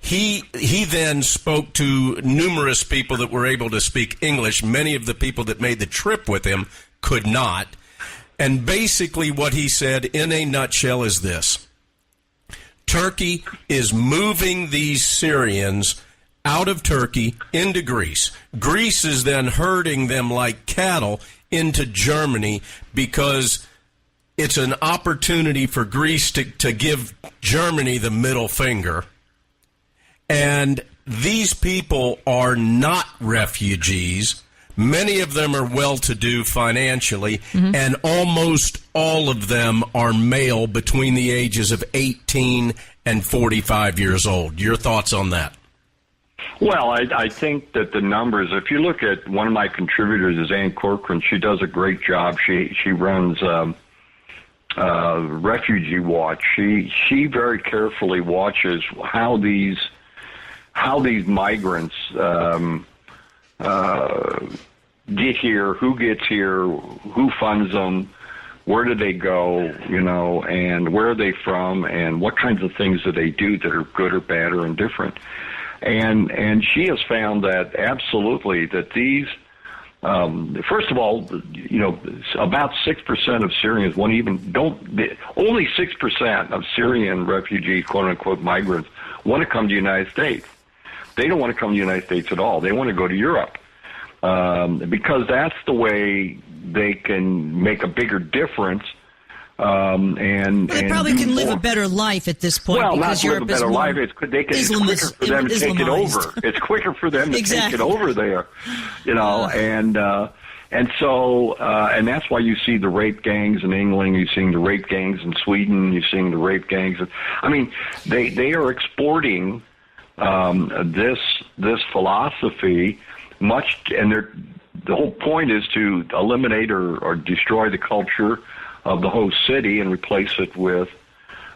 he then spoke to numerous people that were able to speak English. Many of the people that made the trip with him could not. And basically what he said in a nutshell is this: Turkey is moving these Syrians out of Turkey into Greece. Greece is then herding them like cattle into Germany because it's an opportunity for Greece to give Germany the middle finger. And these people are not refugees. Many of them are well-to-do financially, and almost all of them are male between the ages of 18 and 45 years old. Your thoughts on that? Well, I think that the numbers, if you look at one of my contributors is Ann Corcoran, she does a great job. She runs Refugee Watch. She very carefully watches how these migrants get here, who gets here, who funds them, where do they go, and where are they from, and what kinds of things do they do that are good or bad or indifferent. And she has found that absolutely that these, first of all, about 6% of Syrians only 6% of Syrian refugees, quote unquote migrants, want to come to the United States. They don't want to come to the United States at all. They want to go to Europe because that's the way they can make a bigger difference. They probably can live a better life at this point. Well, because not live a Europe is better more life. It's quicker for them to take it over. It's quicker for them to take it over there, and so that's why you see the rape gangs in England. You're seeing the rape gangs in Sweden. You're seeing the rape gangs. I mean, they are exporting this philosophy much, and the whole point is to eliminate or destroy the culture of the host city and replace it with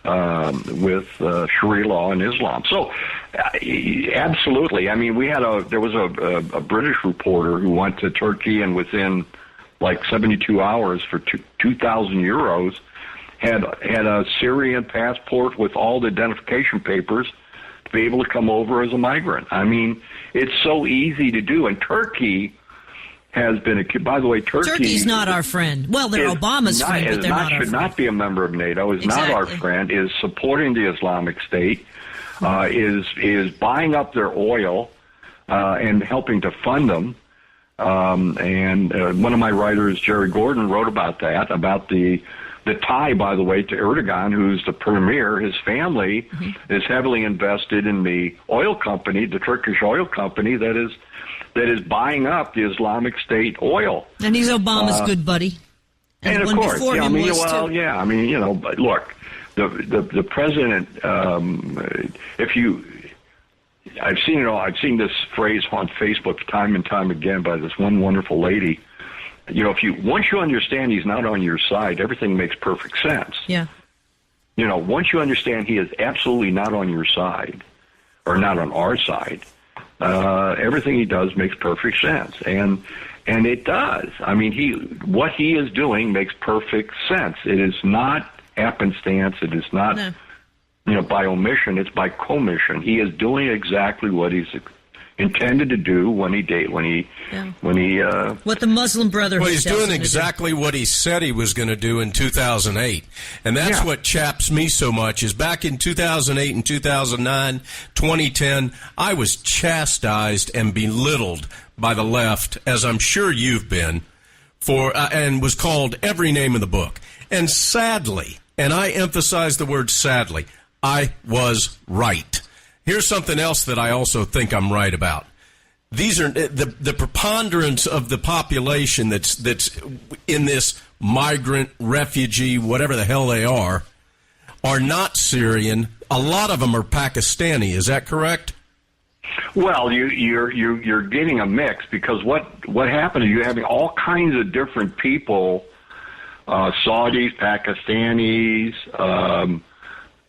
Sharia law and Islam. So, absolutely. I mean, there was a British reporter who went to Turkey and within like 72 hours for 2,000 euros had a Syrian passport with all the identification papers to be able to come over as a migrant. I mean, it's so easy to do. And Turkey has been by the way, Turkey's not our friend. Well, they're Obama's friend, but they're not our friend. Should not be a member of NATO. Is not our friend. Is supporting the Islamic State. Is buying up their oil and helping to fund them. And one of my writers, Jerry Gordon, wrote about that, about the tie, by the way, to Erdogan, who's the premier. His family is heavily invested in the oil company, the Turkish oil company that is buying up the Islamic State oil. And he's Obama's good buddy. And of course, but look, the president. I've seen it all. I've seen this phrase on Facebook time and time again by this one wonderful lady. Once you understand he's not on your side, everything makes perfect sense. Yeah. Once you understand he is absolutely not on your side, or not on our side, everything he does makes perfect sense, and it does. I mean, what he is doing makes perfect sense. It is not happenstance. It is not, by omission. It's by commission. He is doing exactly what he's intended to do what the Muslim Brotherhood. Well, he's doing exactly what he said he was going to do in 2008, and that's what chaps me so much. Is back in 2008 and 2009, 2010, I was chastised and belittled by the left, as I'm sure you've been, and was called every name in the book. And sadly, and I emphasize the word sadly, I was right. Here's something else that I also think I'm right about. These are the preponderance of the population that's in this migrant, refugee, whatever the hell they are not Syrian. A lot of them are Pakistani. Is that correct? Well, you're getting a mix, because what happened is you're having all kinds of different people, Saudis, Pakistanis,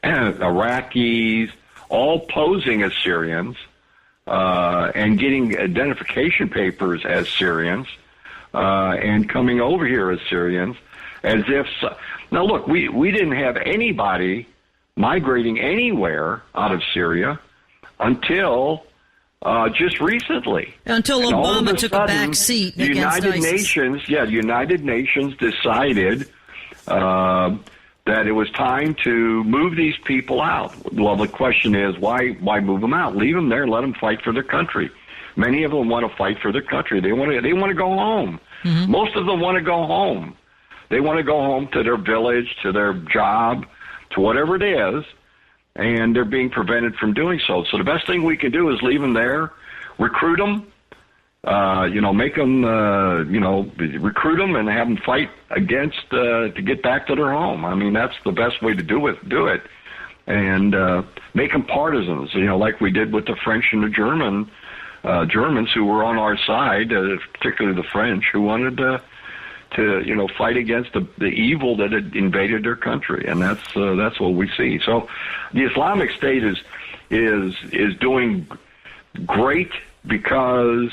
Iraqis, all posing as Syrians and getting identification papers as Syrians and coming over here as Syrians, as if now look, we didn't have anybody migrating anywhere out of Syria until just recently. Until Obama took a back seat against ISIS. The United Nations decided that it was time to move these people out. Well, the question is, why move them out? Leave them there, let them fight for their country. Many of them want to fight for their country. They want to go home. Mm-hmm. Most of them want to go home. They want to go home to their village, to their job, to whatever it is, and they're being prevented from doing so. So the best thing we can do is leave them there, recruit them, make them, recruit them and have them fight against to get back to their home. I mean, that's the best way to do it, and make them partisans. Like we did with the French and the Germans who were on our side, particularly the French, who wanted to fight against the evil that had invaded their country, and that's what we see. So, the Islamic State is doing great because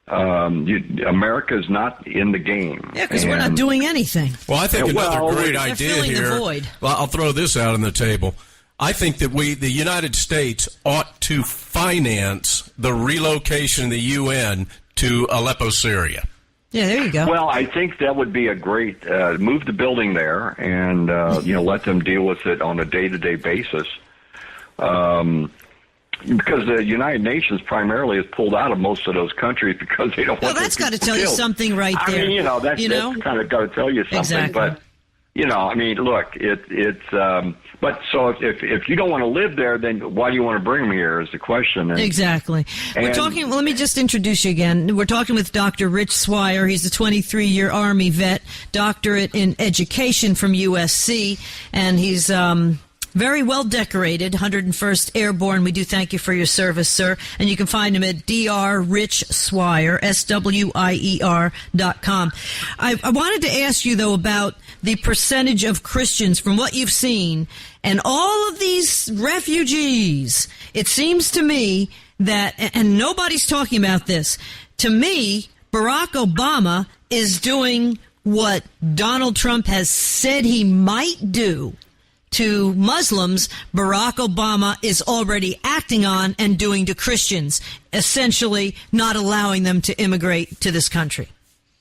America is not in the game. Yeah, because we're not doing anything. Well, I think another great idea here. The void. Well, I'll throw this out on the table. I think that the United States, ought to finance the relocation of the UN to Aleppo, Syria. Yeah, there you go. Well, I think that would be a great move the building there, and let them deal with it on a day-to-day basis. because the United Nations primarily has pulled out of most of those countries because they don't want. Well, that's got to tell you something right there. I mean, that's kind of got to tell you something. Exactly. But I mean, look, it's. But so if you don't want to live there, then why do you want to bring them here? Is the question. Exactly. We're talking. Let me just introduce you again. We're talking with Dr. Rich Swire. He's a 23-year Army vet, doctorate in education from USC, and he's very well decorated, 101st Airborne. We do thank you for your service, sir. And you can find him at drrichswire, SWIER.com. I wanted to ask you, though, about the percentage of Christians from what you've seen and all of these refugees. It seems to me that, and nobody's talking about this, to me, Barack Obama is doing what Donald Trump has said he might do to Muslims. Barack Obama is already acting on and doing to Christians, essentially not allowing them to immigrate to this country.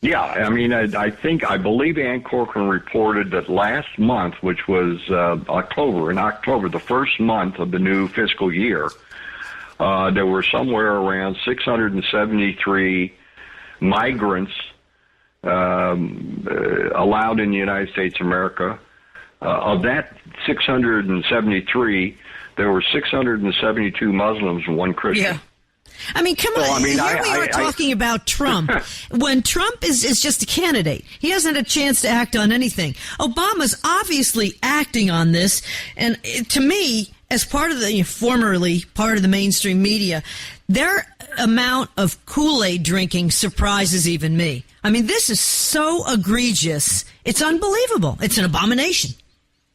Yeah, I mean, I believe Ann Corcoran reported that last month, which was October, the first month of the new fiscal year, there were somewhere around 673 migrants allowed in the United States of America. Of that 673, there were 672 Muslims and one Christian. Yeah. I mean, come on. Here we are talking about Trump. When Trump is just a candidate, he hasn't had a chance to act on anything. Obama's obviously acting on this. And to me, as formerly part of the mainstream media, their amount of Kool-Aid drinking surprises even me. I mean, this is so egregious. It's unbelievable. It's an abomination.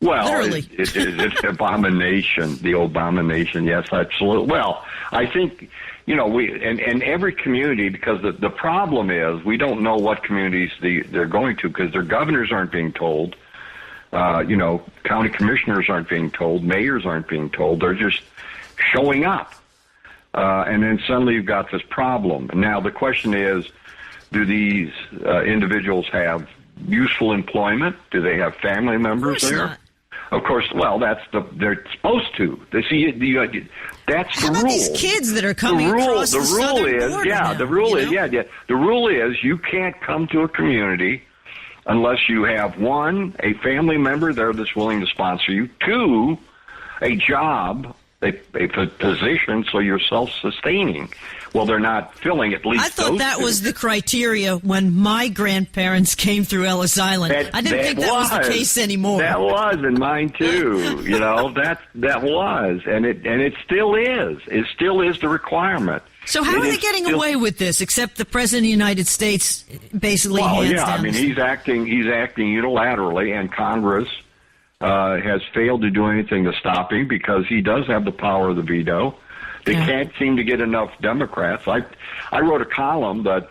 Well, it's an abomination, the abomination. Yes, absolutely. Well, I think, and every community, because the problem is we don't know what communities they're going to, because their governors aren't being told, county commissioners aren't being told, mayors aren't being told. They're just showing up. And then suddenly you've got this problem. Now the question is, do these individuals have useful employment? Do they have family members there? Not. Of course, well, they're supposed to. That's the How rule. about these kids that are coming across the southern border now, the rule is you can't come to a community unless you have, one, a family member there that's willing to sponsor you, two, a job, a position, so you're self-sustaining. Well, they're not filling at least. I thought that was the criteria when my grandparents came through Ellis Island. I didn't think that was the case anymore. That was in mine too. that was, and it still is. It still is the requirement. So how are they getting away with this? Except the President of the United States basically hands down. I mean, he's acting unilaterally, and Congress has failed to do anything to stop him because he does have the power of the veto. They can't seem to get enough Democrats. I wrote a column that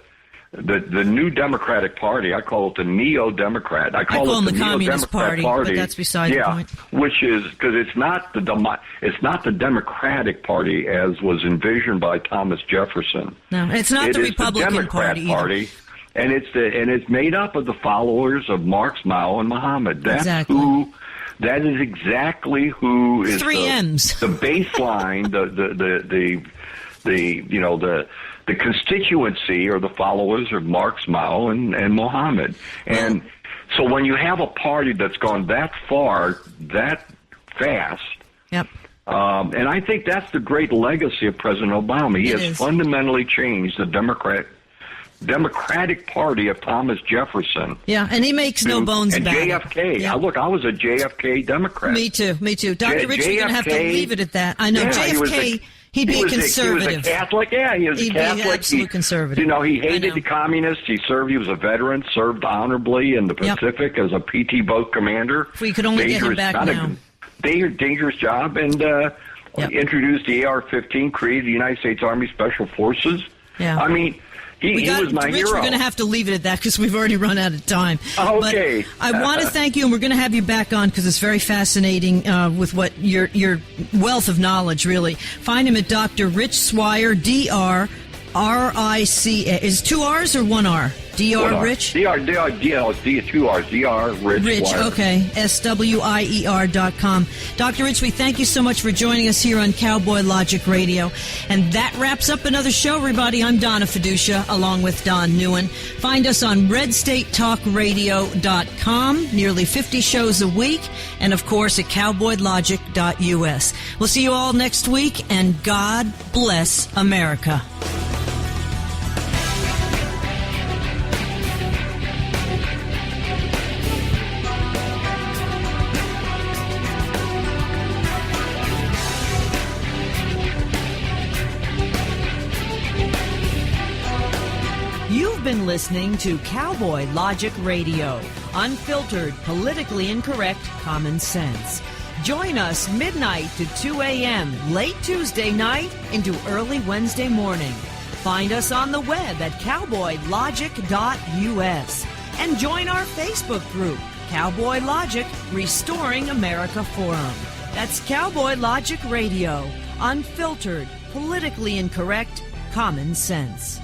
the new Democratic Party, I call it the Neo-Democrat. I call it the Communist Party, but that's beside the point. Which is because it's not the Democratic Party as was envisioned by Thomas Jefferson. No, it's not the Republican the Democrat Party. And it's made up of the followers of Marx, Mao, and Muhammad. That is exactly who is three M's. The baseline, the constituency or the followers of Marx, Mao, and Muhammad. And so when you have a party that's gone that far, that fast, yep. And I think that's the great legacy of President Obama. He has fundamentally changed the Democratic Party of Thomas Jefferson. Yeah, and he makes no bones about it. And JFK. Yeah. Look, I was a JFK Democrat. Me too. Dr. Rich, we're going to have to leave it at that. I know JFK, he'd be a conservative. He was a Catholic, he was a Catholic. He'd be absolute conservative. He hated the communists. He was a veteran, served honorably in the Pacific as a PT boat commander. If we could only get him back now. Dangerous job, and introduced the AR-15, created the United States Army Special Forces. Yeah. I mean, he was my Rich, hero. We're going to have to leave it at that because we've already run out of time. Okay. But I want to thank you, and we're going to have you back on because it's very fascinating with what your wealth of knowledge, really. Find him at Dr. Rich Swire, DRRICA. Is 2 R's or 1 R? DR Rich? DR, two R's, DR Rich. Rich, Wire. okay. SWIER.com. Dr. Rich, we thank you so much for joining us here on Cowboy Logic Radio. And that wraps up another show, everybody. I'm Donna Fiducia, along with Don Newen. Find us on redstatetalkradio.com, nearly 50 shows a week, and of course at cowboylogic.us. We'll see you all next week, and God bless America. You've been listening to Cowboy Logic Radio, unfiltered, politically incorrect common sense. Join us midnight to 2 a.m., late Tuesday night into early Wednesday morning. Find us on the web at cowboylogic.us and join our Facebook group, Cowboy Logic Restoring America Forum. That's Cowboy Logic Radio, unfiltered, politically incorrect common sense.